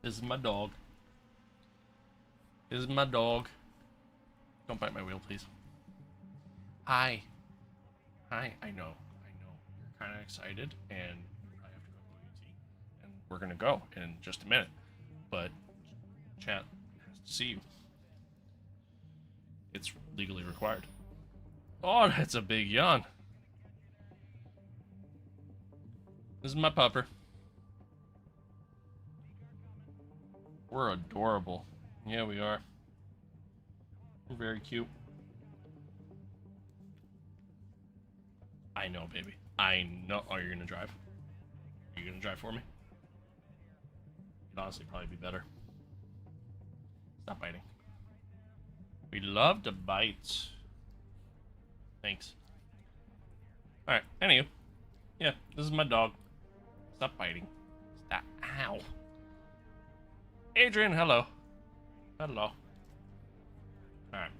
This is my dog. This is my dog. Don't bite my wheel, please. Hi. Hi. I know. You're kind of excited, and I have to go to UT, and we're gonna go in just a minute. But chat has to see you. It's legally required. Oh, that's a big yawn. This is my pupper. We're adorable. Yeah, we are. We're very cute. I know, baby. I know. Oh, you're gonna drive? Are you gonna drive for me? It'd honestly probably be better. Stop biting. We love to bite. Thanks. Alright, anywho. Yeah, this is my dog. Stop biting. Stop. Ow. Adrian, hello. Hello. Alright.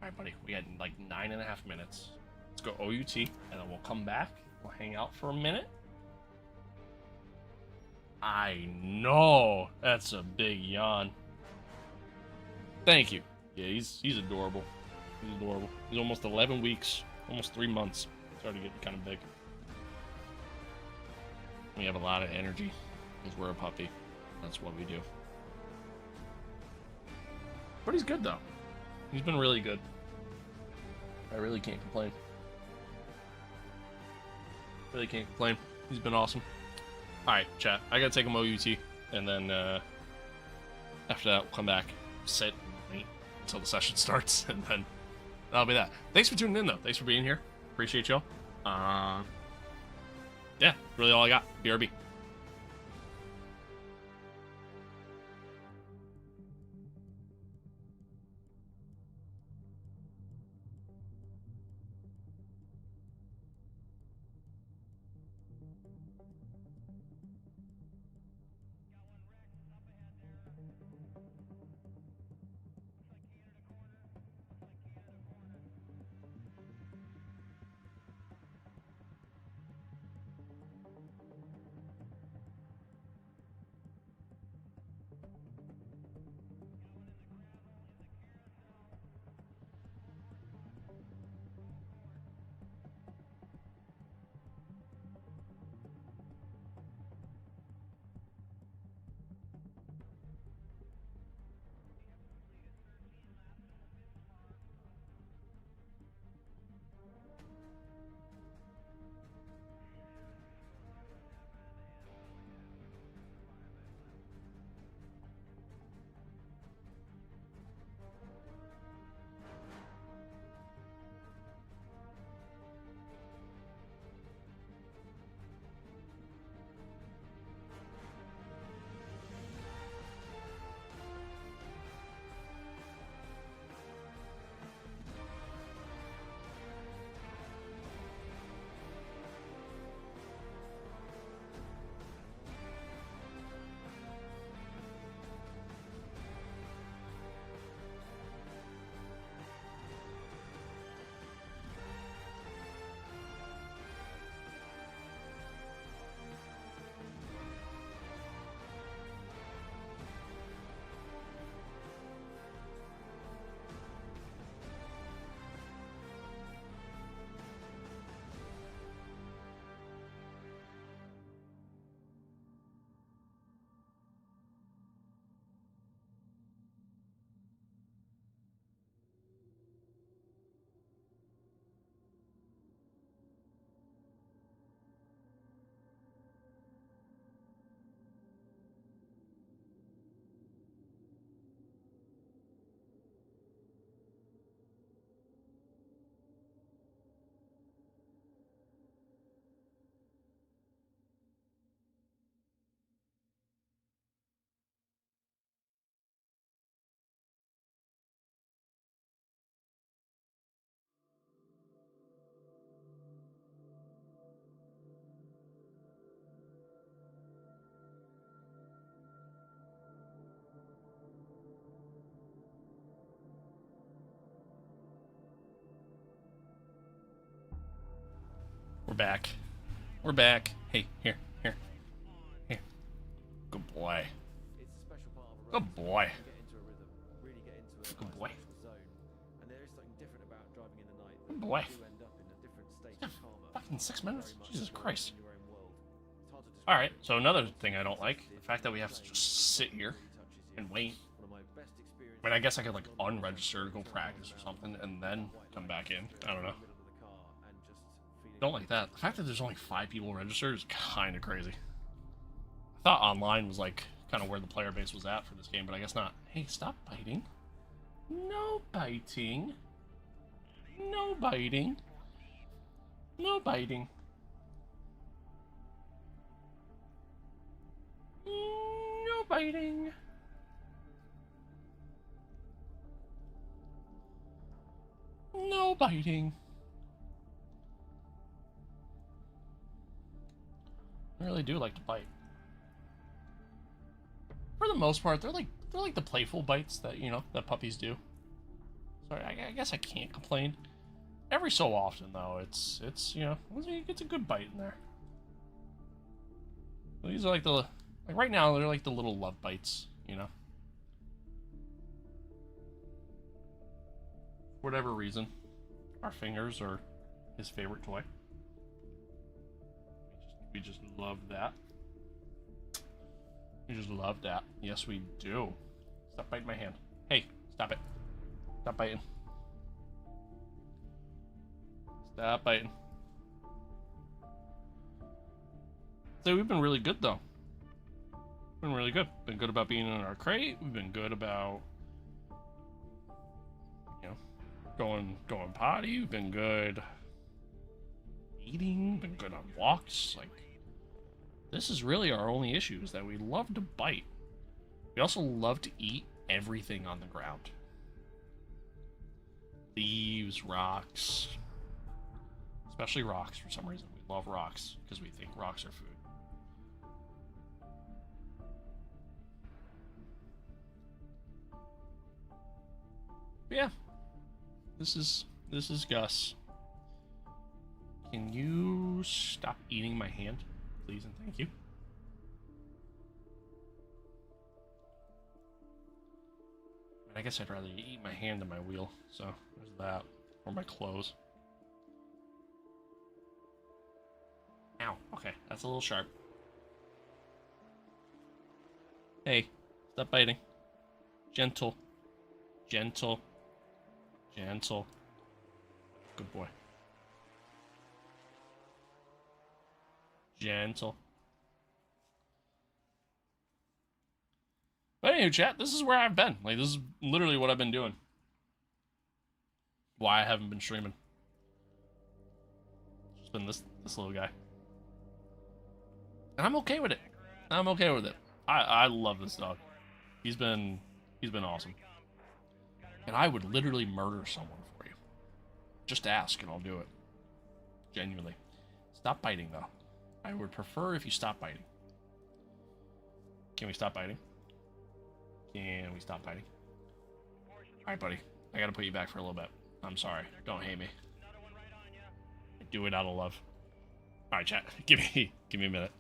right, buddy. We had like 9.5 minutes. Let's go OUT, and then we'll come back. We'll hang out for a minute. I know. That's a big yawn. Thank you. Yeah, he's adorable. He's adorable. He's almost 11 weeks, almost 3 months. Started getting kind of big. We have a lot of energy because we're a puppy. That's what we do. But he's good, though. He's been really good. I really can't complain. Really can't complain. He's been awesome. Alright, chat. I gotta take him OUT. And then, after that, we'll come back, sit, and wait until the session starts. And then, that'll be that. Thanks for tuning in, though. Thanks for being here. Appreciate y'all. Yeah, really all I got. BRB. We're back. We're back. Hey, here. Good boy. Good boy. Good boy. Good boy. Yeah, fucking 6 minutes? Jesus Christ. Alright, so another thing I don't like, the fact that we have to just sit here and wait. I mean, I guess I could, like, unregister to go practice or something, and then come back in. I don't know. Don't like that. The fact that there's only 5 people registered is kind of crazy. I thought online was, like, kind of where the player base was at for this game, but I guess not. Hey, stop biting. No biting. No biting. No biting. No biting. No biting. I really do like to bite. For the most part, they're like the playful bites that, you know, that puppies do. Sorry, I guess I can't complain. Every so often, though, it's you know, it's a good bite in there. These are like like right now, they're like the little love bites, you know. For whatever reason, our fingers are his favorite toy. We just love that. We just love that. Yes, we do. Stop biting my hand. Hey, stop it. Stop biting. Stop biting. So we've been really good, though. Been really good. Been good about being in our crate. We've been good about, you know, going potty. We've been good eating. Been good on walks. Like, this is really our only issue, is that we love to bite. We also love to eat everything on the ground. Leaves, rocks. Especially rocks for some reason. We love rocks because we think rocks are food. But yeah. This is Gus. Can you stop eating my hand, please, and thank you? I guess I'd rather you eat my hand than my wheel, so there's that. Or my clothes. Ow, okay, that's a little sharp. Hey, stop biting. Gentle. Gentle. Gentle. Good boy. Gentle. But anyway, chat, this is where I've been. Like, this is literally what I've been doing. Why I haven't been streaming. Just been this little guy. And I'm okay with it. I'm okay with it. I love this dog. He's been awesome. And I would literally murder someone for you. Just ask and I'll do it. Genuinely. Stop biting, though. I would prefer if you stop biting. Can we stop biting? Can we stop biting? Alright, buddy. I gotta put you back for a little bit. I'm sorry. Don't hate me. I do it out of love. Alright, chat. Give me a minute.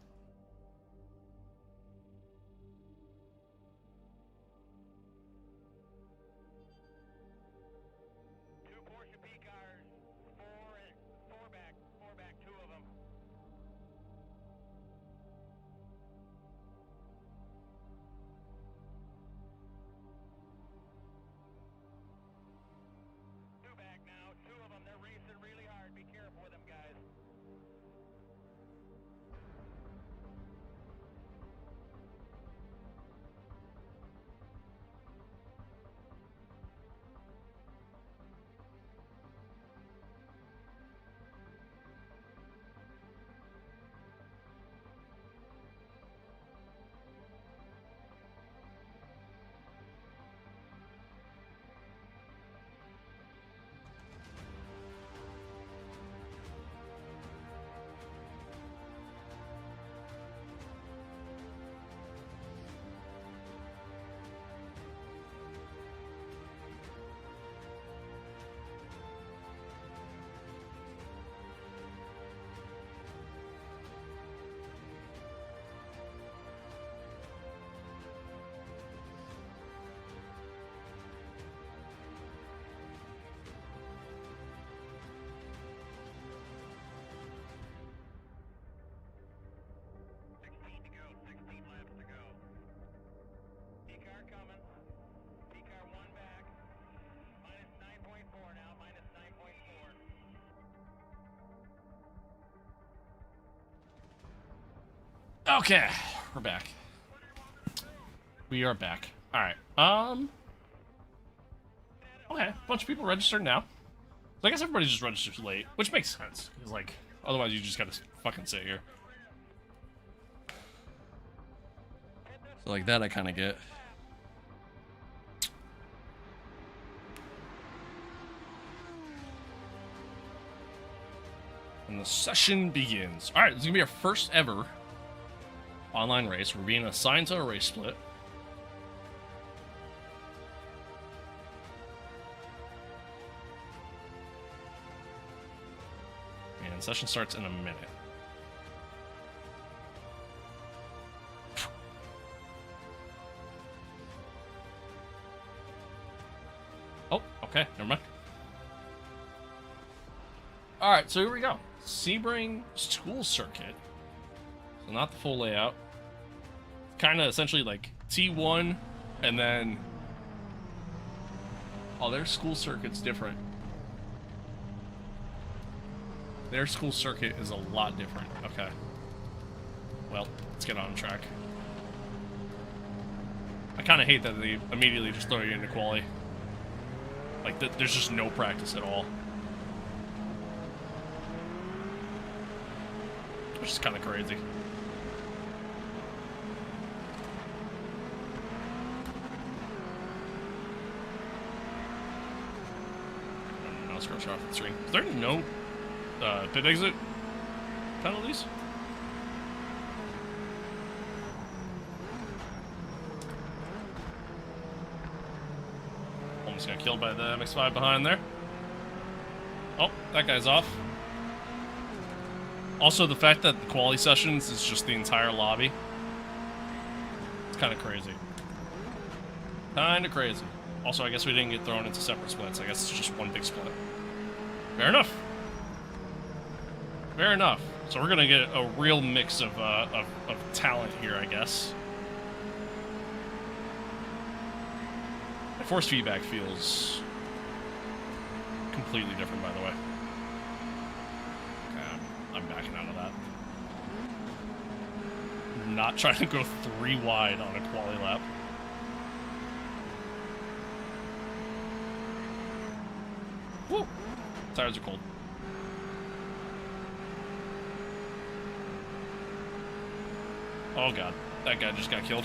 Okay, we're back. We are back. All right. Okay, a bunch of people registered now. So I guess everybody just registers late, which makes sense. Because, like, otherwise you just gotta fucking sit here. So like that I kind of get. And the session begins. All right, this is gonna be our first ever online race. We're being assigned to a race split. Session starts in a minute. Oh, okay, never mind. Alright, so here we go. Sebring School Circuit. So not the full layout. Kind of essentially like T1, and then... Oh, their school circuit's different. Their school circuit is a lot different. Okay. Well, let's get on track. I kind of hate that they immediately just throw you into quali. Like, there's just no practice at all. Which is kind of crazy. No scroll shot off the screen. Is there no pit exit penalties? Almost got killed by the MX-5 behind there. Oh, that guy's off. Also, the fact that the quali sessions is just the entire lobby. It's kind of crazy. Kind of crazy. Also, I guess we didn't get thrown into separate splits. I guess it's just one big split. Fair enough. Fair enough. So we're gonna get a real mix of talent here, I guess. My force feedback feels completely different, by the way. Okay, I'm backing out of that. I'm not trying to go 3 wide on a quali lap. Woo! Tires are cold. Oh god, that guy just got killed.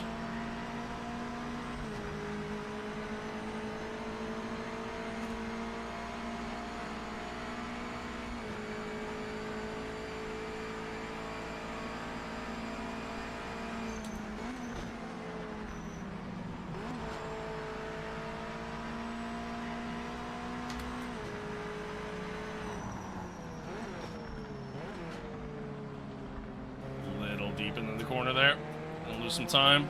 Deep into the corner there. Gonna lose some time.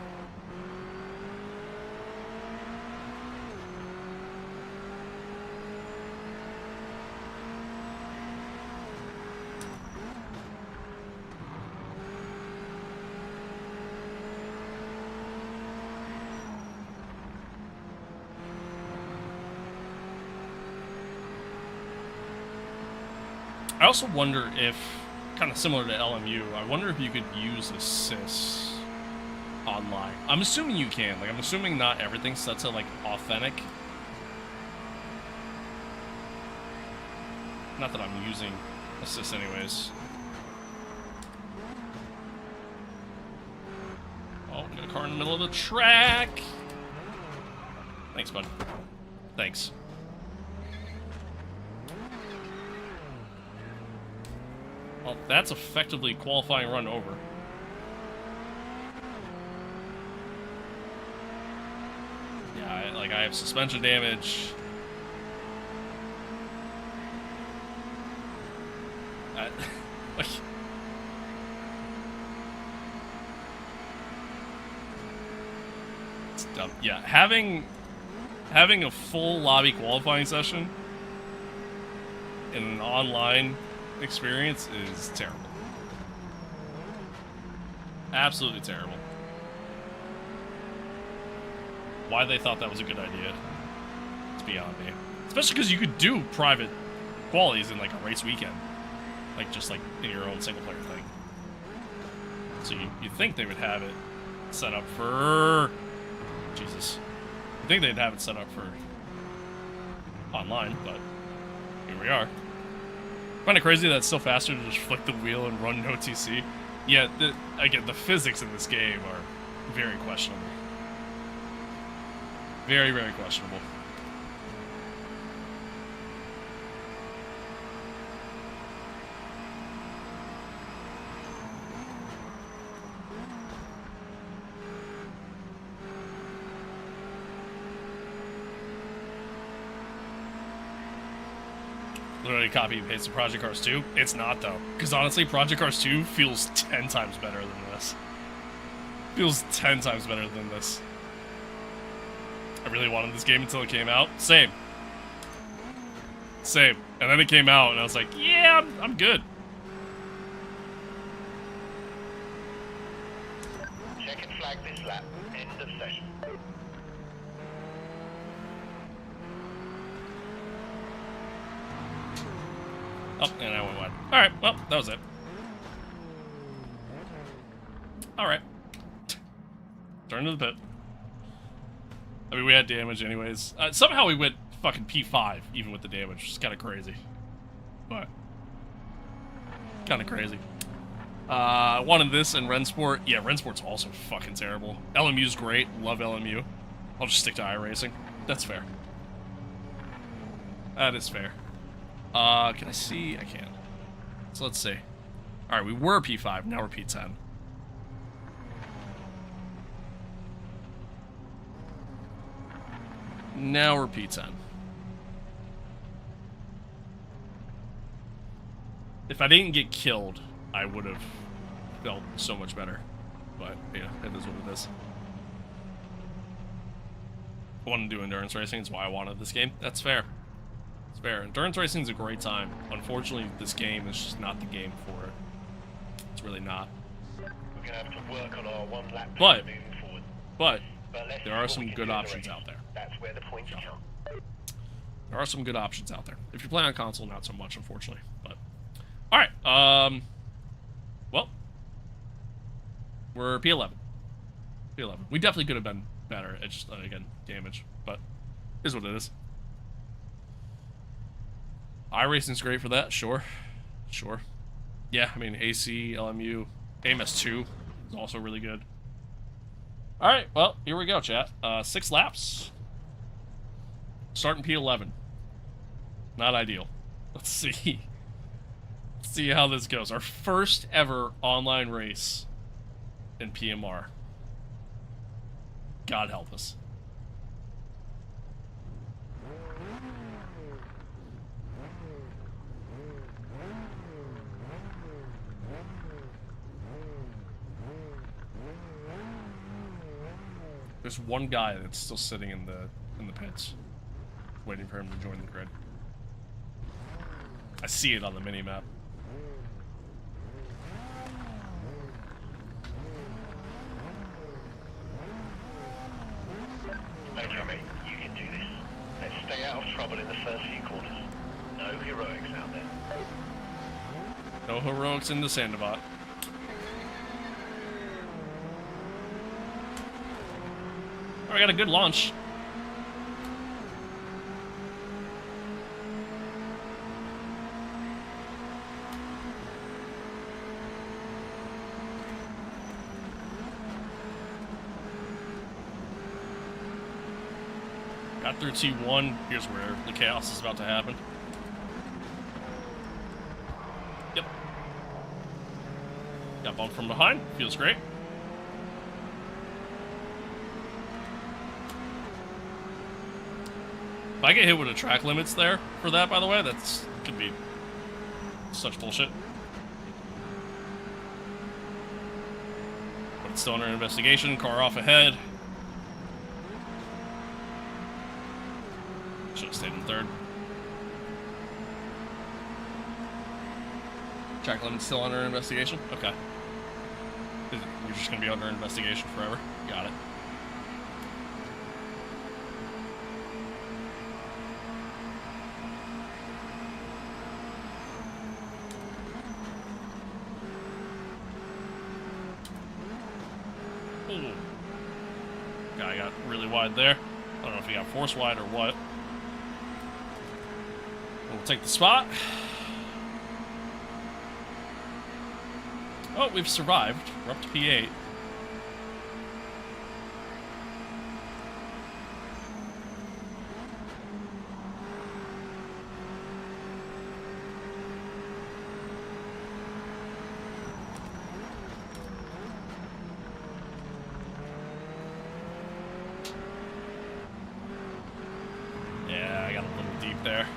I also wonder if, kind of similar to LMU, I wonder if you could use assists online. I'm assuming you can. Like, I'm assuming not everything's set to, like, authentic. Not that I'm using assists anyways. Oh, we got a car in the middle of the track! Thanks, bud. Thanks. Well, that's effectively qualifying run over. Yeah, I have suspension damage. Like, it's dumb. Yeah, having a full lobby qualifying session in an online experience is terrible. Absolutely terrible. Why they thought that was a good idea, it's beyond me. Especially because you could do private qualities in like a race weekend, like just like in your own single player thing. So you think they would have it set up for Jesus. You think they'd have it set up for online, but here we are. Kind of crazy that it's still faster to just flick the wheel and run no TC. Yeah, again, the physics in this game are very questionable. Very, very questionable. literally copy and paste the Project Cars 2. It's not, though. Because honestly, Project Cars 2 feels 10 times better than this. Feels 10 times better than this. I really wanted this game until it came out. Same. Same. And then it came out, and I was like, yeah, I'm good. Check and flag this lap. End of session. Oh, and I went wide. Alright, well, that was it. Alright. Turn to the pit. I mean, we had damage anyways. Somehow we went fucking P5, even with the damage. It's kind of crazy. But kind of crazy. I wanted this and Rensport. Yeah, Rensport's also fucking terrible. LMU's great. Love LMU. I'll just stick to iRacing. That's fair. That is fair. Can I see? I can. So let's see. Alright, we were P5, now we're P10. Now we're P10. If I didn't get killed, I would have felt so much better. But, yeah, it is what it is. I want to do endurance racing, that's why I wanted this game. That's fair. It's fair. Endurance racing is a great time. Unfortunately, this game is just not the game for it. It's really not. We're gonna have to work on our one lap But, moving forward. but, let's there see are what some we can good do in the options race. out there. That's where the points count. There are some good options out there. If you're playing on console, not so much, unfortunately. But, alright, well, we're P11. P11. We definitely could have been better. It's just, again, damage. But, is what it is. iRacing's great for that, sure. Sure. Yeah, I mean, AC, LMU, AMS2 is also really good. Alright, well, here we go, chat. 6 laps. Starting P11. Not ideal. Let's see. Let's see how this goes. Our first ever online race in PMR. God help us. There's one guy that's still sitting in the pits, waiting for him to join the grid. I see it on the mini-map. Okay, mate, you can do this. Let's stay out of trouble in the first few corners. No heroics out there. No heroics in the Sandoval. Oh, I got a good launch. Got through T1. Here's where the chaos is about to happen. Yep. Got bumped from behind. Feels great. If I get hit with the track limits there for that, by the way, that's could be such bullshit. But it's still under investigation. Car off ahead. Should have stayed in third. Track limits still under investigation? Okay. We're just gonna be under investigation forever. Got it. Ooh. Guy got really wide there. I don't know if he got force wide or what. We'll take the spot. Oh, we've survived. We're up to P8. Yeah, I got a little deep there.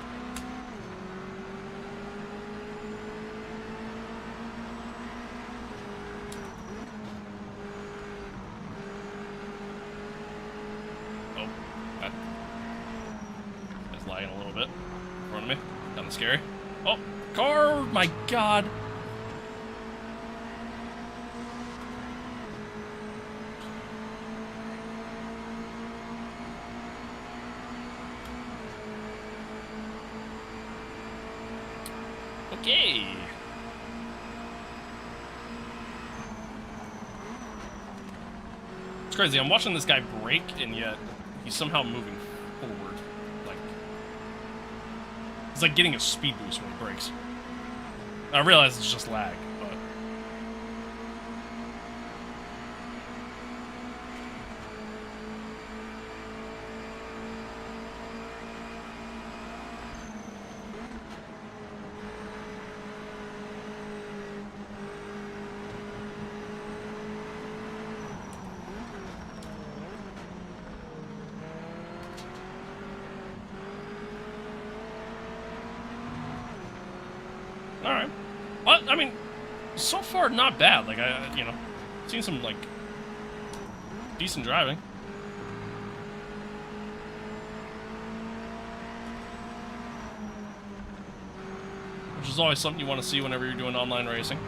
Okay. It's lagging a little bit in front of me. Kind of scary. Oh, car! My God! Okay. It's crazy. I'm watching this guy brake, and yet he's somehow moving forward. Like, it's like getting a speed boost when he brakes. I realize it's just lag, but... Alright. Well, I mean, so far, not bad. Like, you know, seen some, like, decent driving. Which is always something you want to see whenever you're doing online racing.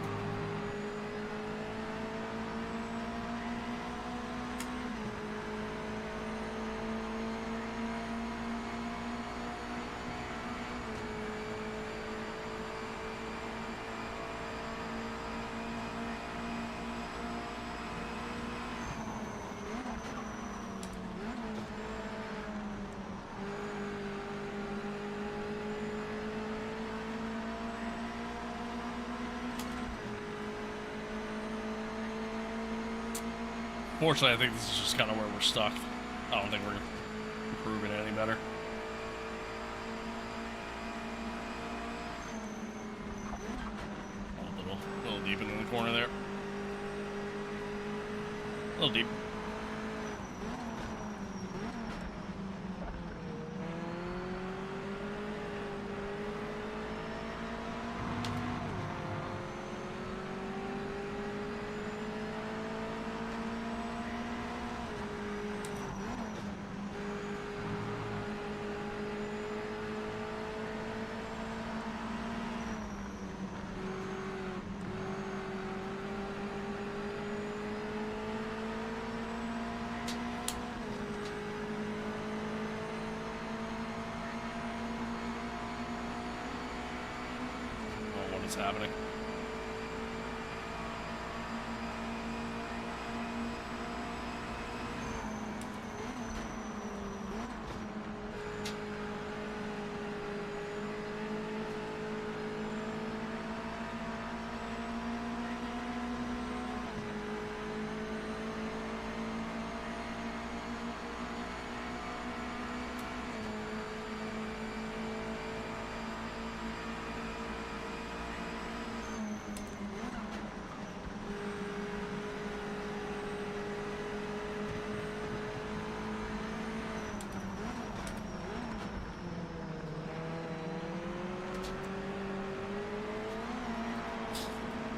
Fortunately, I think this is just kind of where we're stuck. I don't think we're improving it any better. A little deep into the corner there. A little deep. What's happening?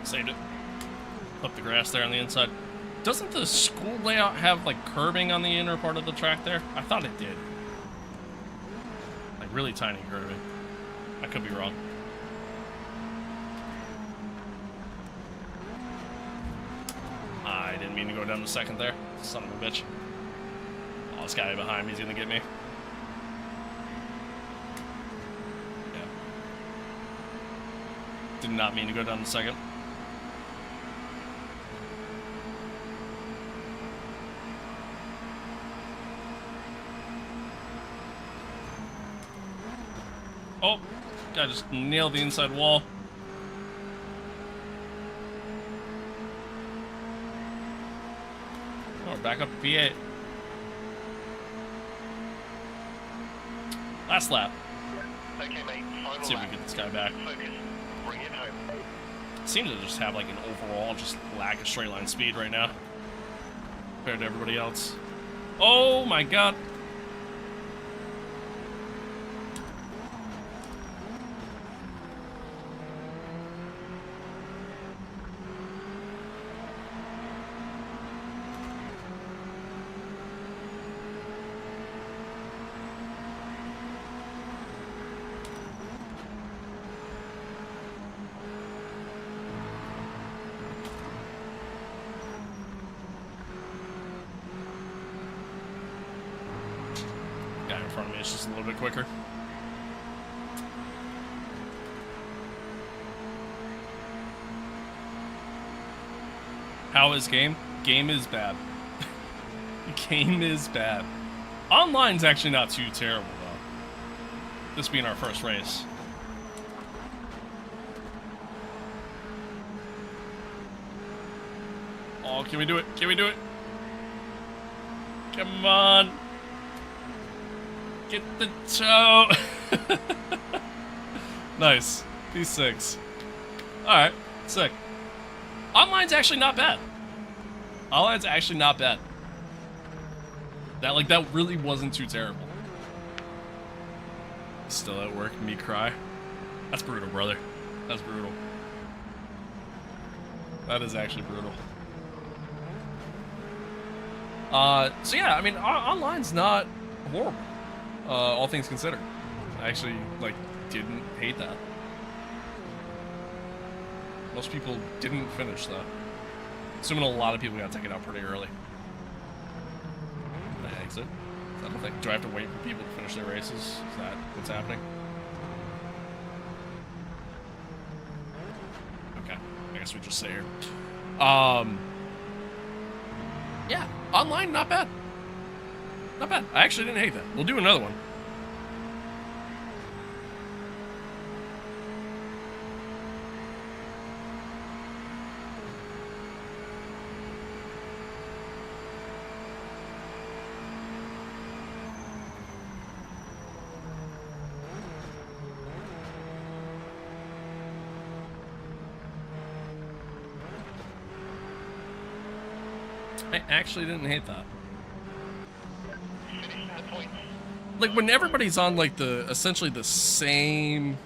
Saved it. Up the grass there on the inside. Doesn't the school layout have, like, curbing on the inner part of the track there? I thought it did. Like, really tiny curbing. I could be wrong. I didn't mean to go down to second there. Son of a bitch. Oh, this guy behind me is gonna get me. Yeah. Did not mean to go down to second. Oh, I just nailed the inside wall. Oh, we're back up to P8. Last lap. Okay, mate. Final Let's see if we lap. get this guy back. Focus. Bring it home. Seems to just have like an overall just lack of straight line speed right now compared to everybody else. Oh my god. guy in front of me is just a little bit quicker. How is game? Game is bad. Game is bad. Online's actually not too terrible, though. This being our first race. Oh, can we do it? Can we do it? Come on. Get the toe. Nice. P6. Alright, sick. Online's actually not bad. Online's actually not bad. That really wasn't too terrible. Still at work, me cry. That's brutal, brother. That's brutal. That is actually brutal. So yeah, I mean, online's not horrible, all things considered. I actually, like, didn't hate that. Most people didn't finish that. Assuming a lot of people got taken out pretty early. Can I exit? Is that a thing? Do I have to wait for people to finish their races? Is that what's happening? Okay, I guess we just stay here. Yeah, online, not bad. Not bad. I actually didn't hate that. We'll do another one. I actually didn't hate that. Like, when everybody's on, like, essentially the same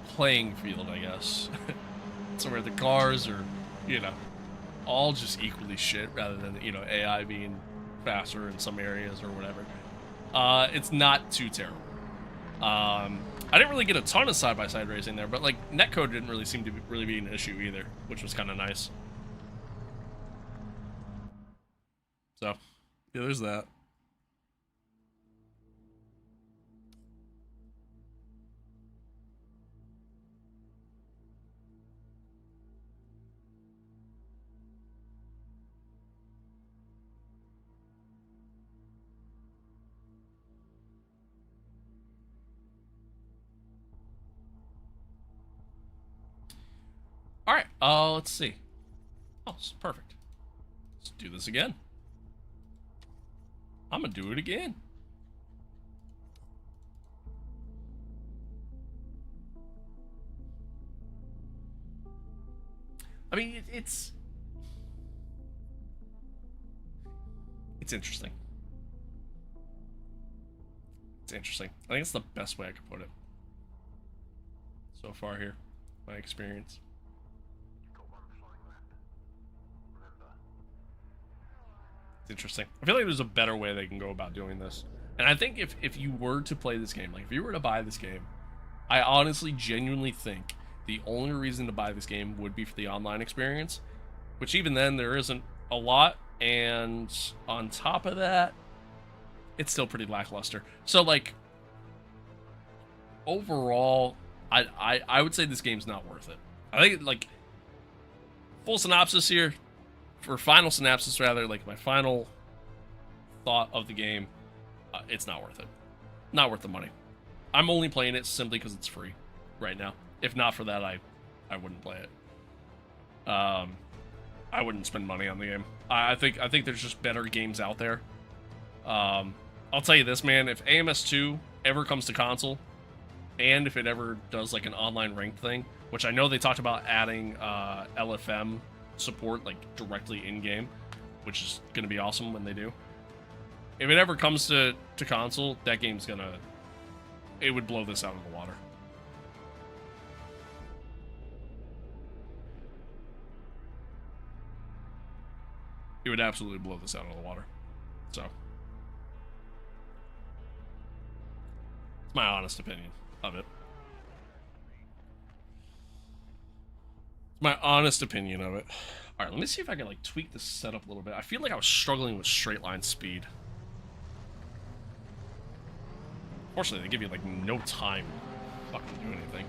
playing field, I guess. So where the cars are, you know, all just equally shit, rather than, you know, AI being faster in some areas or whatever. It's not too terrible. I didn't really get a ton of side-by-side racing there, but, like, netcode didn't really seem to really be an issue either, which was kind of nice. So, yeah, there's that. Alright, let's see. Oh, it's perfect. Let's do this again. I'm gonna do it again. I mean, it's interesting. It's interesting. I think it's the best way I could put it. So far here, my experience. Interesting. I feel like there's a better way they can go about doing this. And I think if you were to play this game, like if you were to buy this game, I honestly genuinely think the only reason to buy this game would be for the online experience, which even then there isn't a lot, and on top of that, it's still pretty lackluster. So like overall, I would say this game's not worth it. I think, like, full synopsis here, for final synopsis rather, like my final thought of the game, it's not worth it. Not worth the money. I'm only playing it simply because it's free right now. If not for that, I wouldn't play it. I wouldn't spend money on the game. I think there's just better games out there. I'll tell you this, man, if AMS2 ever comes to console, and if it ever does like an online ranked thing, which I know they talked about adding LFM support like directly in game, which is gonna be awesome when they do. If it ever comes to console, that game's it would blow this out of the water. It would absolutely blow this out of the water. So, it's my honest opinion of it. It's my honest opinion of it. Alright, let me see if I can, like, tweak this setup a little bit. I feel like I was struggling with straight line speed. Fortunately, they give you, like, no time to fucking do anything.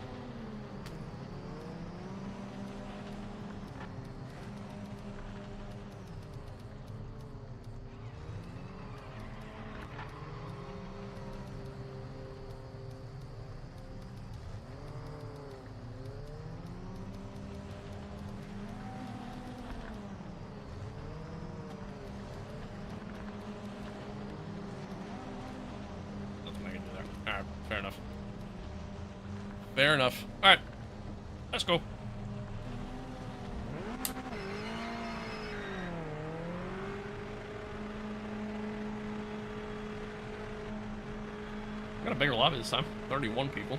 Fair enough. Fair enough. Alright. Let's go. Got a bigger lobby this time. 31 people.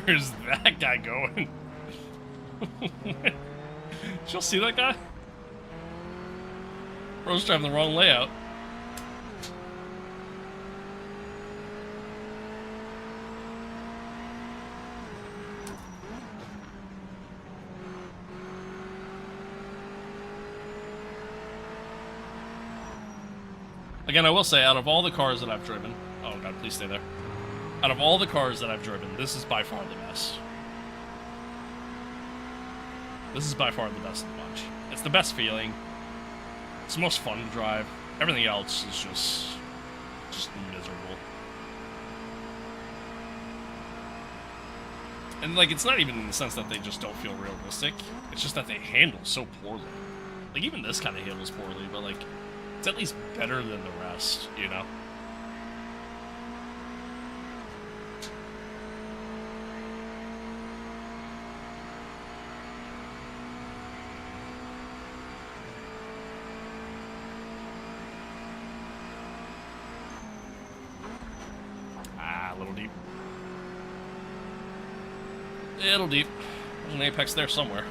Where's that guy going? Did y'all see that guy? Bro's driving the wrong layout. Again, I will say, out of all the cars that I've driven... Oh god, please stay there. Out of all the cars that I've driven, this is by far the best. This is by far the best of the bunch. It's the best feeling. It's the most fun to drive. Everything else is just miserable. And, like, it's not even in the sense that they just don't feel realistic. It's just that they handle so poorly. Like, even this kind of handles poorly, but, like, it's at least better than the rest, you know? A little deep. A little deep. There's an apex there somewhere.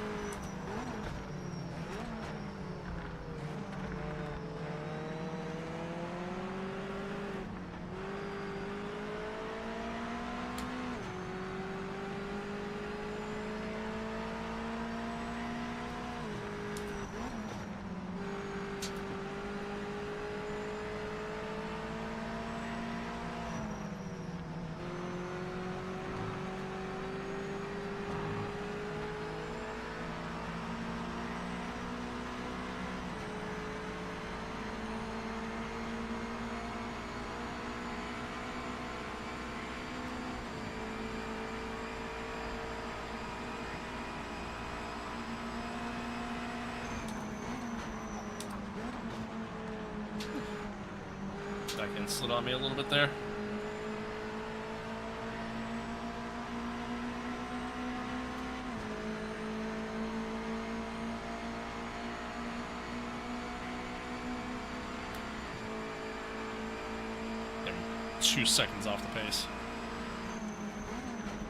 Back in, slid on me a little bit there. I'm 2 seconds off the pace.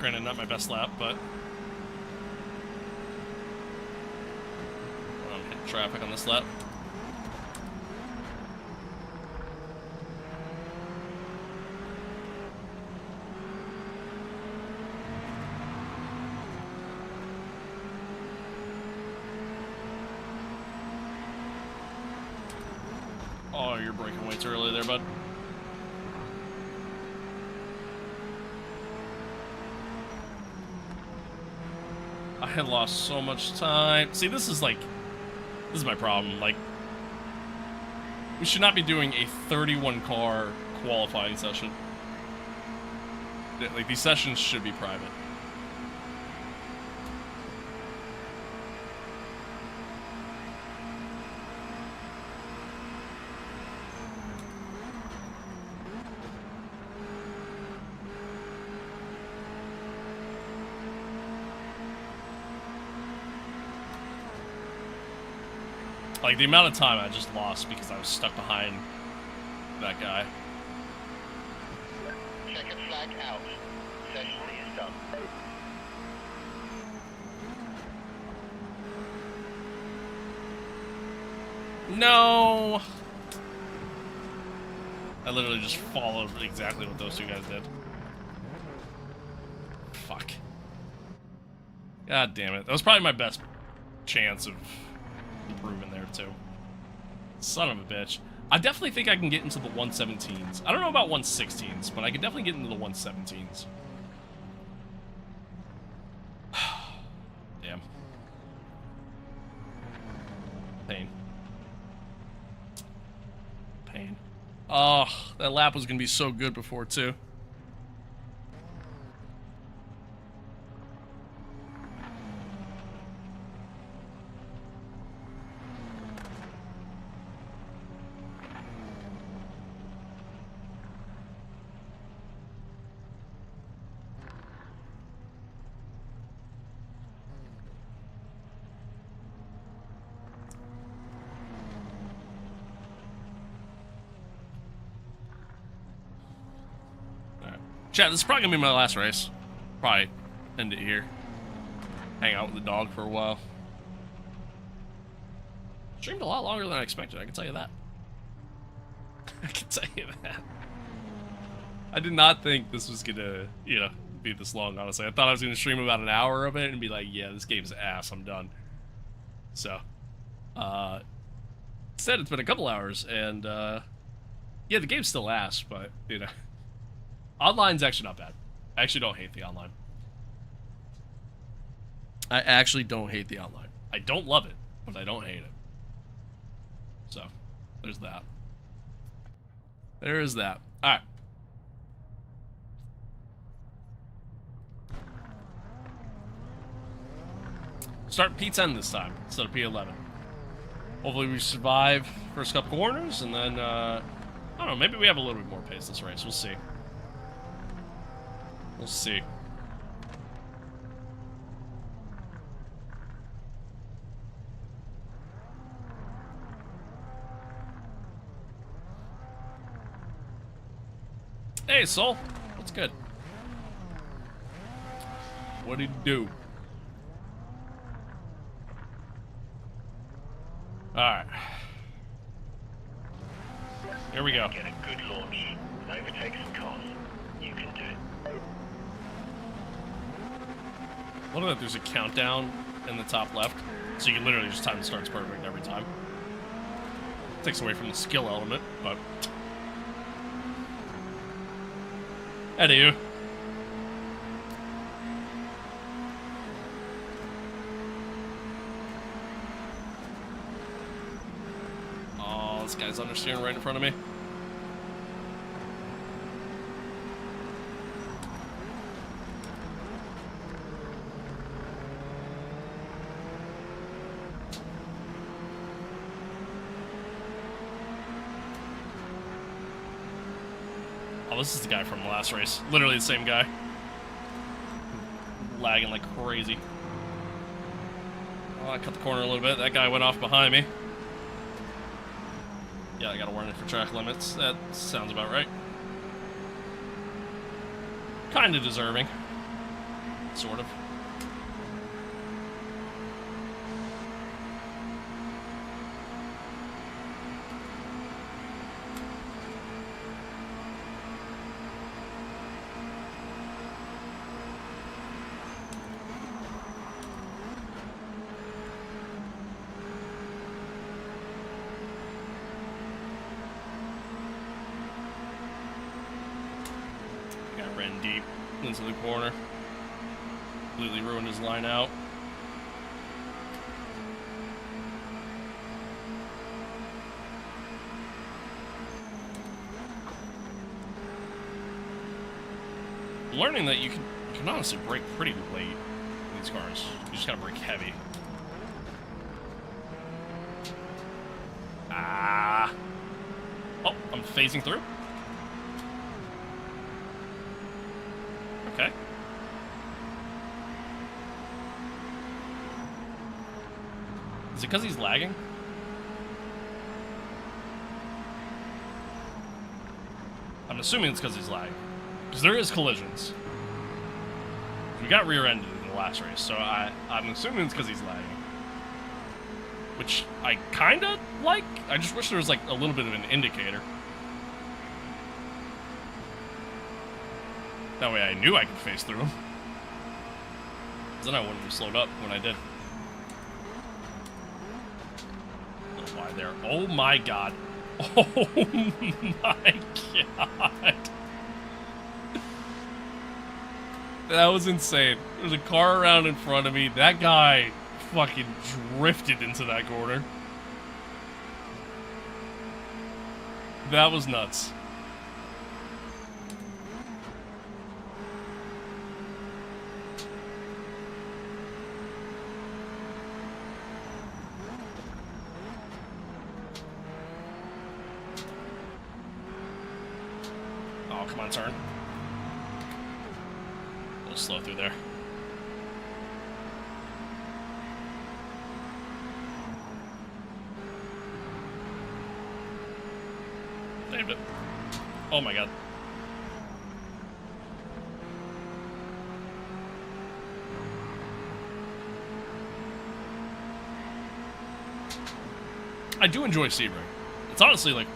Granted, not my best lap, but I'm hitting traffic on this lap. Oh, you're braking way too early there, bud. I had lost so much time. See, this is my problem. Like, we should not be doing a 31 car qualifying session. Like, these sessions should be private. Like, the amount of time I just lost because I was stuck behind that guy. Back out. Session is done. No! I literally just followed exactly what those two guys did. Fuck. God damn it. That was probably my best chance of improving there, too. Son of a bitch. I definitely think I can get into the 117s. I don't know about 116s, but I can definitely get into the 117s. Damn. Pain. Pain. Oh, that lap was going to be so good before, too. Chat, this is probably gonna be my last race. Probably end it here. Hang out with the dog for a while. Streamed a lot longer than I expected, I can tell you that. I can tell you that. I did not think this was gonna, you know, be this long, honestly. I thought I was gonna stream about an hour of it and be like, yeah, this game's ass, I'm done. So, instead it's been a couple hours, and, yeah, the game's still ass, but, you know. Online's actually not bad. I actually don't hate the online. I actually don't hate the online. I don't love it, but I don't hate it. So, there's that. There is that. Alright. Start P10 this time, instead of P11. Hopefully we survive first couple corners, and then, I don't know, maybe we have a little bit more pace this race. We'll see. We'll see. Hey, Soul. What's good? What did he do? Alright. Here we go. Get a good launch and overtake some cars. You can do it. What about there's a countdown in the top left, so you can literally just time the starts perfect every time. Takes away from the skill element, but ahead of you. Oh, this guy's understeering right in front of me. Oh, this is the guy from the last race. Literally the same guy. Lagging like crazy. Oh, I cut the corner a little bit. That guy went off behind me. Yeah, I gotta warn it for track limits. That sounds about right. Kinda deserving. Sort of. Ran deep into the corner. Completely ruined his line out. Learning that you can honestly brake pretty late in these cars. You just gotta brake heavy. Ah. Oh, I'm phasing through. Okay. Is it because he's lagging? I'm assuming it's because he's lagging. Because there is collisions. We got rear-ended in the last race, so I'm assuming it's because he's lagging. Which I kind of like. I just wish there was, like, a little bit of an indicator. That way I knew I could face through him. Then I wouldn't have slowed up when I did. A little wide there. Oh my god. Oh my god. That was insane. There's a car around in front of me. That guy fucking drifted into that corner. That was nuts. Oh, come on, turn. A little slow through there. Saved it. Oh my god. I do enjoy Sebring. It's honestly like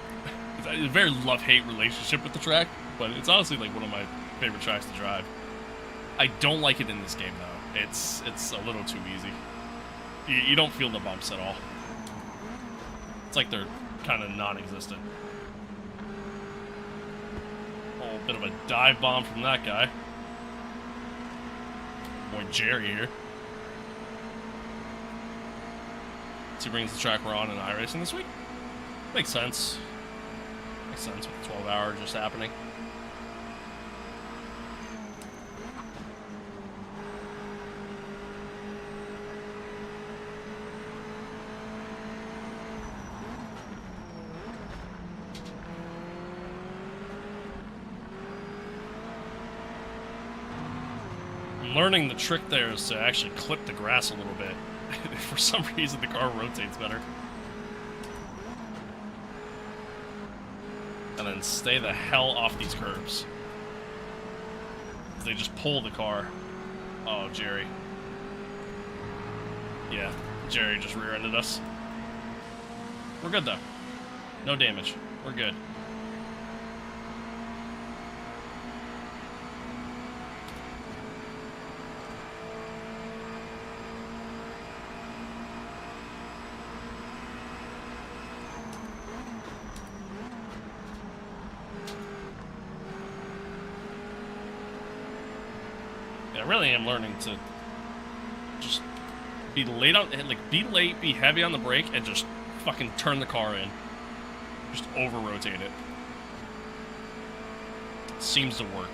it's a very love-hate relationship with the track, but it's honestly like one of my favorite tracks to drive. I don't like it in this game though. It's a little too easy. You don't feel the bumps at all. It's like they're kind of non-existent. Oh, bit of a dive bomb from that guy. Boy, Jerry here. Sebrings the track we're on in iRacing this week. Makes sense. Makes sense with the 12 hour just happening. Learning the trick there is to actually clip the grass a little bit. For some reason, the car rotates better. And then stay the hell off these curbs. They just pull the car. Oh, Jerry. Yeah, Jerry just rear-ended us. We're good, though. No damage. We're good. I really am learning to just be late on, like, be late, be heavy on the brake, and just fucking turn the car in. Just over-rotate it. It seems to work.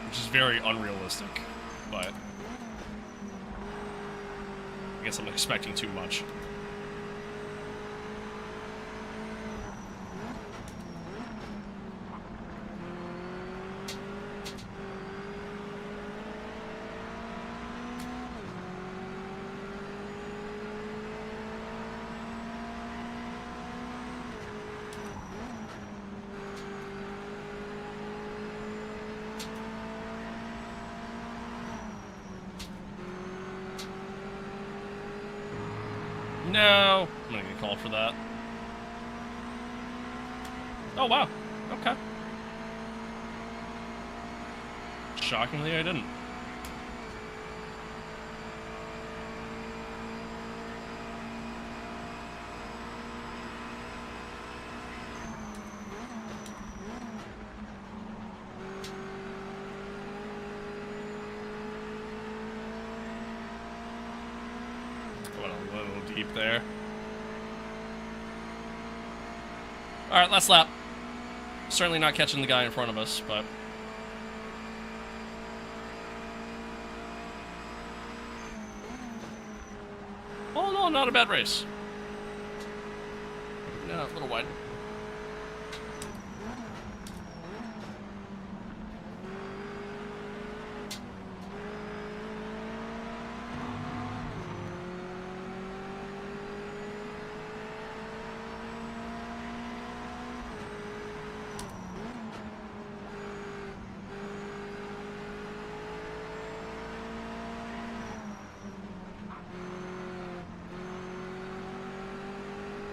Which is very unrealistic, but I guess I'm expecting too much. No, I'm gonna get called for that. Oh, wow. Okay. Shockingly, I didn't. Went a little deep there. Alright, last lap. Certainly not catching the guy in front of us, but... oh no, not a bad race. No, a little wide.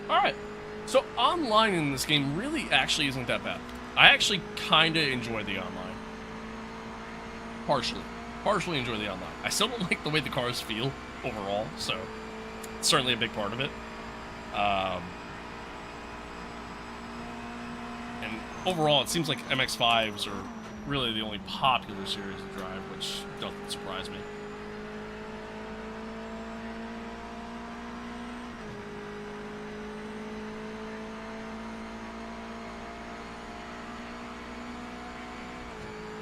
Alright. So online in this game really actually isn't that bad. I actually kind of enjoy the online. Partially. Partially enjoy the online. I still don't like the way the cars feel overall, so it's certainly a big part of it. And overall, it seems like MX-5s are really the only popular series to drive, which doesn't surprise me.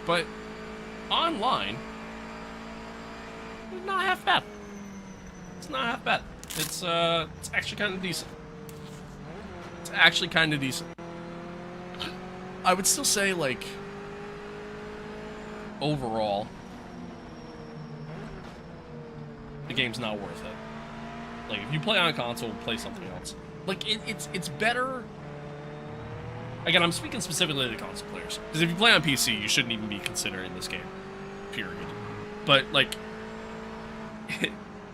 But online, it's not half bad. It's not half bad. It's actually kind of decent. It's actually kind of decent. I would still say, like, overall, the game's not worth it. Like, if you play on console, play something else. Like, it's better. Again, I'm speaking specifically to the console players. Because if you play on PC, you shouldn't even be considering this game. Period. But, like,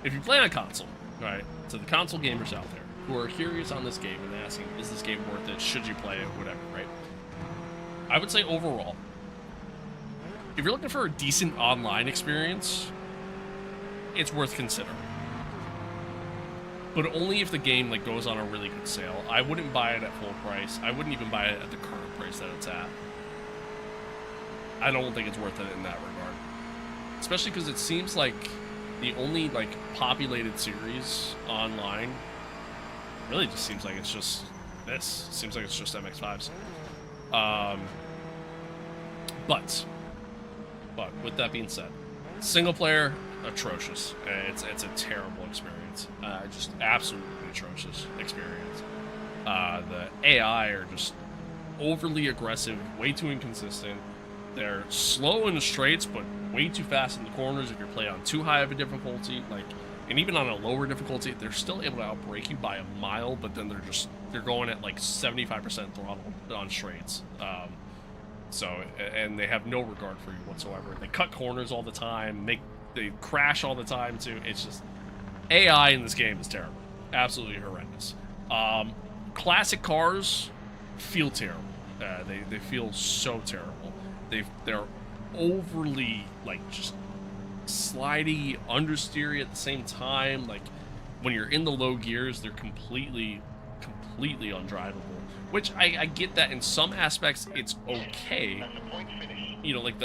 if you play on console, right, to the console gamers out there who are curious on this game and asking, is this game worth it? Should you play it? Whatever, right? I would say overall, if you're looking for a decent online experience, it's worth considering. But only if the game, like, goes on a really good sale. I wouldn't buy it at full price. I wouldn't even buy it at the current price that it's at. I don't think it's worth it in that regard. Especially because it seems like the only, like, populated series online really just seems like it's just this. Seems like it's just MX-5s. But with that being said, single player, atrocious. It's a terrible experience. Just absolutely atrocious experience. The AI are just overly aggressive, way too inconsistent. They're slow in the straights, but way too fast in the corners if you're playing on too high of a difficulty. Like, and even on a lower difficulty, they're still able to outbrake you by a mile, but then they're going at like 75% throttle on straights. And they have no regard for you whatsoever. They cut corners all the time. They crash all the time too. It's just, AI in this game is terrible, absolutely horrendous. Classic cars feel terrible. They feel so terrible. They're overly, like, just slidey, understeery at the same time. Like, when you're in the low gears, they're completely undrivable. Which I get that in some aspects it's okay. You know, like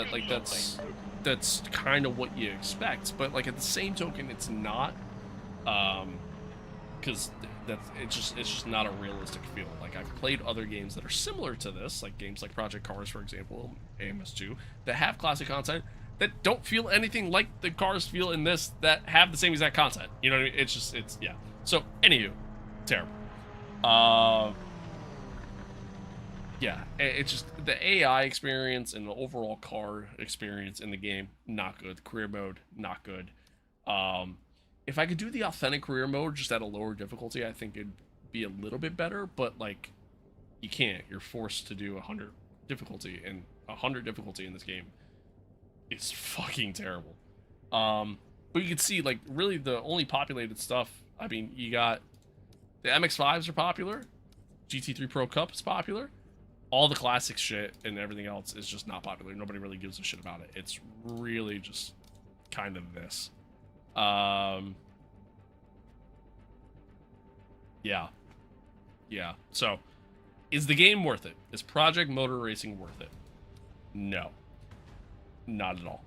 that's kind of what you expect. But, like, at the same token, it's not. Because it's just not a realistic feel. Like, I've played other games that are similar to this, like games like Project Cars, for example, AMS2, that have classic content that don't feel anything like the cars feel in this, that have the same exact content. You know what I mean? It's yeah. So, anywho, terrible. Yeah, it's just the AI experience and the overall car experience in the game, not good. The career mode, not good. If I could do the authentic career mode just at a lower difficulty, I think it'd be a little bit better, but, like, you can't. You're forced to do 100 difficulty, and 100 difficulty in this game is fucking terrible. But you can see, like, really the only populated stuff, I mean, you got the MX-5s are popular, GT3 Pro Cup is popular, all the classic shit and everything else is just not popular. Nobody really gives a shit about it. It's really just kind of this. Yeah. So, is the game worth it? Is Project Motor Racing worth it? No. Not at all.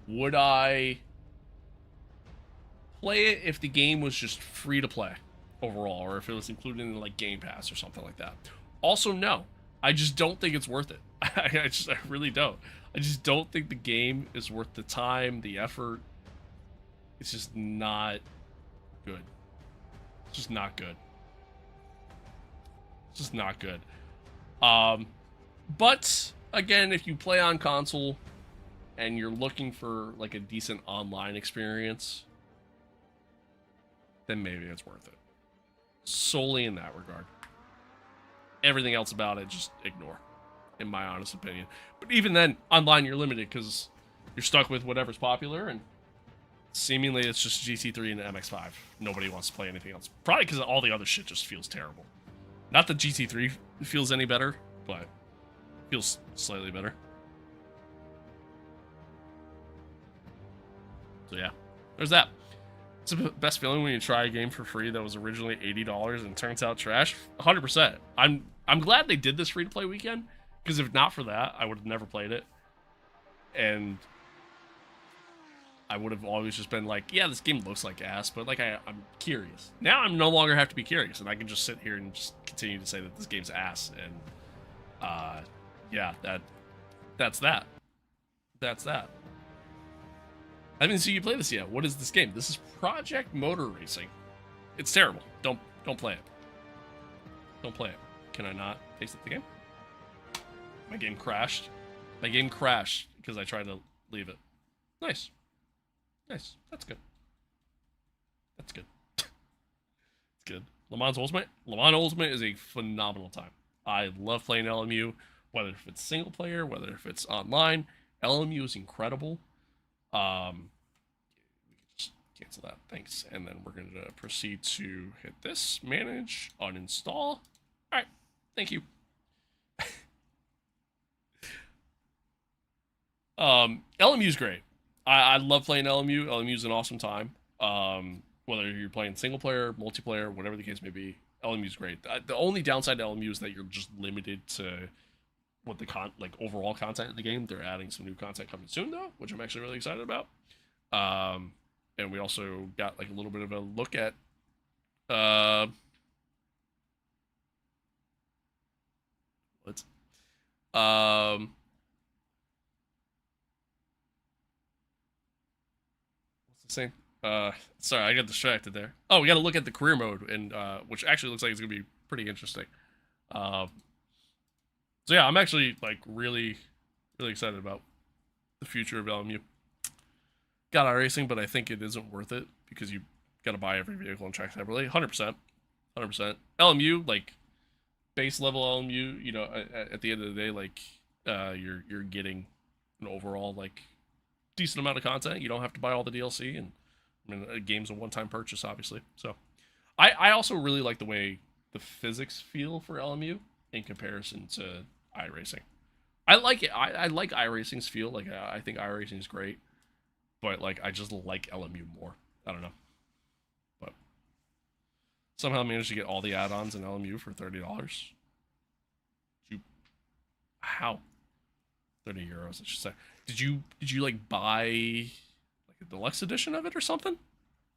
Would I play it if the game was just free to play overall, or if it was included in, like, Game Pass or something like that? Also, no. I just don't think it's worth it. I really don't. I just don't think the game is worth the time, the effort. It's just not good. It's just not good. It's just not good. But, again, if you play on console and you're looking for, like, a decent online experience, then maybe it's worth it. Solely in that regard. Everything else about it, just ignore, in my honest opinion. But even then, online you're limited because you're stuck with whatever's popular, and Seemingly, it's just GT3 and MX5. Nobody wants to play anything else. Probably because all the other shit just feels terrible. Not that GT3 feels any better, but feels slightly better. So yeah, there's that. It's the best feeling when you try a game for free that was originally $80 and turns out trash. 100%. I'm glad they did this free-to-play weekend, because if not for that, I would have never played it. And I would have always just been like, yeah, this game looks like ass, but like I'm curious. Now I'm no longer have to be curious, and I can just sit here and just continue to say that this game's ass. And yeah, that's that. That's that. I haven't seen you play this yet. What is this game? This is Project Motor Racing. It's terrible. Don't play it. Don't play it. Can I not taste the game? My game crashed. My game crashed because I tried to leave it. Nice. Nice. That's good. That's good. It's good. Le Mans Ultimate? Le Mans Ultimate is a phenomenal time. I love playing LMU, whether if it's single player, whether if it's online. LMU is incredible. We can just cancel that. Thanks. And then we're going to proceed to hit this, manage, uninstall. All right. Thank you. LMU is great. I love playing LMU. LMU is an awesome time. Whether you're playing single player, multiplayer, whatever the case may be, LMU is great. The only downside to LMU is that you're just limited to what the overall content in the game. They're adding some new content coming soon though, which I'm actually really excited about. And we also got like a little bit of a look at what's the same? Sorry, I got distracted there. Oh, we got to look at the career mode, and which actually looks like it's gonna be pretty interesting. So yeah, I'm actually like really excited about the future of LMU. Got iRacing, but I think it isn't worth it because you got to buy every vehicle and track separately. 100%, 100%. LMU, like base level LMU, you know, at the end of the day, like you're getting an overall like decent amount of content. You don't have to buy all the DLC, and I mean, a game's a one-time purchase, obviously. So, I also really like the way the physics feel for LMU in comparison to iRacing. I like it. I like iRacing's feel. Like I think iRacing is great, but like I just like LMU more. I don't know, but somehow I managed to get all the add-ons in LMU for $30. How? €30, I should say. Did you like buy like a deluxe edition of it or something?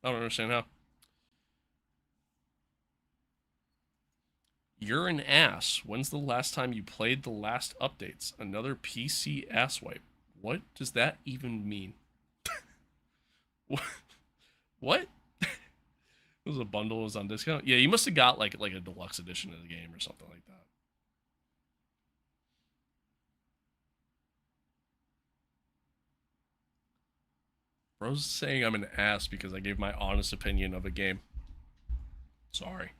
I don't understand how. You're an ass. When's the last time you played the last updates? Another PC ass wipe. What does that even mean? What? It was a bundle, it was on discount? Yeah, you must have got like a deluxe edition of the game or something like that. Bro's saying I'm an ass because I gave my honest opinion of a game. Sorry.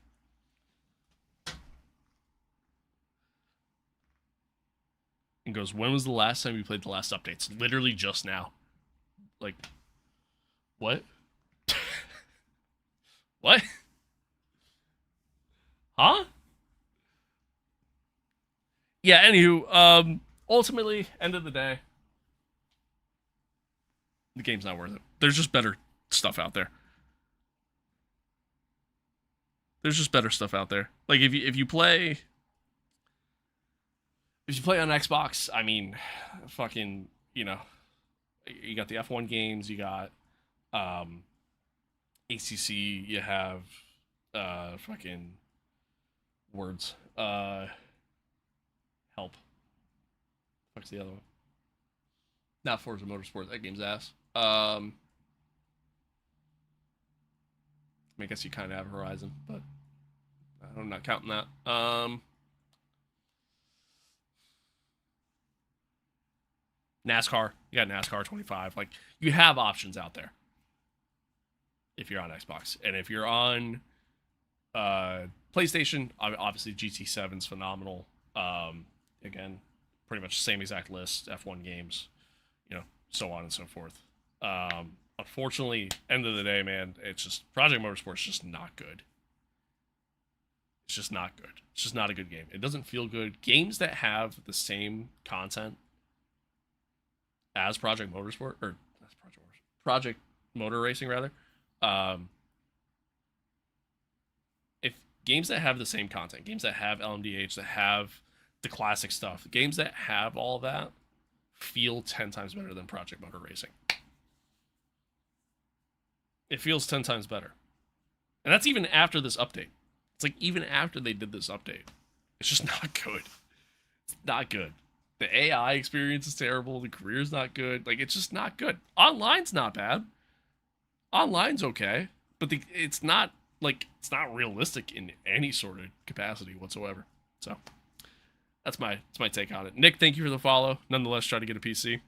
And goes, when was the last time you played the last updates? Literally just now. Like, what? What? Huh? Yeah, anywho, ultimately, end of the day, the game's not worth it. There's just better stuff out there. There's just better stuff out there. Like if you play on Xbox, I mean, fucking, you know, you got the F1 games, you got ACC, you have fucking words. Help. What's the other one? Not Forza Motorsport. That game's ass. I guess you kind of have Horizon, but I'm not counting that. NASCAR. You got NASCAR 25. Like, you have options out there if you're on Xbox. And if you're on PlayStation, obviously GT7's phenomenal. Again, pretty much the same exact list, F1 games, you know, so on and so forth. fortunately, end of the day, man, it's just Project Motorsport's just not good. It's just not good. It's just not a good game. It doesn't feel good. Games that have the same content as Project Motorsport, or that's Project Motor Racing rather. If games that have the same content, games that have LMDH, that have the classic stuff, games that have all that feel 10 times better than Project Motor Racing. It feels 10 times better. And that's even after this update. It's like even after they did this update. It's just not good. It's not good. The AI experience is terrible. The career's not good. Like, it's just not good. Online's not bad. Online's okay. But it's not, like, it's not realistic in any sort of capacity whatsoever. So, that's my take on it. Nick, thank you for the follow. Nonetheless, try to get a PC.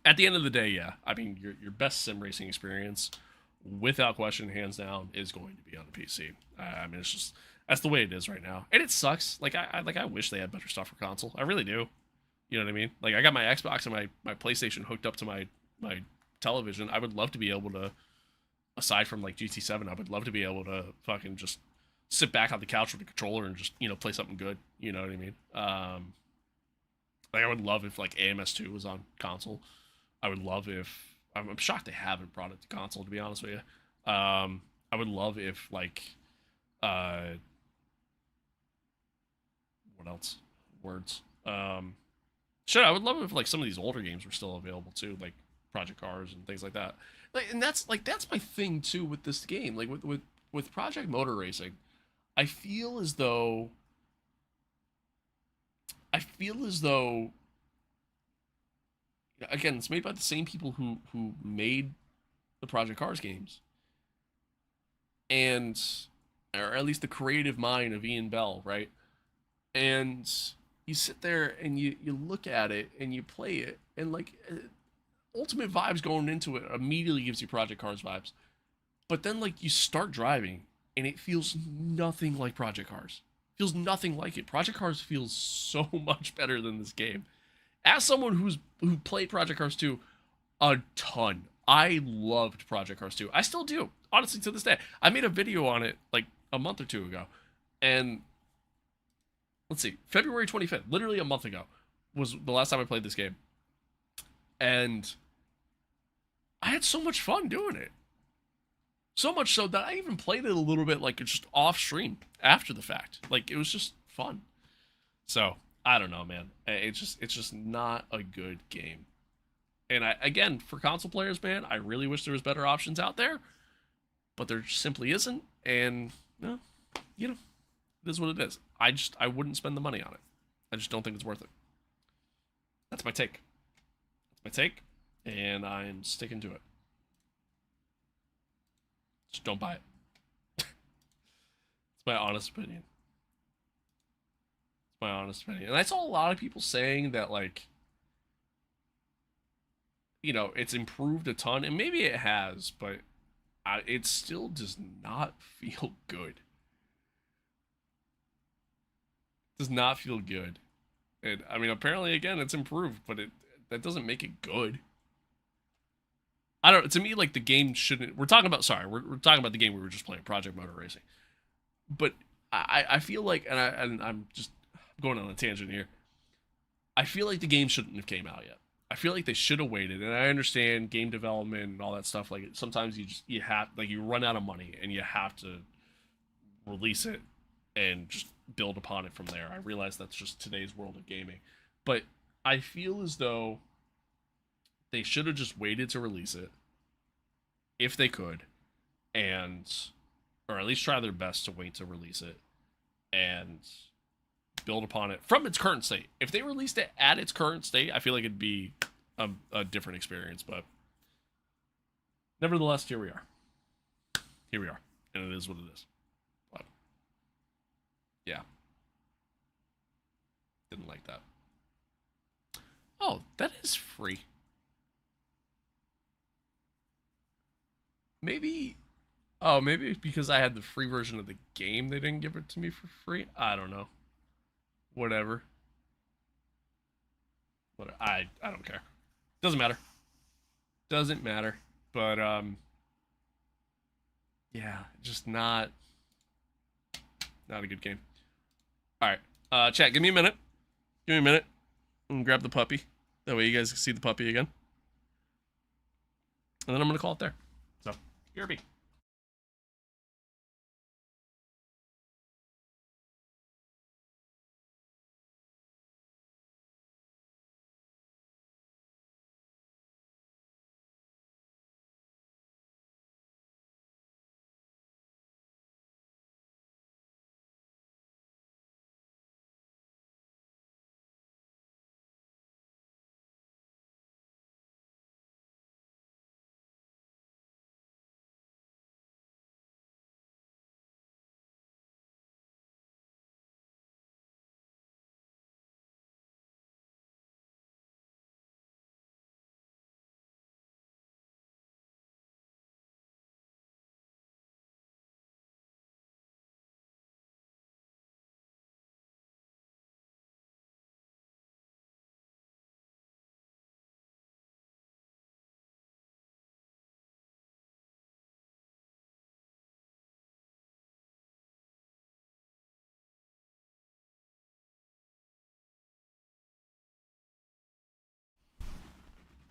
At the end of the day, yeah. I mean, your best sim racing experience, without question, hands down, is going to be on the PC. I mean, it's just, that's the way it is right now. And it sucks. Like, I wish they had better stuff for console. I really do. You know what I mean? Like, I got my Xbox and my PlayStation hooked up to my television. I would love to be able to, aside from, like, GT7, I would love to be able to fucking just sit back on the couch with the controller and just, you know, play something good. You know what I mean? Like, I would love if, like, AMS2 was on console. I would love if, I'm shocked they haven't brought it to console, to be honest with you. I would love if, like, what else? Words. Shit, I would love if, like, some of these older games were still available too, like Project Cars and things like that. Like, and that's my thing too with this game. Like with Project Motor Racing, I feel as though again, it's made by the same people who made the Project Cars games, and or at least the creative mind of Ian Bell, right? And you sit there and you look at it and you play it, and like ultimate vibes going into it immediately gives you Project Cars vibes, but then like you start driving and it feels nothing like Project Cars. It feels nothing like it. Project Cars feels so much better than this game. As someone who played Project Cars 2 a ton, I loved Project Cars 2. I still do, honestly, to this day. I made a video on it like a month or two ago, and let's see, February 25th, literally a month ago, was the last time I played this game, and I had so much fun doing it. So much so that I even played it a little bit like just off stream after the fact. Like, it was just fun. So I don't know, man. It's just not a good game. And again, for console players, man, I really wish there was better options out there, but there simply isn't. And no, you know, it is what it is. I wouldn't spend the money on it. I just don't think it's worth it. That's my take. That's my take, and I'm sticking to it. Just don't buy it. It's my honest opinion. My honest opinion. And I saw a lot of people saying that, like, you know, it's improved a ton, and maybe it has, but it still does not feel good. It does not feel good. And I mean, apparently, again, it's improved, but that doesn't make it good. I don't. To me, like, the game shouldn't. We're talking about the game we were just playing, Project Motor Racing. But I feel like, and I'm just going on a tangent here. I feel like the game shouldn't have came out yet. I feel like they should have waited. And I understand game development and all that stuff. Like, sometimes you have, like, you run out of money and you have to release it and just build upon it from there. I realize that's just today's world of gaming. But I feel as though they should have just waited to release it, if they could, or at least try their best to wait to release it and build upon it from its current state. If they released it at its current state, I feel like it'd be a different experience. But nevertheless, here we are. Here we are, and it is what it is. But yeah, didn't like that. Oh, that is free. Maybe because I had the free version of the game, they didn't give it to me for free. I don't know. Whatever. I don't care. Doesn't matter. Doesn't matter. But yeah, just not a good game. All right, chat, give me a minute. Give me a minute. And grab the puppy. That way you guys can see the puppy again. And then I'm gonna call it there. So, BRB.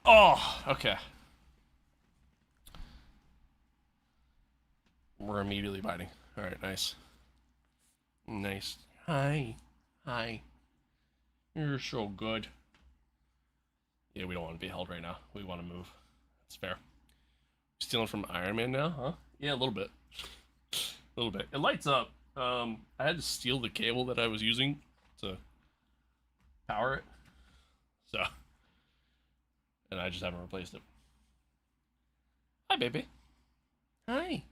Oh, okay. We're immediately biting. All right, nice. Nice. Hi. Hi. You're so good. Yeah, we don't want to be held right now. We want to move. That's fair. Stealing from Iron Man now, huh? Yeah, a little bit. A little bit. It lights up. I had to steal the cable that I was using to power it. So. And I just haven't replaced it. Hi, baby. Hi.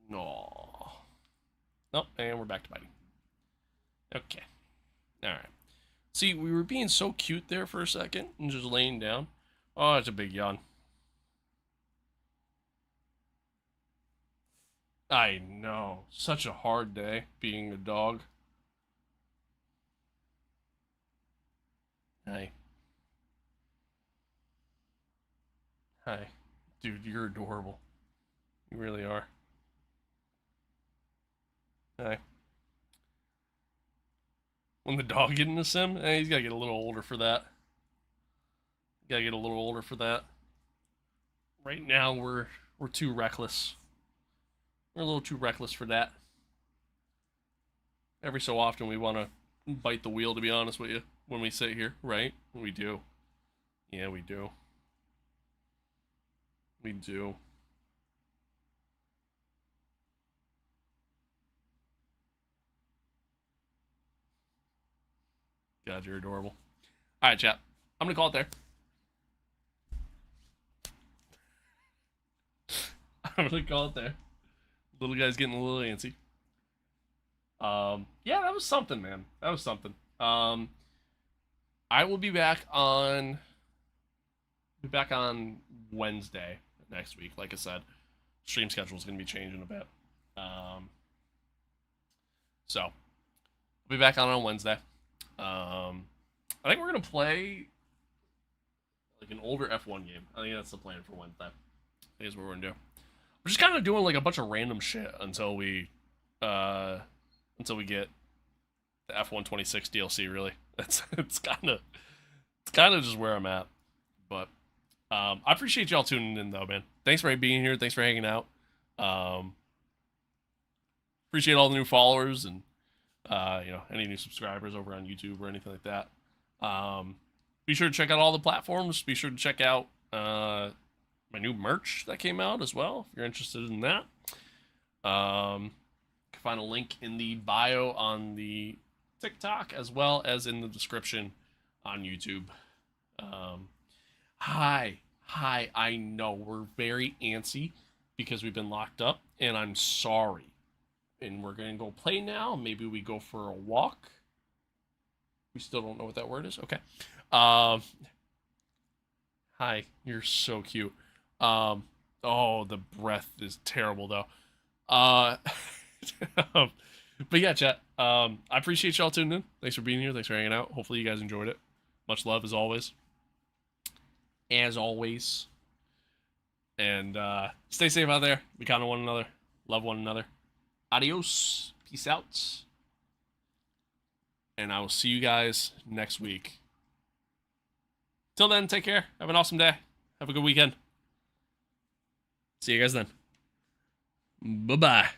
No. Nope, and we're back to biting. Okay. Alright. See, we were being so cute there for a second and just laying down. Oh, it's a big yawn. I know. Such a hard day being a dog. Hi. Hi. Dude, you're adorable. You really are. Hi. When the dog get in the sim, he's gotta get a little older for that. Gotta get a little older for that. Right now, we're too reckless. We're a little too reckless for that. Every so often, we want to bite the wheel, to be honest with you, when we sit here, right? We do. Yeah, we do. We do. God, you're adorable. All right, chat. I'm gonna call it there. I'm gonna call it there. Little guy's getting a little antsy. Yeah, that was something, man. That was something. I will be back on Wednesday next week. Like I said, stream schedule is gonna be changing a bit. So I'll be back on Wednesday. I think we're gonna play like an older F1 game. I think that's the plan for Wednesday. I think that's what we're gonna do. We're just kind of doing like a bunch of random shit until we get the F126 DLC. Really, it's kind of just where I'm at. But I appreciate y'all tuning in though, man. Thanks for being here. Thanks for hanging out. Appreciate all the new followers and any new subscribers over on YouTube or anything like that. Be sure to check out all the platforms. Be sure to check out my new merch that came out as well, if you're interested in that. You can find a link in the bio on the TikTok as well as in the description on YouTube. Hi, I know we're very antsy because we've been locked up, and I'm sorry. And we're going to go play now. Maybe we go for a walk. We still don't know what that word is. Okay. Hi, you're so cute. Oh, the breath is terrible though. But yeah, chat. I appreciate y'all tuning in. Thanks for being here. Thanks for hanging out. Hopefully you guys enjoyed it. Much love as always. As always. And stay safe out there. Be kind to one another. Love one another. Adios. Peace out. And I will see you guys next week. Till then, take care. Have an awesome day. Have a good weekend. See you guys then. Bye-bye.